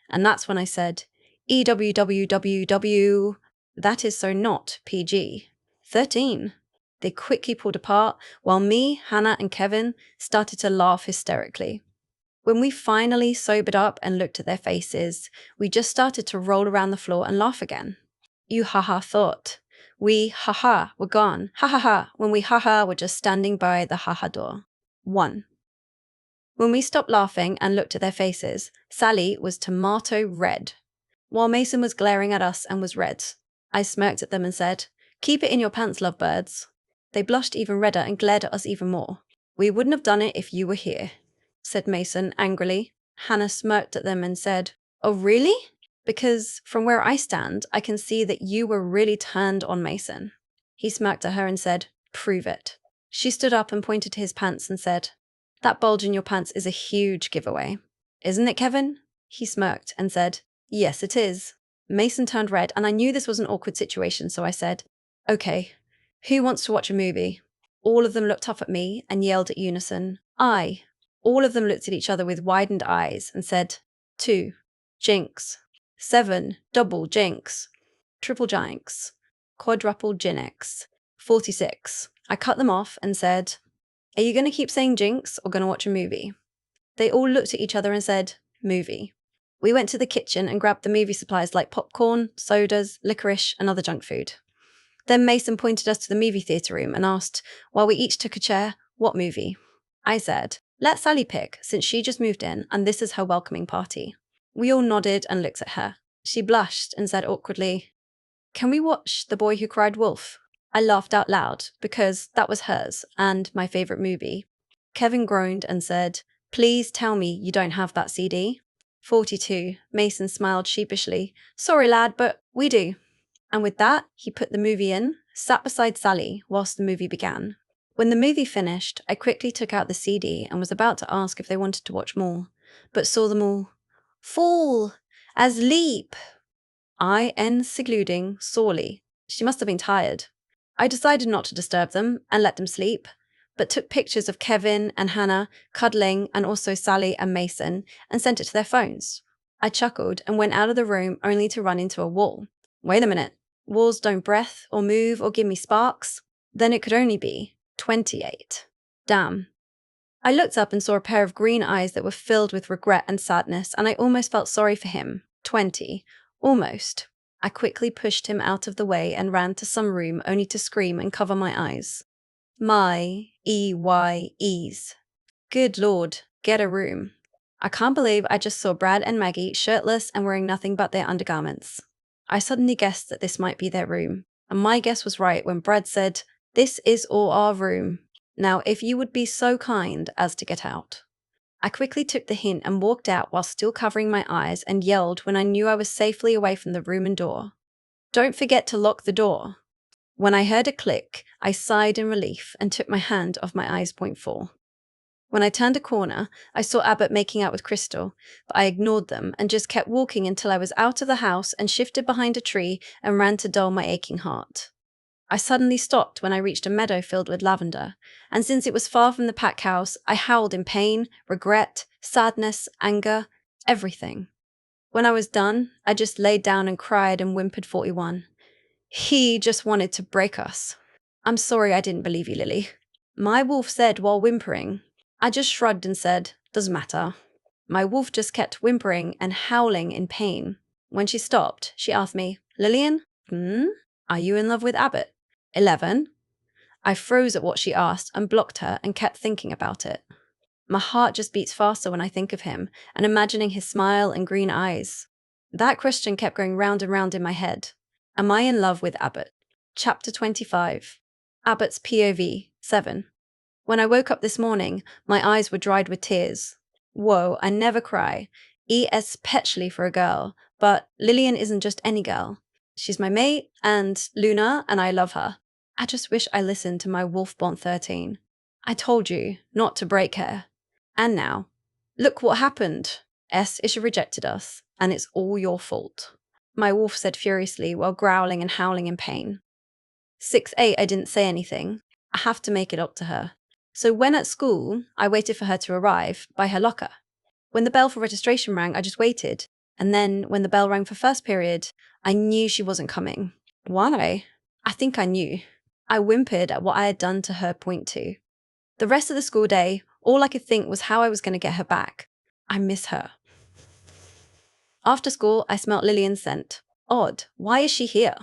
And that's when I said, "EWWWW, that is so not PG. 13. They quickly pulled apart, while me, Hannah, and Kevin started to laugh hysterically. When we finally sobered up and looked at their faces, we just started to roll around the floor and laugh again. You haha thought. We haha were gone. Ha ha ha, when we haha were just standing by the haha door. 1. When we stopped laughing and looked at their faces, Sally was tomato red, while Mason was glaring at us and was red. I smirked at them and said, "Keep it in your pants, lovebirds." They blushed even redder and glared at us even more. "We wouldn't have done it if you were here," said Mason angrily. Hannah smirked at them and said, "Oh, really?" Because from where I stand, I can see that you were really turned on Mason. He smirked at her and said, "Prove it." She stood up and pointed to his pants and said, "That bulge in your pants is a huge giveaway. Isn't it, Kevin?" He smirked and said, "Yes, it is." Mason turned red, and I knew this was an awkward situation, so I said, "Okay, who wants to watch a movie?" All of them looked up at me and yelled at unison, "I." All of them looked at each other with widened eyes and said, 2, Jinx. 7, double Jinx. Triple Jinx. Quadruple Jinx. 46. I cut them off and said, "Are you going to keep saying Jinx or going to watch a movie?" They all looked at each other and said, "Movie." We went to the kitchen and grabbed the movie supplies like popcorn, sodas, licorice, and other junk food. Then Mason pointed us to the movie theatre room and asked, while we each took a chair, what movie. I said, "Let Sally pick, since she just moved in and this is her welcoming party." We all nodded and looked at her. She blushed and said awkwardly, "Can we watch The Boy Who Cried Wolf?" I laughed out loud because that was hers and my favourite movie. Kevin groaned and said, "Please tell me you don't have that CD." 42. Mason smiled sheepishly. "Sorry, lad, but we do." And with that, he put the movie in, sat beside Sally whilst the movie began. When the movie finished, I quickly took out the CD and was about to ask if they wanted to watch more, but saw them all fall asleep. Secluding sorely. She must have been tired. I decided not to disturb them and let them sleep, but took pictures of Kevin and Hannah cuddling and also Sally and Mason and sent it to their phones. I chuckled and went out of the room only to run into a wall. Wait a minute. Walls don't breath or move or give me sparks? Then it could only be 28. Damn. I looked up and saw a pair of green eyes that were filled with regret and sadness, and I almost felt sorry for him. 20. Almost. I quickly pushed him out of the way and ran to some room only to scream and cover my eyes. My EYEs. Good Lord, get a room. I can't believe I just saw Brad and Maggie shirtless and wearing nothing but their undergarments. I suddenly guessed that this might be their room, and my guess was right when Brad said, "This is all our room. Now, if you would be so kind as to get out." I quickly took the hint and walked out while still covering my eyes and yelled when I knew I was safely away from the room and door, "Don't forget to lock the door." When I heard a click, I sighed in relief and took my hand off my eyes. Point 4. When I turned a corner, I saw Abbott making out with Crystal, but I ignored them and just kept walking until I was out of the house and shifted behind a tree and ran to dull my aching heart. I suddenly stopped when I reached a meadow filled with lavender, and since it was far from the pack house, I howled in pain, regret, sadness, anger, everything. When I was done, I just laid down and cried and whimpered 41. He just wanted to break us. I'm sorry I didn't believe you, Lily. My wolf said while whimpering. I just shrugged and said, doesn't matter. My wolf just kept whimpering and howling in pain. When she stopped, she asked me, Lillian, are you in love with Abbott? 11. I froze at what she asked and blocked her and kept thinking about it. My heart just beats faster when I think of him and imagining his smile and green eyes. That question kept going round and round in my head. Am I in love with Abbott? Chapter 25. Abbott's POV, 7. When I woke up this morning, my eyes were dried with tears. Whoa, I never cry. Especially for a girl. But Lillian isn't just any girl. She's my mate, and Luna, and I love her. I just wish I listened to my Wolfbont 13. I told you not to break her. And now, look what happened. Isha rejected us, and it's all your fault. My wolf said furiously while growling and howling in pain. 6-8, I didn't say anything. I have to make it up to her. So when at school, I waited for her to arrive by her locker. When the bell for registration rang, I just waited. And then when the bell rang for first period, I knew she wasn't coming. Why? I think I knew. I whimpered at what I had done to her point 2. The rest of the school day, all I could think was how I was going to get her back. I miss her. After school, I smelt Lillian's scent. Odd, why is she here?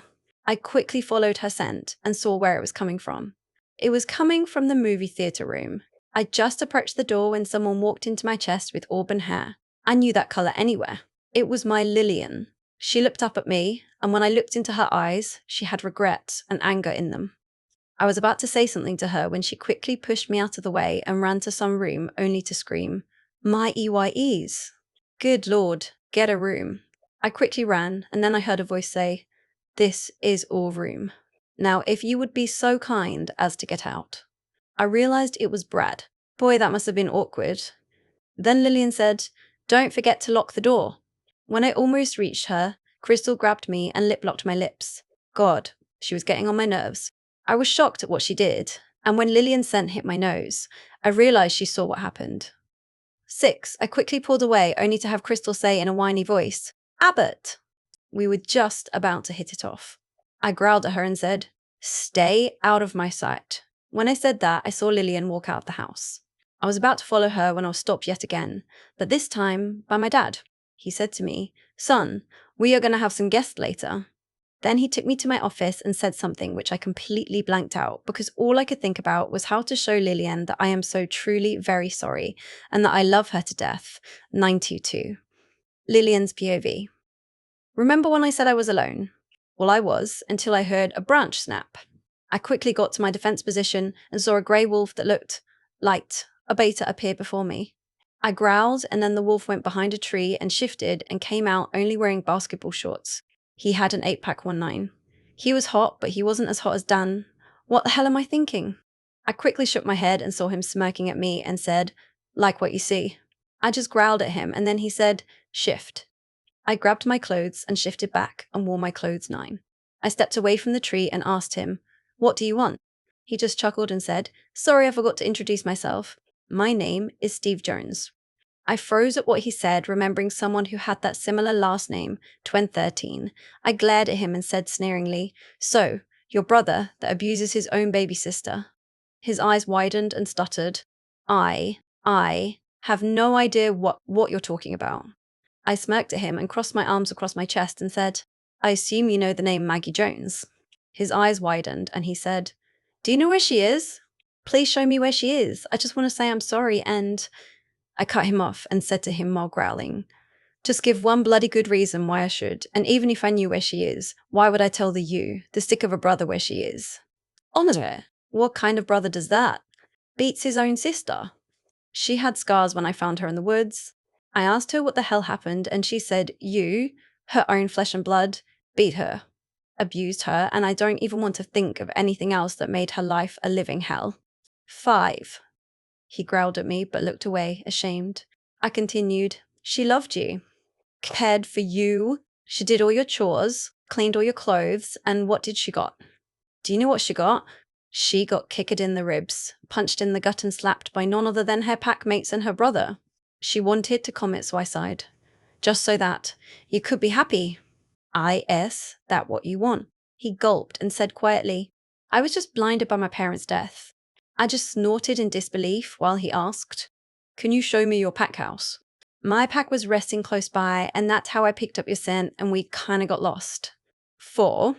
I quickly followed her scent and saw where it was coming from. It was coming from the movie theatre room. I just approached the door when someone walked into my chest with auburn hair. I knew that colour anywhere. It was my Lillian. She looked up at me, and when I looked into her eyes, she had regret and anger in them. I was about to say something to her when she quickly pushed me out of the way and ran to some room only to scream, "My EYEs! Good Lord, get a room." I quickly ran, and then I heard a voice say, "This is all room. Now, if you would be so kind as to get out." I realised it was Brad. Boy, that must have been awkward. Then Lillian said, "Don't forget to lock the door." When I almost reached her, Crystal grabbed me and lip-locked my lips. God, she was getting on my nerves. I was shocked at what she did, and when Lillian's scent hit my nose, I realised she saw what happened. 6. I quickly pulled away, only to have Crystal say in a whiny voice, "Abbott!" We were just about to hit it off. I growled at her and said, "Stay out of my sight." When I said that, I saw Lillian walk out of the house. I was about to follow her when I was stopped yet again, but this time by my dad. He said to me, "Son, we are going to have some guests later." Then he took me to my office and said something which I completely blanked out because all I could think about was how to show Lillian that I am so truly very sorry and that I love her to death. 922. Lillian's POV. Remember when I said I was alone? Well, I was, until I heard a branch snap. I quickly got to my defense position and saw a grey wolf that looked light, a beta, appear before me. I growled, and then the wolf went behind a tree and shifted and came out only wearing basketball shorts. He had an 8-pack 19. He was hot, but he wasn't as hot as Dan. What the hell am I thinking? I quickly shook my head and saw him smirking at me and said, "Like what you see." I just growled at him, and then he said, "Shift." I grabbed my clothes and shifted back and wore my clothes 9. I stepped away from the tree and asked him, "What do you want?" He just chuckled and said, "Sorry, I forgot to introduce myself. My name is Steve Jones." I froze at what he said, remembering someone who had that similar last name, 2013. I glared at him and said sneeringly, "So, your brother that abuses his own baby sister." His eyes widened and stuttered. I have no idea what you're talking about." I smirked at him and crossed my arms across my chest and said, "I assume you know the name Maggie Jones." His eyes widened and he said, "Do you know where she is? Please show me where she is. I just want to say I'm sorry and..." I cut him off and said to him while growling, "Just give one bloody good reason why I should, and even if I knew where she is, why would I tell the stick of a brother where she is?" "Andre, what kind of brother does that? Beats his own sister." "She had scars when I found her in the woods." I asked her what the hell happened, and she said, "You, her own flesh and blood, beat her, abused her, and I don't even want to think of anything else that made her life a living hell." 5. He growled at me, but looked away, ashamed. I continued, "She loved you, cared for you. She did all your chores, cleaned all your clothes, and what did she got? Do you know what she got? She got kicked in the ribs, punched in the gut and slapped by none other than her pack mates and her brother. She wanted to commit suicide. Just so that you could be happy. That what you want." He gulped and said quietly, "I was just blinded by my parents' death." I just snorted in disbelief while he asked, "Can you show me your pack house?" My pack was resting close by, and that's how I picked up your scent, and we kinda got lost. 4.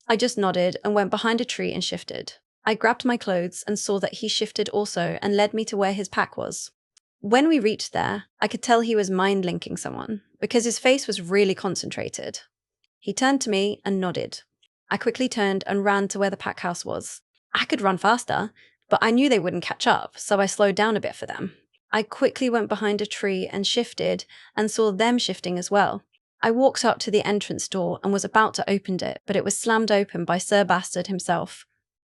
I just nodded and went behind a tree and shifted. I grabbed my clothes and saw that he shifted also and led me to where his pack was. When we reached there, I could tell he was mind-linking someone, because his face was really concentrated. He turned to me and nodded. I quickly turned and ran to where the pack house was. I could run faster, but I knew they wouldn't catch up, so I slowed down a bit for them. I quickly went behind a tree and shifted, and saw them shifting as well. I walked up to the entrance door and was about to open it, but it was slammed open by Sir Bastard himself.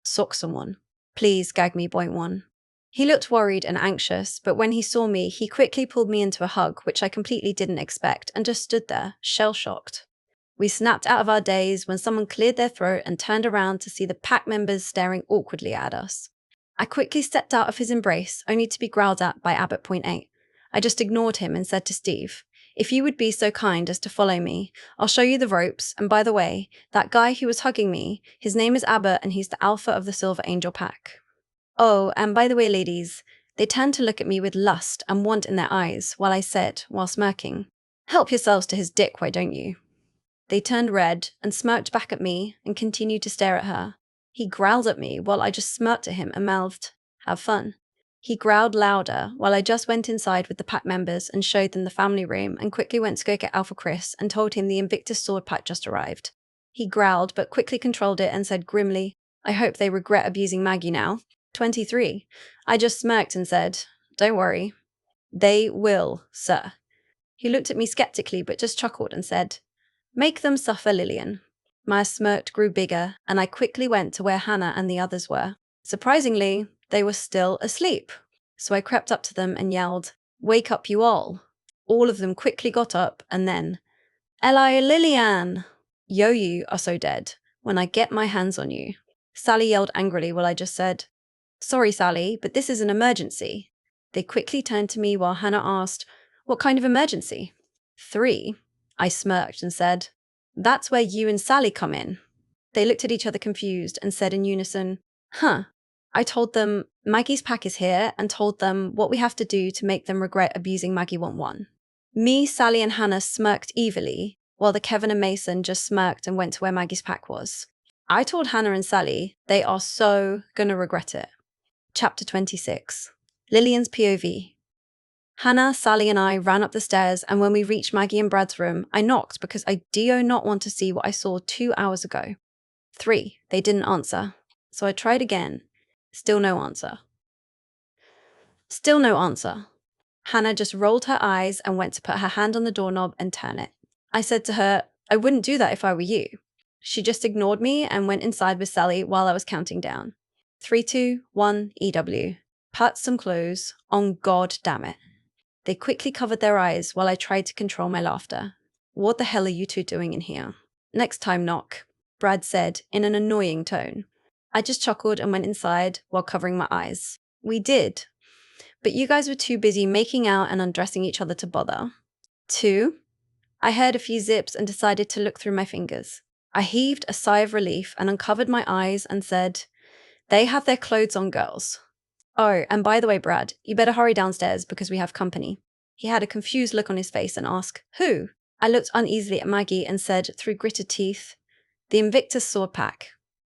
"Sock someone. Please gag me, point one." He looked worried and anxious, but when he saw me, he quickly pulled me into a hug, which I completely didn't expect, and just stood there, shell-shocked. We snapped out of our daze when someone cleared their throat and turned around to see the pack members staring awkwardly at us. I quickly stepped out of his embrace, only to be growled at by Abbott.8. I just ignored him and said to Steve, "If you would be so kind as to follow me, I'll show you the ropes, and by the way, that guy who was hugging me, his name is Abbott and he's the alpha of the Silver Angel Pack. Oh, and by the way, ladies," they turned to look at me with lust and want in their eyes, while I said, while smirking, "Help yourselves to his dick, why don't you?" They turned red and smirked back at me and continued to stare at her. He growled at me while I just smirked at him and mouthed, "Have fun." He growled louder while I just went inside with the pack members and showed them the family room and quickly went to go get Alpha Chris and told him the Invictus sword pack just arrived. He growled but quickly controlled it and said grimly, "I hope they regret abusing Maggie now." 23. I just smirked and said, "Don't worry. They will, sir." He looked at me skeptically but just chuckled and said, "Make them suffer, Lillian." My smirk grew bigger, and I quickly went to where Hannah and the others were. Surprisingly, they were still asleep. So I crept up to them and yelled, "Wake up, you all." All of them quickly got up, and then, "Eli Lillian! Yo, you are so dead when I get my hands on you." Sally yelled angrily while I just said, "Sorry, Sally, but this is an emergency." They quickly turned to me while Hannah asked, "What kind of emergency?" 3. I smirked and said, "That's where you and Sally come in." They looked at each other confused and said in unison, "Huh." I told them Maggie's pack is here and told them what we have to do to make them regret abusing Maggie 1-1. Me, Sally, and Hannah smirked evilly, while the Kevin and Mason just smirked and went to where Maggie's pack was. I told Hannah and Sally they are so gonna regret it. Chapter 26. Lillian's POV. Hannah, Sally, and I ran up the stairs, and when we reached Maggie and Brad's room, I knocked because I do not want to see what I saw 2 hours ago. 3. They didn't answer. So I tried again. Still no answer. Still no answer. Hannah just rolled her eyes and went to put her hand on the doorknob and turn it. I said to her, "I wouldn't do that if I were you." She just ignored me and went inside with Sally while I was counting down. 3, 2, 1, EW. Put some clothes. On God damn it. They quickly covered their eyes while I tried to control my laughter. "What the hell are you two doing in here?" "Next time, knock," Brad said in an annoying tone. I just chuckled and went inside while covering my eyes. We did. But you guys were too busy making out and undressing each other to bother. 2. I heard a few zips and decided to look through my fingers. I heaved a sigh of relief and uncovered my eyes and said, "They have their clothes on, girls." "Oh, and by the way, Brad, you better hurry downstairs because we have company." He had a confused look on his face and asked, "Who?" I looked uneasily at Maggie and said through gritted teeth, "The Invictus sword pack."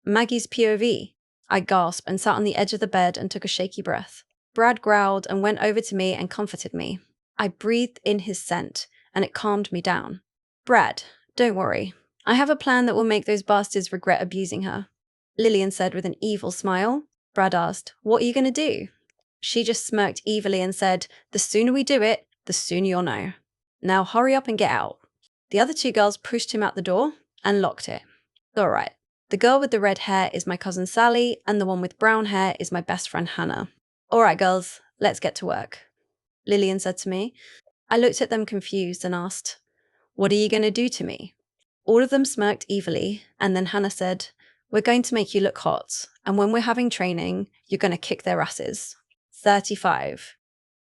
"Maggie's POV." I gasped and sat on the edge of the bed and took a shaky breath. Brad growled and went over to me and comforted me. I breathed in his scent, and it calmed me down. "Brad, don't worry. I have a plan that will make those bastards regret abusing her," Lillian said with an evil smile. Brad asked, "What are you going to do?" She just smirked evilly and said, "The sooner we do it, the sooner you'll know. Now hurry up and get out." The other 2 girls pushed him out the door and locked it. "All right. The girl with the red hair is my cousin Sally, and the one with brown hair is my best friend Hannah. All right, girls, let's get to work, Lillian said to me. I looked at them confused and asked, what are you going to do to me? All of them smirked evilly, and then Hannah said, we're going to make you look hot, and when we're having training, you're going to kick their asses. 35.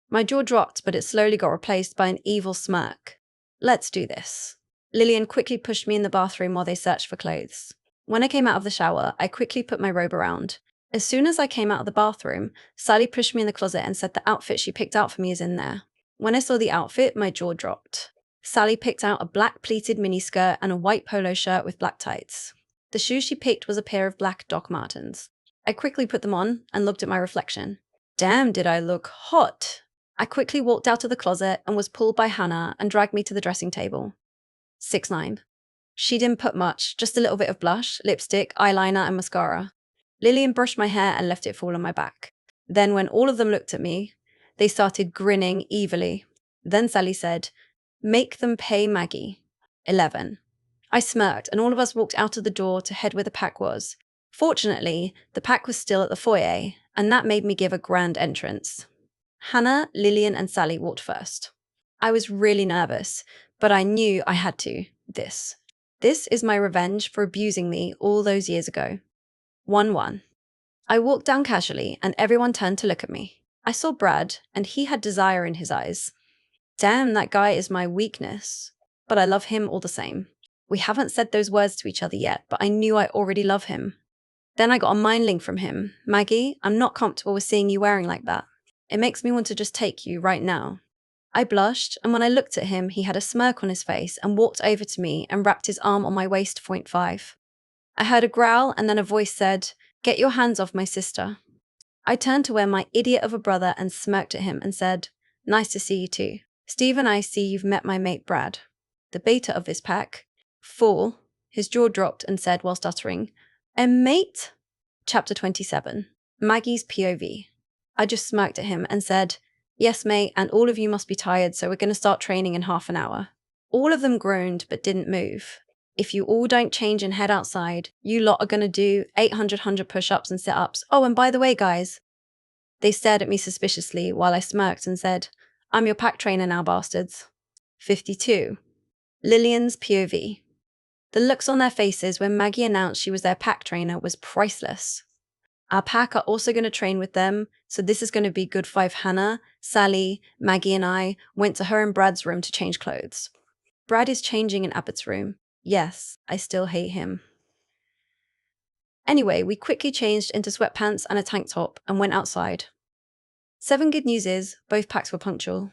My jaw dropped, but it slowly got replaced by an evil smirk. Let's do this. Lillian quickly pushed me in the bathroom while they searched for clothes. When I came out of the shower, I quickly put my robe around. As soon as I came out of the bathroom, Sally pushed me in the closet and said the outfit she picked out for me is in there. When I saw the outfit, my jaw dropped. Sally picked out a black pleated miniskirt and a white polo shirt with black tights. The shoe she picked was a pair of black Doc Martens. I quickly put them on and looked at my reflection. Damn, did I look hot! I quickly walked out of the closet and was pulled by Hannah and dragged me to the dressing table. 6'9". She didn't put much, just a little bit of blush, lipstick, eyeliner, and mascara. Lillian brushed my hair and left it fall on my back. Then when all of them looked at me, they started grinning evilly. Then Sally said, make them pay Maggie. 11. I smirked and all of us walked out of the door to head where the pack was. Fortunately, the pack was still at the foyer, and that made me give a grand entrance. Hannah, Lillian, and Sally walked first. I was really nervous, but I knew I had to. This is my revenge for abusing me all those years ago. 1-1. I walked down casually, and everyone turned to look at me. I saw Brad, and he had desire in his eyes. Damn, that guy is my weakness. But I love him all the same. We haven't said those words to each other yet, but I knew I already love him. Then I got a mind link from him. Maggie, I'm not comfortable with seeing you wearing like that. It makes me want to just take you right now. I blushed, and when I looked at him, he had a smirk on his face and walked over to me and wrapped his arm on my waist. 0.5. I heard a growl, and then a voice said, get your hands off my sister. I turned to where my idiot of a brother and smirked at him and said, nice to see you too. Steve and I see you've met my mate Brad, the beta of this pack. Fool. His jaw dropped and said while stuttering, a mate? Chapter 27. Maggie's POV. I just smirked at him and said, yes, mate, and all of you must be tired, so we're going to start training in half an hour. All of them groaned but didn't move. If you all don't change and head outside, you lot are going to do 800 push-ups and sit-ups. Oh, and by the way, guys. They stared at me suspiciously while I smirked and said, I'm your pack trainer now, bastards. 52. Lillian's POV. The looks on their faces when Maggie announced she was their pack trainer was priceless. Our pack are also going to train with them, so this is going to be good 5. Hannah, Sally, Maggie, and I went to her and Brad's room to change clothes. Brad is changing in Abbott's room. Yes, I still hate him. Anyway, we quickly changed into sweatpants and a tank top and went outside. 7 good news is, both packs were punctual.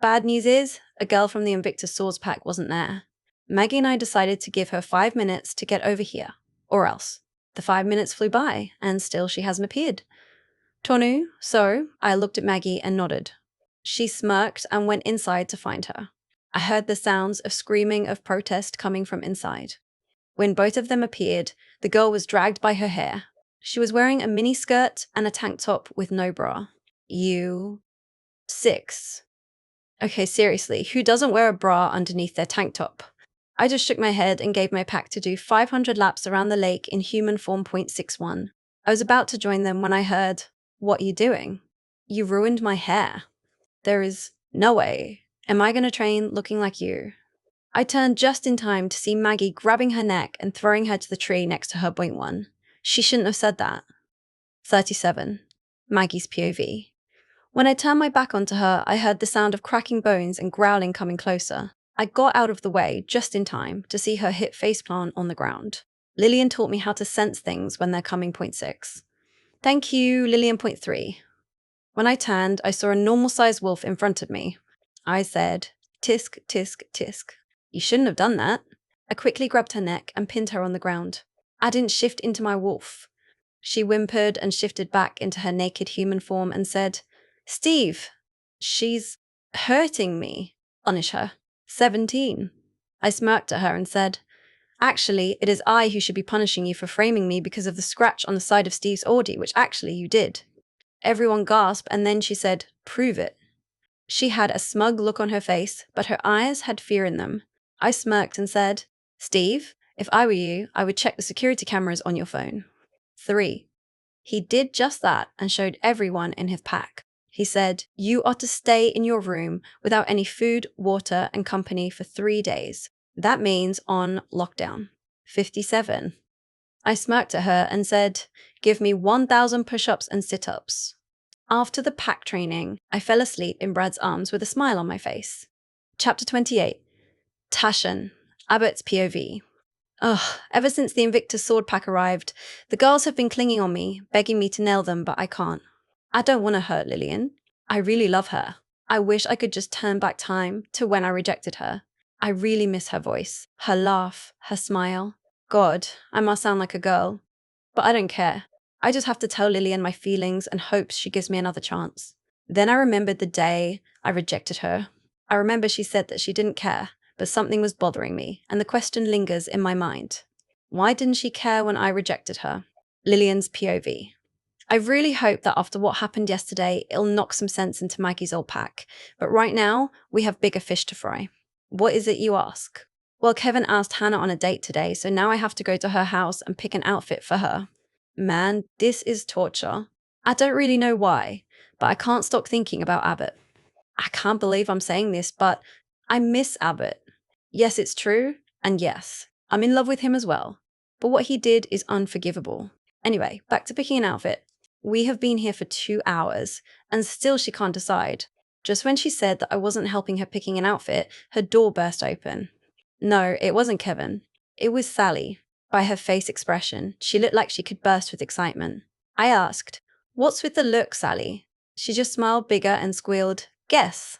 Bad news is, a girl from the Invictus Swords pack wasn't there. Maggie and I decided to give her 5 minutes to get over here, or else. The 5 minutes flew by, and still she hasn't appeared. Tonu, so I looked at Maggie and nodded. She smirked and went inside to find her. I heard the sounds of screaming of protest coming from inside. When both of them appeared, the girl was dragged by her hair. She was wearing a mini skirt and a tank top with no bra. 6. Okay, seriously, who doesn't wear a bra underneath their tank top? I just shook my head and gave my pack to do 500 laps around the lake in human form. 0.61. I was about to join them when I heard, what are you doing? You ruined my hair. There is no way. Am I going to train looking like you? I turned just in time to see Maggie grabbing her neck and throwing her to the tree next to her. 0.1. She shouldn't have said that. 37. Maggie's POV. When I turned my back onto her, I heard the sound of cracking bones and growling coming closer. I got out of the way just in time to see her hit faceplant on the ground. Lillian taught me how to sense things when they're coming. 0.6. Thank you, Lillian. 0.3. When I turned, I saw a normal-sized wolf in front of me. I said, tisk, tisk, tisk. You shouldn't have done that. I quickly grabbed her neck and pinned her on the ground. I didn't shift into my wolf. She whimpered and shifted back into her naked human form and said, Steve, she's hurting me. Punish her. 17. I smirked at her and said, actually, it is I who should be punishing you for framing me because of the scratch on the side of Steve's Audi, which actually you did. Everyone gasped, and then she said, prove it. She had a smug look on her face, but her eyes had fear in them. I smirked and said, Steve, if I were you, I would check the security cameras on your phone. 3. He did just that and showed everyone in his pack. He said, "You are to stay in your room without any food, water, and company for 3 days. That means on lockdown." 57. I smirked at her and said, "Give me 1,000 push-ups and sit-ups." After the pack training, I fell asleep in Brad's arms with a smile on my face. Chapter 28. Tashan, Abbott's POV. Ugh, ever since the Invictus sword pack arrived, the girls have been clinging on me, begging me to nail them, but I can't. I don't want to hurt Lillian. I really love her. I wish I could just turn back time to when I rejected her. I really miss her voice, her laugh, her smile. God, I must sound like a girl. But I don't care. I just have to tell Lillian my feelings and hope she gives me another chance. Then I remembered the day I rejected her. I remember she said that she didn't care, but something was bothering me, and the question lingers in my mind. Why didn't she care when I rejected her? Lillian's POV. I really hope that after what happened yesterday, it'll knock some sense into Maggie's old pack. But right now, we have bigger fish to fry. What is it, you ask? Well, Kevin asked Hannah on a date today, so now I have to go to her house and pick an outfit for her. Man, this is torture. I don't really know why, but I can't stop thinking about Abbott. I can't believe I'm saying this, but I miss Abbott. Yes, it's true, and yes, I'm in love with him as well. But what he did is unforgivable. Anyway, back to picking an outfit. We have been here for 2 hours, and still she can't decide. Just when she said that I wasn't helping her picking an outfit, her door burst open. No, it wasn't Kevin. It was Sally. By her face expression, she looked like she could burst with excitement. I asked, "What's with the look, Sally?" She just smiled bigger and squealed, "Guess."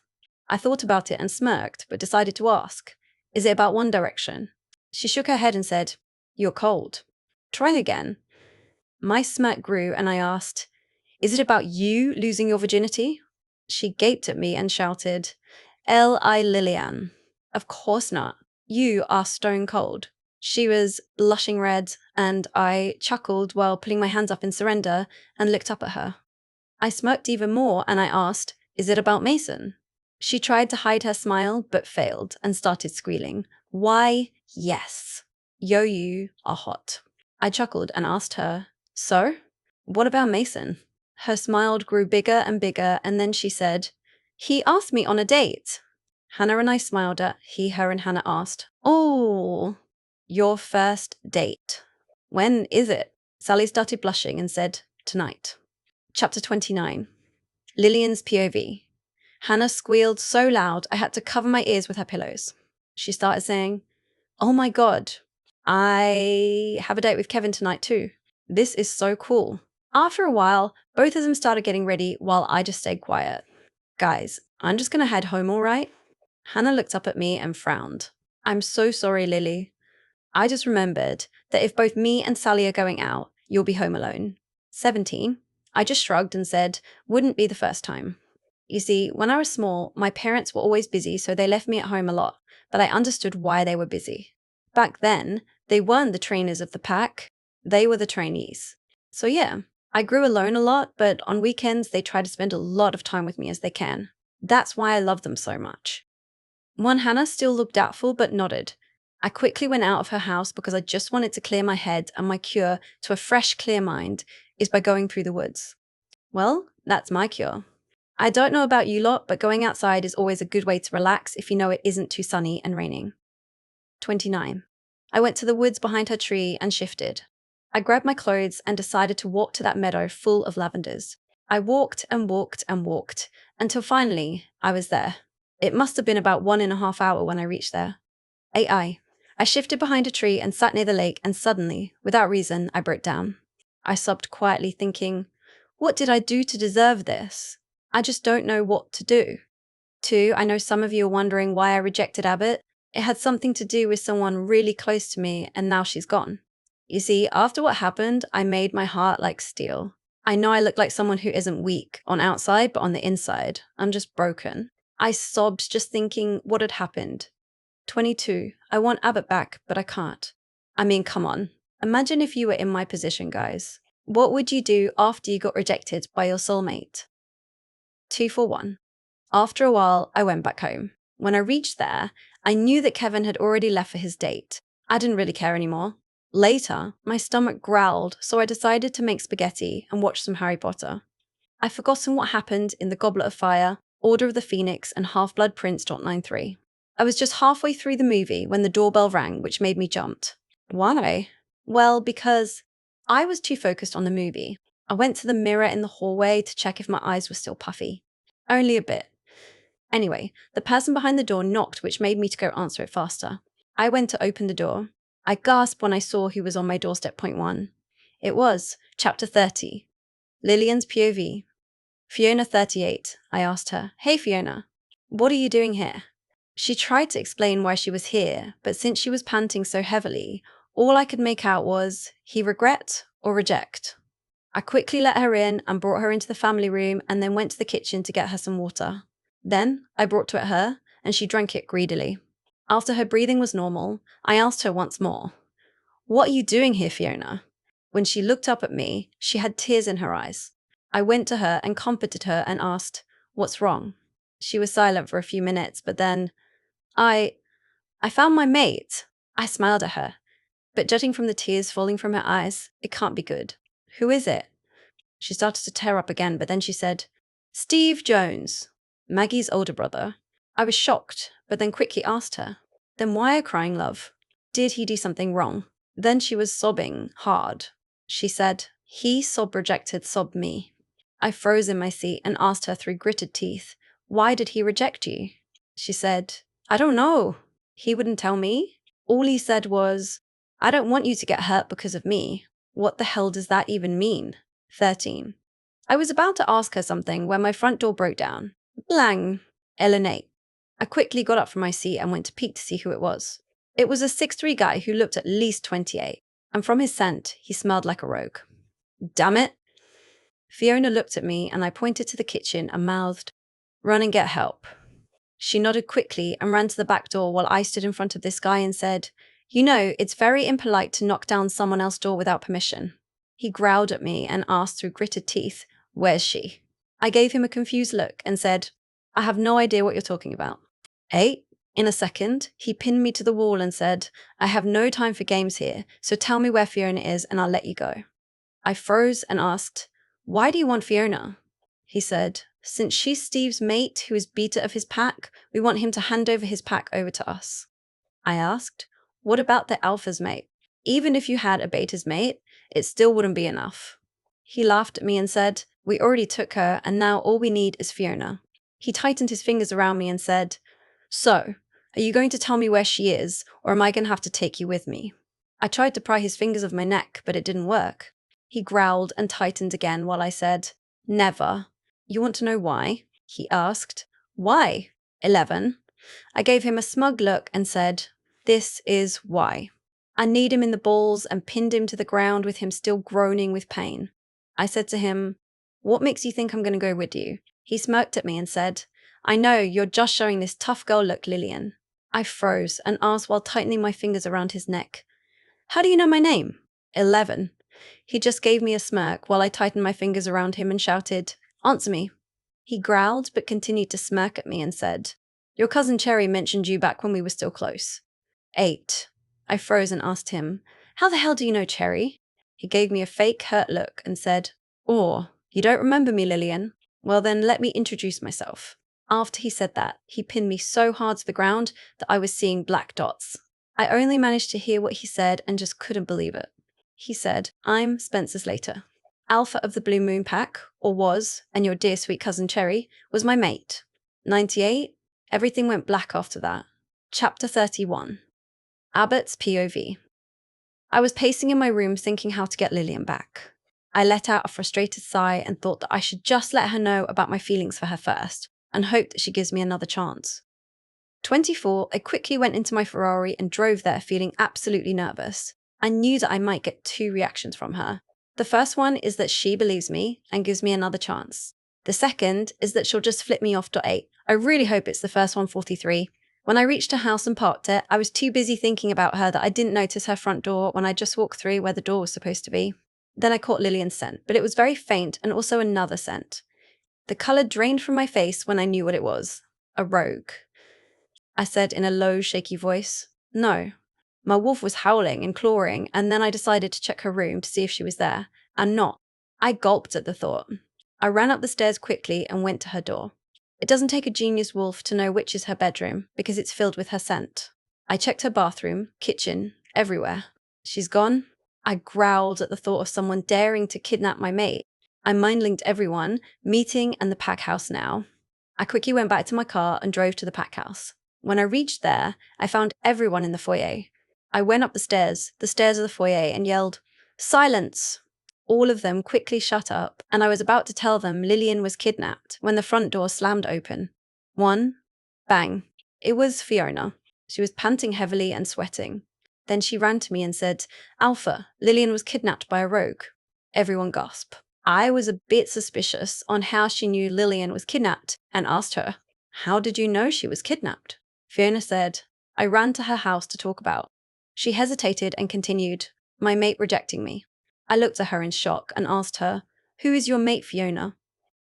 I thought about it and smirked, but decided to ask, "Is it about One Direction?" She shook her head and said, "You're cold." Try again. My smirk grew and I asked, "Is it about you losing your virginity?" She gaped at me and shouted, "L.I. Lillian." Of course not. You are stone cold. She was blushing red, and I chuckled while putting my hands up in surrender and looked up at her. I smirked even more and I asked, "Is it about Mason?" She tried to hide her smile but failed and started squealing. Why, yes. Yo, you are hot. I chuckled and asked her, "So? What about Mason?" Her smile grew bigger and bigger, and then she said, "He asked me on a date." Hannah and I smiled at he, her, and Hannah asked, "Oh, your first date. When is it?" Sally started blushing and said, "Tonight." Chapter 29. Lillian's POV. Hannah squealed so loud I had to cover my ears with her pillows. She started saying, "Oh my God, I have a date with Kevin tonight too. This is so cool." After a while, both of them started getting ready while I just stayed quiet. "Guys, I'm just gonna head home, all right?" Hannah looked up at me and frowned. "I'm so sorry, Lily. I just remembered that if both me and Sally are going out, you'll be home alone." 17. I just shrugged and said, "Wouldn't be the first time." You see, when I was small, my parents were always busy, so they left me at home a lot, but I understood why they were busy. Back then, they weren't the trainers of the pack, they were the trainees. So yeah, I grew alone a lot, but on weekends, they try to spend a lot of time with me as they can. That's why I love them so much. One Hannah still looked doubtful, but nodded. I quickly went out of her house because I just wanted to clear my head, and my cure to a fresh, clear mind is by going through the woods. Well, that's my cure. I don't know about you lot, but going outside is always a good way to relax if you know it isn't too sunny and raining. 29. I went to the woods behind her tree and shifted. I grabbed my clothes and decided to walk to that meadow full of lavenders. I walked and walked and walked until finally I was there. It must have been about 1.5 hours when I reached there. I shifted behind a tree and sat near the lake, and suddenly, without reason, I broke down. I sobbed quietly, thinking, what did I do to deserve this? I just don't know what to do. 2, I know some of you are wondering why I rejected Abbott. It had something to do with someone really close to me, and now she's gone. You see, after what happened, I made my heart like steel. I know I look like someone who isn't weak on outside, but on the inside, I'm just broken. I sobbed just thinking what had happened. 22, I want Abbott back, but I can't. I mean, come on. Imagine if you were in my position, guys. What would you do after you got rejected by your soulmate? 241. After a while, I went back home. When I reached there, I knew that Kevin had already left for his date. I didn't really care anymore. Later, my stomach growled, so I decided to make spaghetti and watch some Harry Potter. I've forgotten what happened in The Goblet of Fire, Order of the Phoenix, and Half-Blood Prince.93. I was just halfway through the movie when the doorbell rang, which made me jump. Why? Well, because I was too focused on the movie. I went to the mirror in the hallway to check if my eyes were still puffy. Only a bit. Anyway, the person behind the door knocked, which made me to go answer it faster. I went to open the door. I gasped when I saw who was on my doorstep. Point 1. It was Chapter 30. Lillian's POV. Fiona 38. I asked her, "Hey Fiona, what are you doing here?" She tried to explain why she was here, but since she was panting so heavily, all I could make out was, he regret or reject. I quickly let her in and brought her into the family room and then went to the kitchen to get her some water. Then I brought to it her, and she drank it greedily. After her breathing was normal, I asked her once more, "What are you doing here, Fiona?" When she looked up at me, she had tears in her eyes. I went to her and comforted her and asked, "What's wrong?" She was silent for a few minutes, but then, I found my mate. I smiled at her, but judging from the tears falling from her eyes, it can't be good. "Who is it?" She started to tear up again, but then she said, "Steve Jones, Maggie's older brother." I was shocked, but then quickly asked her, "Then why a crying love? Did he do something wrong?" Then she was sobbing hard. She said, "He rejected me." I froze in my seat and asked her through gritted teeth, "Why did he reject you?" She said, "I don't know. He wouldn't tell me. All he said was, 'I don't want you to get hurt because of me.' What the hell does that even mean?" 13. I was about to ask her something when my front door broke down. Blang! Ellen 8. I quickly got up from my seat and went to peek to see who it was. It was a 6'3" guy who looked at least 28, and from his scent, he smelled like a rogue. Damn it! Fiona looked at me and I pointed to the kitchen and mouthed, "Run and get help." She nodded quickly and ran to the back door while I stood in front of this guy and said, "You know, it's very impolite to knock down someone else's door without permission." He growled at me and asked through gritted teeth, "Where's she?" I gave him a confused look and said, "I have no idea what you're talking about." 8. In a second, he pinned me to the wall and said, "I have no time for games here, so tell me where Fiona is and I'll let you go." I froze and asked, "Why do you want Fiona?" He said, "Since she's Steve's mate who is beater of his pack, we want him to hand over his pack over to us." I asked, "What about the alpha's mate? Even if you had a beta's mate, it still wouldn't be enough." He laughed at me and said, "We already took her, and now all we need is Fiona." He tightened his fingers around me and said, "So, are you going to tell me where she is, or am I going to have to take you with me?" I tried to pry his fingers of my neck, but it didn't work. He growled and tightened again while I said, "Never." "You want to know why?" He asked. "Why?" 11. I gave him a smug look and said, "This is why." I kneed him in the balls and pinned him to the ground with him still groaning with pain. I said to him, "What makes you think I'm going to go with you?" He smirked at me and said, "I know, you're just showing this tough girl look, Lillian." I froze and asked while tightening my fingers around his neck, "How do you know my name?" 11. He just gave me a smirk while I tightened my fingers around him and shouted, "Answer me." He growled but continued to smirk at me and said, "Your cousin Cherry mentioned you back when we were still close." 8. I froze and asked him, "How the hell do you know Cherry?" He gave me a fake hurt look and said, "Oh, you don't remember me, Lillian? Well then, let me introduce myself." After he said that, he pinned me so hard to the ground that I was seeing black dots. I only managed to hear what he said and just couldn't believe it. He said, "I'm Spencer Slater. Alpha of the Blue Moon Pack, or was, and your dear sweet cousin Cherry, was my mate." 98. Everything went black after that. Chapter 31. Abbott's POV. I was pacing in my room thinking how to get Lillian back. I let out a frustrated sigh and thought that I should just let her know about my feelings for her first, and hope that she gives me another chance. 24, I quickly went into my Ferrari and drove there feeling absolutely nervous. I knew that I might get 2 reactions from her. The first one is that she believes me and gives me another chance. The second is that she'll just flip me off. 8. I really hope it's the first one. 43. When I reached her house and parked it, I was too busy thinking about her that I didn't notice her front door when I just walked through where the door was supposed to be. Then I caught Lillian's scent, but it was very faint and also another scent. The colour drained from my face when I knew what it was. A rogue. I said in a low, shaky voice, "No." My wolf was howling and clawing, and then I decided to check her room to see if she was there, and not. I gulped at the thought. I ran up the stairs quickly and went to her door. It doesn't take a genius wolf to know which is her bedroom because it's filled with her scent. I checked her bathroom, kitchen, everywhere. She's gone. I growled at the thought of someone daring to kidnap my mate. I mind-linked everyone, meeting and the pack house now. I quickly went back to my car and drove to the pack house. When I reached there, I found everyone in the foyer. I went up the stairs of the foyer, and yelled, "Silence!" All of them quickly shut up, and I was about to tell them Lillian was kidnapped when the front door slammed open. One, bang. It was Fiona. She was panting heavily and sweating. Then she ran to me and said, "Alpha, Lillian was kidnapped by a rogue." Everyone gasped. I was a bit suspicious on how she knew Lillian was kidnapped and asked her, "How did you know she was kidnapped?" Fiona said, "I ran to her house to talk about." She hesitated and continued, "My mate rejecting me." I looked at her in shock and asked her, "Who is your mate, Fiona?"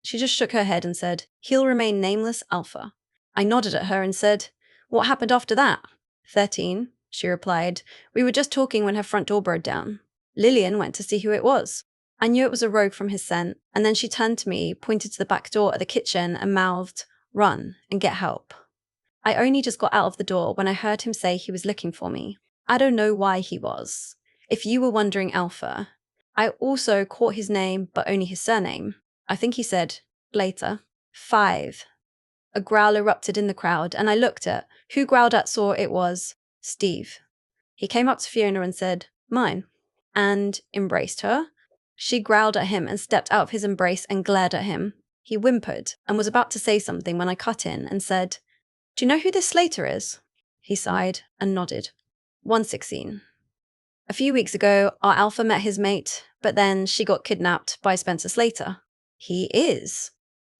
She just shook her head and said, "He'll remain nameless, Alpha." I nodded at her and said, "What happened after that?" 13, she replied. "We were just talking when her front door broke down. Lillian went to see who it was. I knew it was a rogue from his scent, and then she turned to me, pointed to the back door at the kitchen and mouthed, 'Run and get help.' I only just got out of the door when I heard him say he was looking for me. I don't know why he was. If you were wondering, Alpha, I also caught his name, but only his surname. I think he said, later, 5. A growl erupted in the crowd, and I looked at who growled at saw it was Steve. He came up to Fiona and said, "Mine," and embraced her. She growled at him and stepped out of his embrace and glared at him. He whimpered and was about to say something when I cut in and said, "Do you know who this Slater is?" He sighed and nodded. 116. A few weeks ago, our Alpha met his mate, but then she got kidnapped by Spencer Slater. He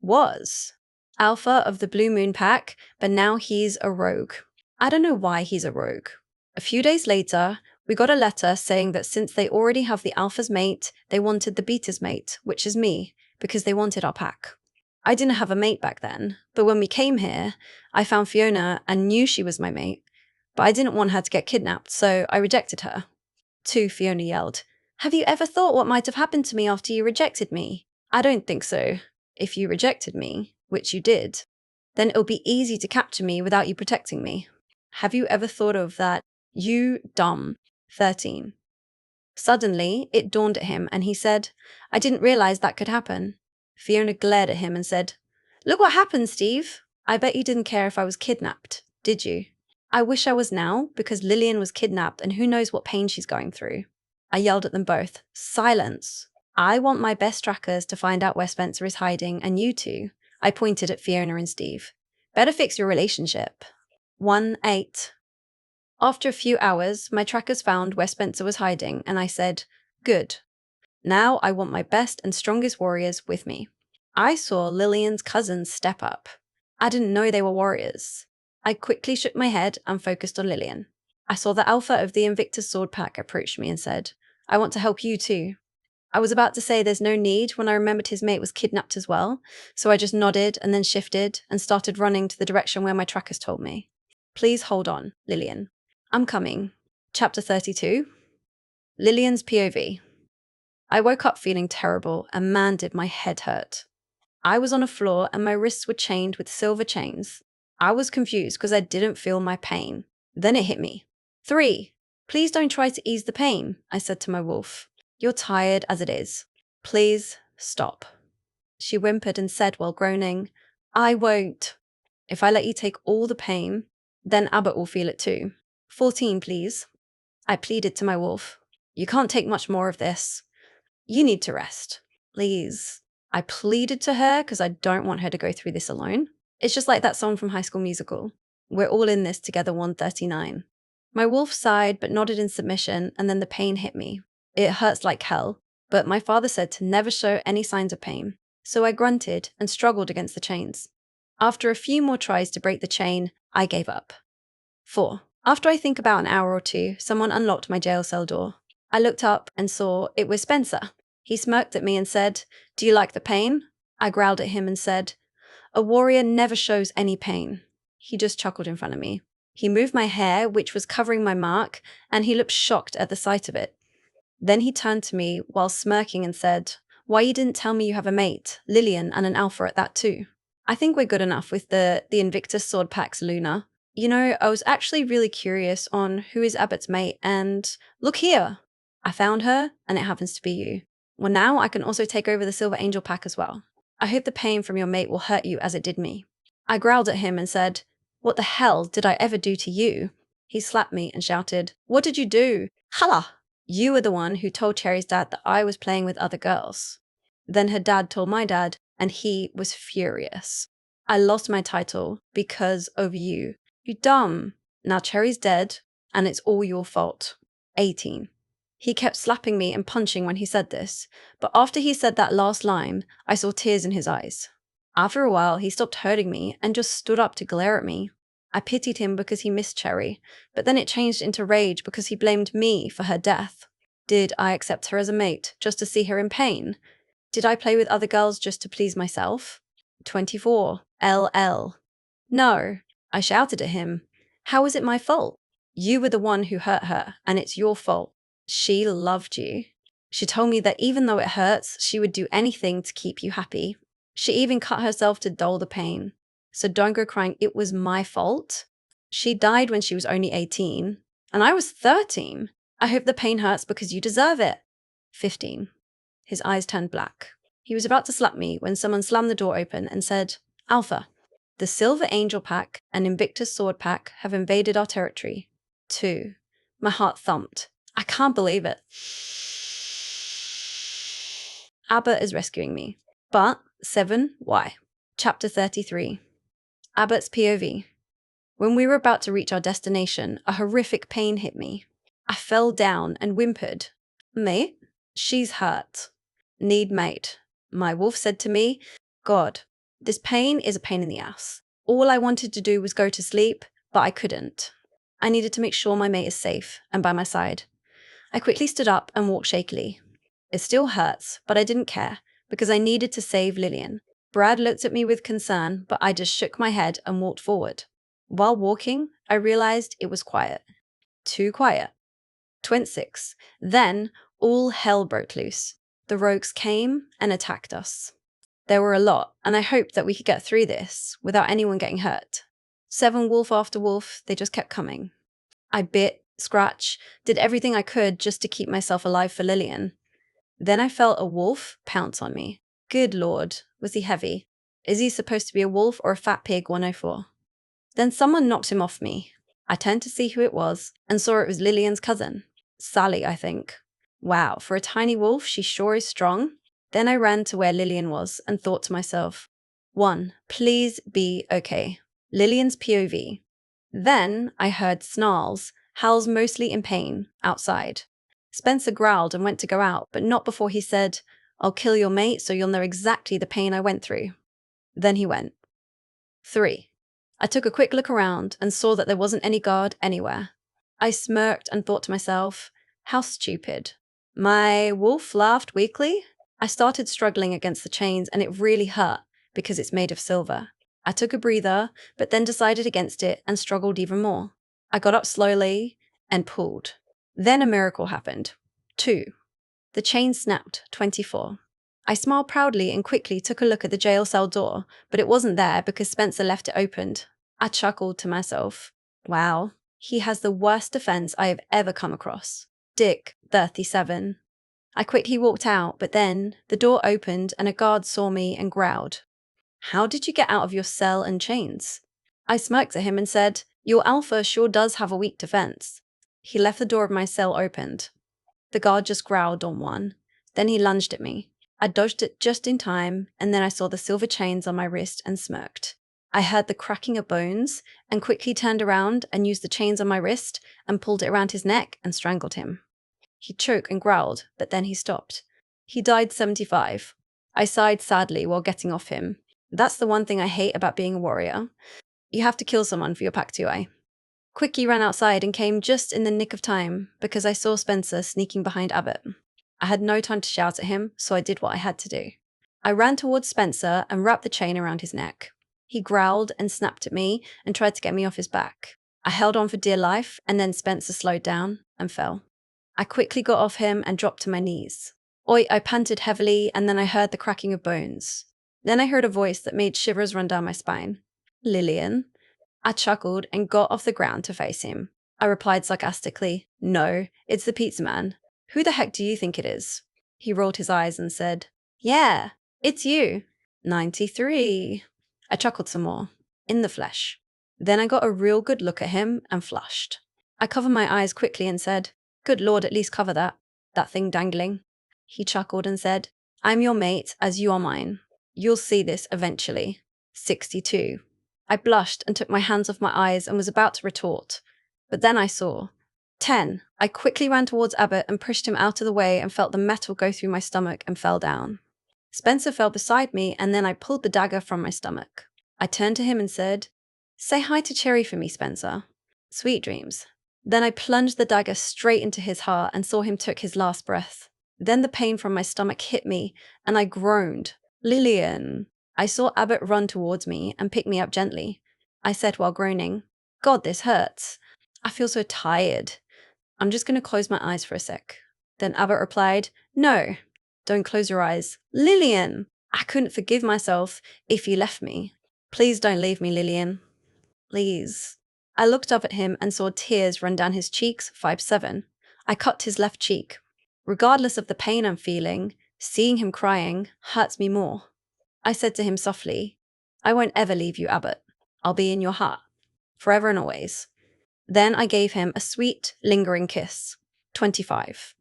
was Alpha of the Blue Moon Pack, but now he's a rogue. I don't know why he's a rogue. A few days later, we got a letter saying that since they already have the Alpha's mate, they wanted the Beta's mate, which is me, because they wanted our pack. I didn't have a mate back then, but when we came here, I found Fiona and knew she was my mate, but I didn't want her to get kidnapped, so I rejected her. 2, Fiona yelled. "Have you ever thought what might have happened to me after you rejected me?" "I don't think so. If you rejected me, which you did, then it'll be easy to capture me without you protecting me. Have you ever thought of that? You dumb." 13. Suddenly, it dawned at him, and he said, "I didn't realize that could happen." Fiona glared at him and said, "Look what happened, Steve. I bet you didn't care if I was kidnapped, did you?" "I wish I was now, because Lillian was kidnapped and who knows what pain she's going through." I yelled at them both, "Silence. I want my best trackers to find out where Spencer is hiding, and you two," I pointed at Fiona and Steve, "better fix your relationship." 1-8. After a few hours, my trackers found where Spencer was hiding, and I said, "Good. Now I want my best and strongest warriors with me." I saw Lillian's cousins step up. I didn't know they were warriors. I quickly shook my head and focused on Lillian. I saw the Alpha of the Invictus Sword Pack approach me and said, "I want to help you too." I was about to say there's no need when I remembered his mate was kidnapped as well, so I just nodded and then shifted and started running to the direction where my trackers told me. "Please hold on, Lillian. I'm coming." Chapter 32. Lillian's POV. I woke up feeling terrible, and man did my head hurt. I was on a floor and my wrists were chained with silver chains. I was confused because I didn't feel my pain. Then it hit me. 3. "Please don't try to ease the pain," I said to my wolf. "You're tired as it is. Please stop." She whimpered and said while groaning, "I won't. If I let you take all the pain, then Abbott will feel it too. 14, please." I pleaded to my wolf. "You can't take much more of this. You need to rest. Please." I pleaded to her because I don't want her to go through this alone. It's just like that song from High School Musical. We're all in this together, 139. My wolf sighed but nodded in submission, and then the pain hit me. It hurts like hell, but my father said to never show any signs of pain, so I grunted and struggled against the chains. After a few more tries to break the chain, I gave up. 4. After I think about an hour or two, someone unlocked my jail cell door. I looked up and saw it was Spencer. He smirked at me and said, "Do you like the pain?" I growled at him and said, "A warrior never shows any pain." He just chuckled in front of me. He moved my hair, which was covering my mark, and he looked shocked at the sight of it. Then he turned to me while smirking and said, Why you didn't tell me you have a mate, Lillian, and an alpha at that too? I think we're good enough with the Invictus Sword Pack's Luna. You know, I was actually really curious on who is Abbott's mate, and look here! I found her, and it happens to be you. Well, now I can also take over the Silver Angel Pack as well. I hope the pain from your mate will hurt you as it did me. I growled at him and said, "What the hell did I ever do to you?" He slapped me and shouted, "What did you do? Hala! You were the one who told Cherry's dad that I was playing with other girls." Then her dad told my dad, and he was furious. "I lost my title because of you. You dumb. Now Cherry's dead, and it's all your fault." 18. He kept slapping me and punching when he said this, but after he said that last line, I saw tears in his eyes. After a while, he stopped hurting me and just stood up to glare at me. I pitied him because he missed Cherry, but then it changed into rage because he blamed me for her death. Did I accept her as a mate just to see her in pain? Did I play with other girls just to please myself? 24. LL. No. I shouted at him. How is it my fault? You were the one who hurt her, and it's your fault. She loved you. She told me that even though it hurts, she would do anything to keep you happy. She even cut herself to dull the pain. So don't go crying, it was my fault. She died when she was only 18, and I was 13. I hope the pain hurts because you deserve it. 15. His eyes turned black. He was about to slap me when someone slammed the door open and said, "Alpha, the Silver Angel Pack and Invictus Sword Pack have invaded our territory." 2. My heart thumped. I can't believe it. Abbott is rescuing me. But 7. Why? Chapter 33. Abbott's POV. When we were about to reach our destination, a horrific pain hit me. I fell down and whimpered. "Mate? She's hurt. Need mate." My wolf said to me, "God, this pain is a pain in the ass. All I wanted to do was go to sleep, but I couldn't. I needed to make sure my mate is safe and by my side." I quickly stood up and walked shakily. It still hurts, but I didn't care, because I needed to save Lillian. Brad looked at me with concern, but I just shook my head and walked forward. While walking, I realized it was quiet. Too quiet. 26. Then, all hell broke loose. The rogues came and attacked us. There were a lot, and I hoped that we could get through this without anyone getting hurt. 7 wolf after wolf, they just kept coming. I bit, scratched, did everything I could just to keep myself alive for Lillian. Then I felt a wolf pounce on me. Good Lord, was he heavy? Is he supposed to be a wolf or a fat pig 104? Then someone knocked him off me. I turned to see who it was and saw it was Lillian's cousin. Sally, I think. Wow, for a tiny wolf, she sure is strong. Then I ran to where Lillian was and thought to myself, 1. Please be okay. Lillian's POV. Then I heard snarls, howls mostly in pain, outside. Spencer growled and went to go out, but not before he said, "I'll kill your mate so you'll know exactly the pain I went through." Then he went. 3. I took a quick look around and saw that there wasn't any guard anywhere. I smirked and thought to myself, how stupid. My wolf laughed weakly. I started struggling against the chains and it really hurt because it's made of silver. I took a breather, but then decided against it and struggled even more. I got up slowly and pulled. Then a miracle happened. 2. The chain snapped. 24. I smiled proudly and quickly took a look at the jail cell door, but it wasn't there because Spencer left it opened. I chuckled to myself. Wow, he has the worst defense I have ever come across. Dick, 37. I quickly walked out, but then the door opened and a guard saw me and growled. "How did you get out of your cell and chains?" I smirked at him and said, "Your alpha sure does have a weak defense." He left the door of my cell opened. The guard just growled on one. Then he lunged at me. I dodged it just in time, and then I saw the silver chains on my wrist and smirked. I heard the cracking of bones and quickly turned around and used the chains on my wrist and pulled it around his neck and strangled him. He choked and growled, but then he stopped. He died 75. I sighed sadly while getting off him. That's the one thing I hate about being a warrior. You have to kill someone for your pack to I. Quickly ran outside and came just in the nick of time because I saw Spencer sneaking behind Abbott. I had no time to shout at him, so I did what I had to do. I ran towards Spencer and wrapped the chain around his neck. He growled and snapped at me and tried to get me off his back. I held on for dear life, and then Spencer slowed down and fell. I quickly got off him and dropped to my knees. Oi, I panted heavily, and then I heard the cracking of bones. Then I heard a voice that made shivers run down my spine. Lillian? I chuckled and got off the ground to face him. I replied sarcastically, no, it's the pizza man. Who the heck do you think it is? He rolled his eyes and said, yeah, it's you. 93. I chuckled some more, in the flesh. Then I got a real good look at him and flushed. I covered my eyes quickly and said, good Lord, at least cover that thing dangling. He chuckled and said, I'm your mate as you are mine. You'll see this eventually. 62. I blushed and took my hands off my eyes and was about to retort. But then I saw. 10. I quickly ran towards Abbott and pushed him out of the way and felt the metal go through my stomach and fell down. Spencer fell beside me and then I pulled the dagger from my stomach. I turned to him and said, say hi to Cherry for me, Spencer. Sweet dreams. Then I plunged the dagger straight into his heart and saw him took his last breath. Then the pain from my stomach hit me and I groaned. Lillian. I saw Abbott run towards me and pick me up gently. I said while groaning, God, this hurts. I feel so tired. I'm just going to close my eyes for a sec. Then Abbott replied, no, don't close your eyes. Lillian. I couldn't forgive myself if you left me. Please don't leave me, Lillian. Please. I looked up at him and saw tears run down his cheeks, 5'7". I cupped his left cheek. Regardless of the pain I'm feeling, seeing him crying hurts me more. I said to him softly, I won't ever leave you, Abbott. I'll be in your heart, forever and always. Then I gave him a sweet, lingering kiss. 25.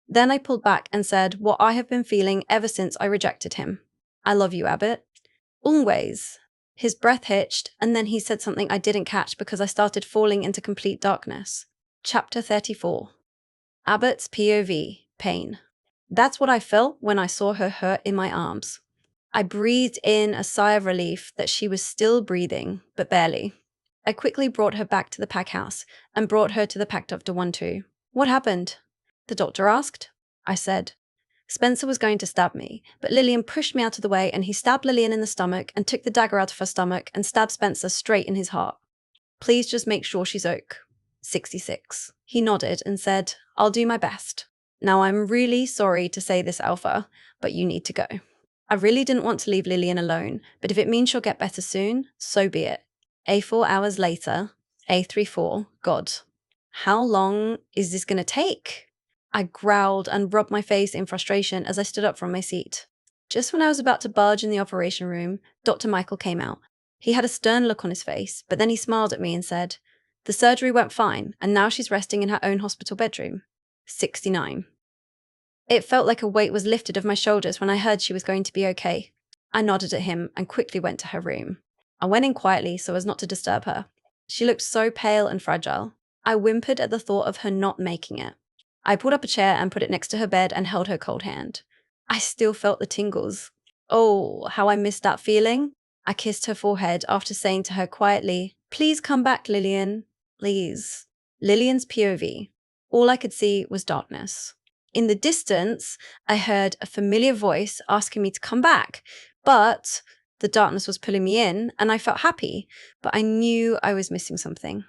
Then I pulled back and said what I have been feeling ever since I rejected him. I love you, Abbott. Always. His breath hitched, and then he said something I didn't catch because I started falling into complete darkness. Chapter 34. Abbott's POV, pain. That's what I felt when I saw her hurt in my arms. I breathed in a sigh of relief that she was still breathing, but barely. I quickly brought her back to the pack house and brought her to the pack doctor 1-2. What happened? The doctor asked. I said. Spencer was going to stab me, but Lillian pushed me out of the way and he stabbed Lillian in the stomach and took the dagger out of her stomach and stabbed Spencer straight in his heart. Please just make sure she's OK. 66. He nodded and said, I'll do my best. Now I'm really sorry to say this, Alpha, but you need to go. I really didn't want to leave Lillian alone, but if it means she'll get better soon, so be it. A4 hours later, A34, God. How long is this going to take? I growled and rubbed my face in frustration as I stood up from my seat. Just when I was about to barge in the operation room, Dr. Michael came out. He had a stern look on his face, but then he smiled at me and said, the surgery went fine, and now she's resting in her own hospital bedroom. 69. It felt like a weight was lifted off my shoulders when I heard she was going to be okay. I nodded at him and quickly went to her room. I went in quietly so as not to disturb her. She looked so pale and fragile. I whimpered at the thought of her not making it. I pulled up a chair and put it next to her bed and held her cold hand. I still felt the tingles. Oh, how I missed that feeling. I kissed her forehead after saying to her quietly, please come back, Lillian. Please. Lillian's POV. All I could see was darkness. In the distance, I heard a familiar voice asking me to come back, but the darkness was pulling me in and I felt happy, but I knew I was missing something.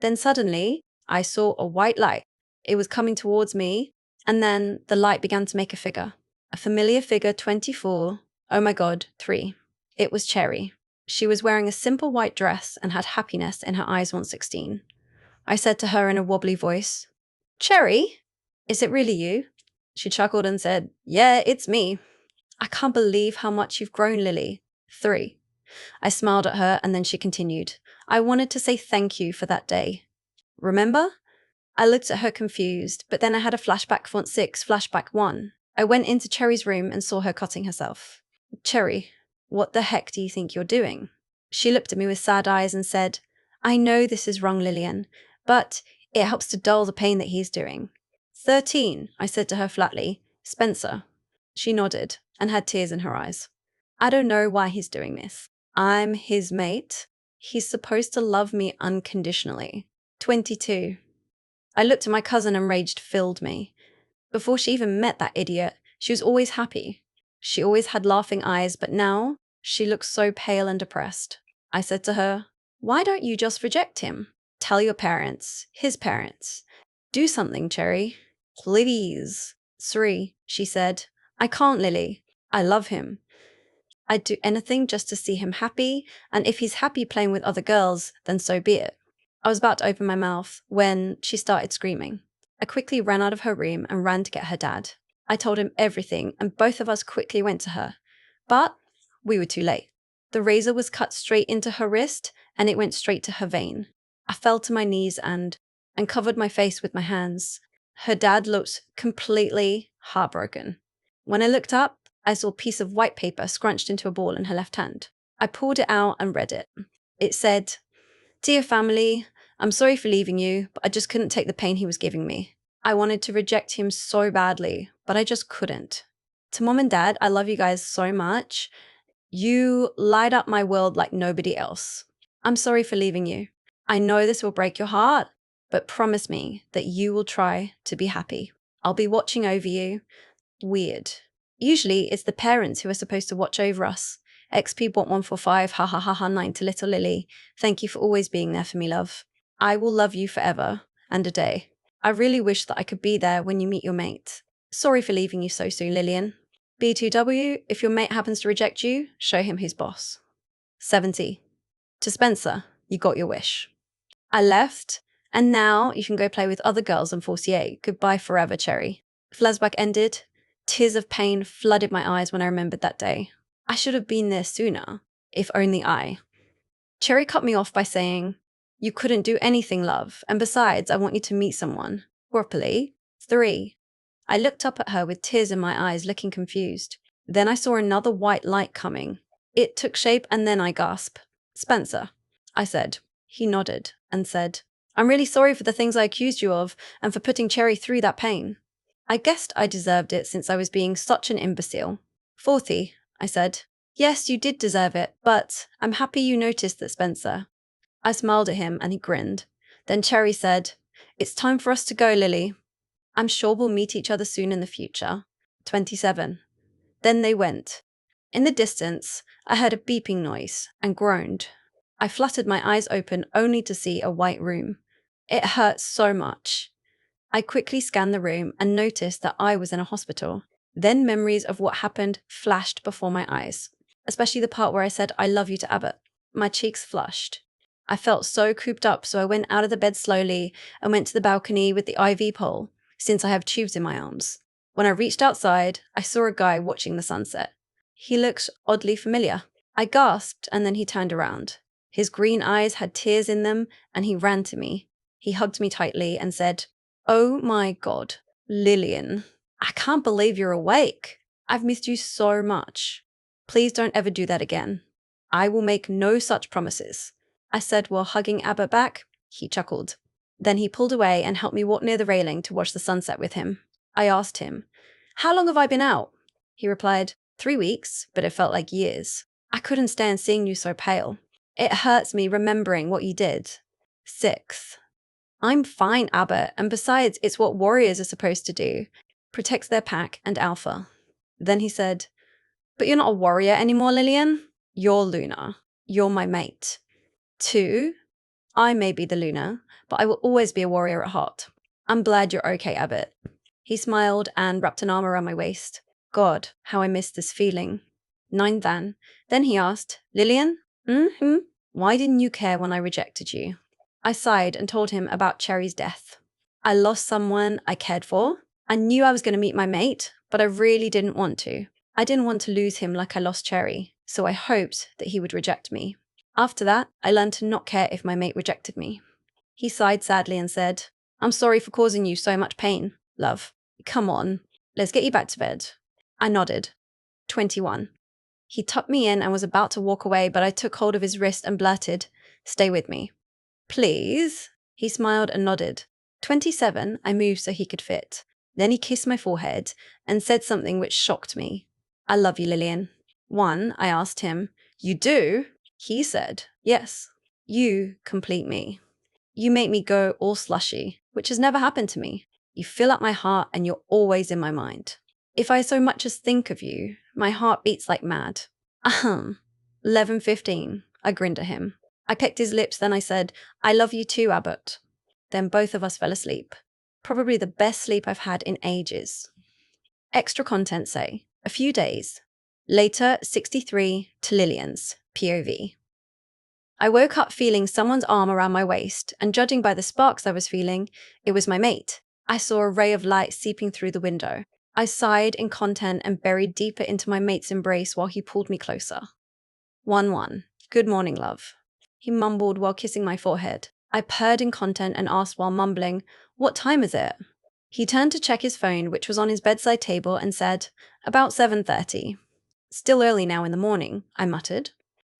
Then suddenly, I saw a white light. It was coming towards me, and then the light began to make a figure. A familiar figure, 24. Oh my God, 3. It was Cherry. She was wearing a simple white dress and had happiness in her eyes 116. I said to her in a wobbly voice, Cherry, is it really you? She chuckled and said, yeah, it's me. I can't believe how much you've grown, Lily. 3. I smiled at her and then she continued, I wanted to say thank you for that day. Remember? I looked at her confused, but then I had a flashback font 6, flashback 1. I went into Cherry's room and saw her cutting herself. Cherry, what the heck do you think you're doing? She looked at me with sad eyes and said, I know this is wrong, Lillian, but it helps to dull the pain that he's doing. 13, I said to her flatly. Spencer. She nodded and had tears in her eyes. I don't know why he's doing this. I'm his mate. He's supposed to love me unconditionally. 22. I looked at my cousin and rage filled me. Before she even met that idiot, she was always happy. She always had laughing eyes, but now she looked so pale and depressed. I said to her, why don't you just reject him? Tell your parents, his parents. Do something, Cherry. Please. 3, she said. I can't, Lily. I love him. I'd do anything just to see him happy, and if he's happy playing with other girls, then so be it. I was about to open my mouth when she started screaming. I quickly ran out of her room and ran to get her dad. I told him everything, and both of us quickly went to her. But we were too late. The razor was cut straight into her wrist, and it went straight to her vein. I fell to my knees and covered my face with my hands. Her dad looked completely heartbroken. When I looked up, I saw a piece of white paper scrunched into a ball in her left hand. I pulled it out and read it. It said, "Dear family, I'm sorry for leaving you, but I just couldn't take the pain he was giving me. I wanted to reject him so badly, but I just couldn't. To Mom and Dad, I love you guys so much. You light up my world like nobody else. I'm sorry for leaving you. I know this will break your heart, but promise me that you will try to be happy. I'll be watching over you." Weird. Usually, it's the parents who are supposed to watch over us. XP.145, ha ha ha ha 9 to little Lily. Thank you for always being there for me, love. I will love you forever and a day. I really wish that I could be there when you meet your mate. Sorry for leaving you so soon, Lillian. B2W, if your mate happens to reject you, show him who's boss. 70. To Spencer, you got your wish. I left, and now you can go play with other girls on 48. Goodbye forever, Cherry. Flashback ended. Tears of pain flooded my eyes when I remembered that day. I should have been there sooner, if only I. Cherry cut me off by saying, "You couldn't do anything, love, and besides, I want you to meet someone. Properly. 3. I looked up at her with tears in my eyes, looking confused. Then I saw another white light coming. It took shape and then I gasped. "Spencer," I said. He nodded and said, "I'm really sorry for the things I accused you of and for putting Cherry through that pain. I guessed I deserved it since I was being such an imbecile." 40, I said. "Yes, you did deserve it, but I'm happy you noticed that, Spencer." I smiled at him and he grinned. Then Cherry said, "It's time for us to go, Lily. I'm sure we'll meet each other soon in the future." 27. Then they went. In the distance, I heard a beeping noise and groaned. I fluttered my eyes open only to see a white room. It hurt so much. I quickly scanned the room and noticed that I was in a hospital. Then memories of what happened flashed before my eyes, especially the part where I said, "I love you" to Abbott. My cheeks flushed. I felt so cooped up, so I went out of the bed slowly and went to the balcony with the IV pole, since I have tubes in my arms. When I reached outside, I saw a guy watching the sunset. He looked oddly familiar. I gasped and then he turned around. His green eyes had tears in them and he ran to me. He hugged me tightly and said, "Oh my God, Lillian, I can't believe you're awake. I've missed you so much. Please don't ever do that again. I will make no such promises," I said while hugging Abbott back. He chuckled. Then he pulled away and helped me walk near the railing to watch the sunset with him. I asked him, "How long have I been out?" He replied, 3 weeks, but it felt like years. I couldn't stand seeing you so pale. It hurts me remembering what you did. 6. I'm fine, Abbott, and besides, it's what warriors are supposed to do. Protect their pack and alpha. Then he said, "But you're not a warrior anymore, Lillian. You're Luna. You're my mate." 2. I may be the Luna, but I will always be a warrior at heart. I'm glad you're okay, Abbott. He smiled and wrapped an arm around my waist. God, how I missed this feeling. 9 then. Then he asked, "Lillian? Why didn't you care when I rejected you?" I sighed and told him about Cherry's death. I lost someone I cared for. I knew I was going to meet my mate, but I really didn't want to. I didn't want to lose him like I lost Cherry, so I hoped that he would reject me. After that, I learned to not care if my mate rejected me. He sighed sadly and said, "I'm sorry for causing you so much pain, love. Come on, let's get you back to bed." I nodded. 21. He tucked me in and was about to walk away, but I took hold of his wrist and blurted, "Stay with me." "Please?" He smiled and nodded. 27, I moved so he could fit. Then he kissed my forehead and said something which shocked me. "I love you, Lillian." 1, I asked him. "You do?" He said, "Yes. You complete me. You make me go all slushy, which has never happened to me. You fill up my heart and you're always in my mind. If I so much as think of you, my heart beats like mad." 11:15, I grinned at him. I pecked his lips, then I said, "I love you too, Abbott." Then both of us fell asleep. Probably the best sleep I've had in ages. Extra content say, a few days. Later, 63 to Lillian's, POV. I woke up feeling someone's arm around my waist, and judging by the sparks I was feeling, it was my mate. I saw a ray of light seeping through the window. I sighed in content and buried deeper into my mate's embrace while he pulled me closer. 1-1. Good morning, love. He mumbled while kissing my forehead. I purred in content and asked while mumbling, what time is it? He turned to check his phone, which was on his bedside table, and said, about 7:30. Still early now in the morning, I muttered.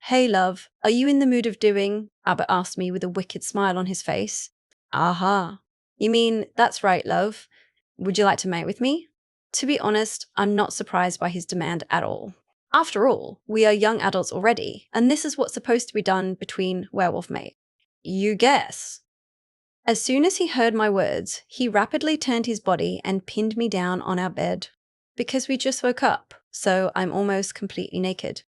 Hey, love, are you in the mood of doing? Abbott asked me with a wicked smile on his face. Aha. You mean, that's right, love. Would you like to mate with me? To be honest, I'm not surprised by his demand at all. After all, we are young adults already, and this is what's supposed to be done between werewolf mates. You guess. As soon as he heard my words, he rapidly turned his body and pinned me down on our bed. Because we just woke up, so I'm almost completely naked.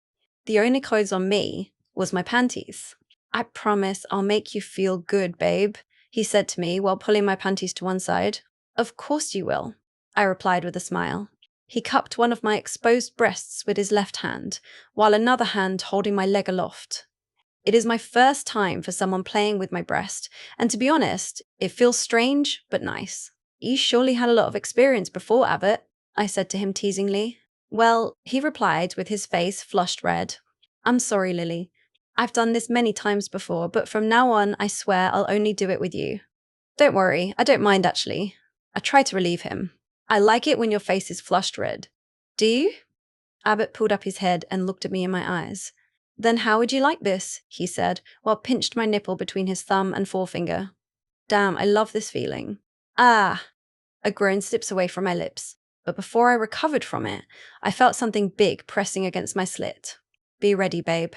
The only clothes on me was my panties. I promise I'll make you feel good, babe, he said to me while pulling my panties to one side. Of course you will, I replied with a smile. He cupped one of my exposed breasts with his left hand, while another hand holding my leg aloft. It is my first time for someone playing with my breast, and to be honest, it feels strange but nice. You surely had a lot of experience before, Abbott, I said to him teasingly. Well, he replied with his face flushed red. I'm sorry, Lily. I've done this many times before, but from now on, I swear I'll only do it with you. Don't worry, I don't mind actually. I tried to relieve him. I like it when your face is flushed red. Do you? Abbott pulled up his head and looked at me in my eyes. Then how would you like this? He said, while pinched my nipple between his thumb and forefinger. Damn, I love this feeling. Ah! A groan slips away from my lips. But before I recovered from it, I felt something big pressing against my slit. Be ready, babe.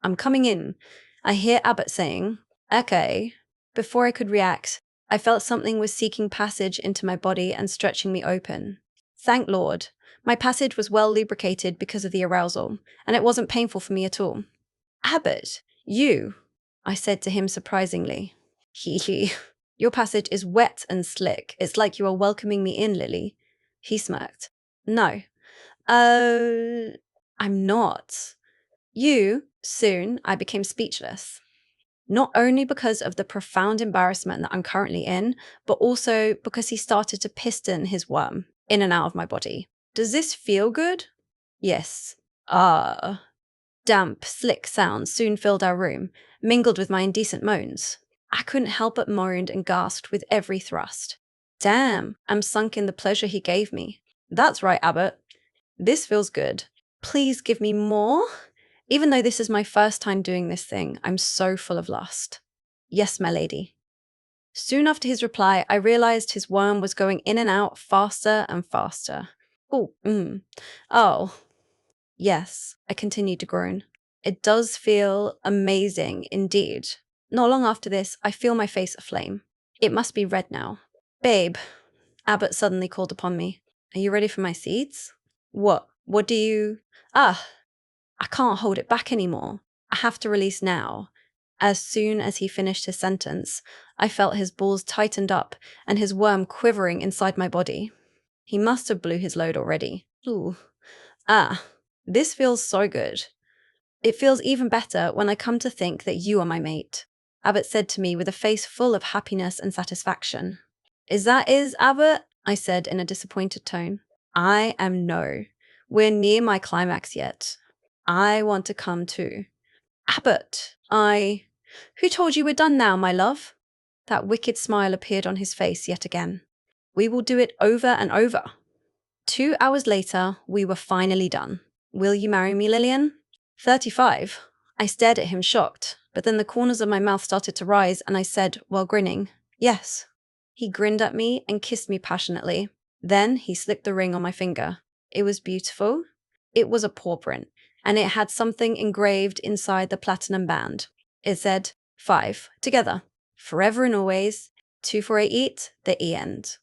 I'm coming in. I hear Abbott saying, okay. Before I could react, I felt something was seeking passage into my body and stretching me open. Thank Lord. My passage was well lubricated because of the arousal, and it wasn't painful for me at all. Abbott, you, I said to him surprisingly. Hee hee. Your passage is wet and slick. It's like you are welcoming me in, Lily. He smirked. No. I'm not. Soon, I became speechless. Not only because of the profound embarrassment that I'm currently in, but also because he started to piston his worm in and out of my body. Does this feel good? Yes. Damp, slick sounds soon filled our room, mingled with my indecent moans. I couldn't help but moaned and gasped with every thrust. Damn, I'm sunk in the pleasure he gave me. That's right, Abbott. This feels good. Please give me more. Even though this is my first time doing this thing, I'm so full of lust. Yes, my lady. Soon after his reply, I realized his worm was going in and out faster and faster. Oh. Yes, I continued to groan. It does feel amazing indeed. Not long after this, I feel my face aflame. It must be red now. Babe, Abbott suddenly called upon me. Are you ready for my seeds? What? What do you... I can't hold it back anymore. I have to release now. As soon as he finished his sentence, I felt his balls tightened up and his worm quivering inside my body. He must have blew his load already. Ooh. This feels so good. It feels even better when I come to think that you are my mate, Abbott said to me with a face full of happiness and satisfaction. Is that Abbott? I said in a disappointed tone. I am no. We're near my climax yet. I want to come too. Abbott, Who told you we're done now, my love? That wicked smile appeared on his face yet again. We will do it over and over. 2 hours later, we were finally done. Will you marry me, Lillian? 35. I stared at him shocked, but then the corners of my mouth started to rise and I said, while grinning, yes. He grinned at me and kissed me passionately. Then he slipped the ring on my finger. It was beautiful. It was a paw print, and it had something engraved inside the platinum band. It said, 5, together, forever and always, 248, the E end.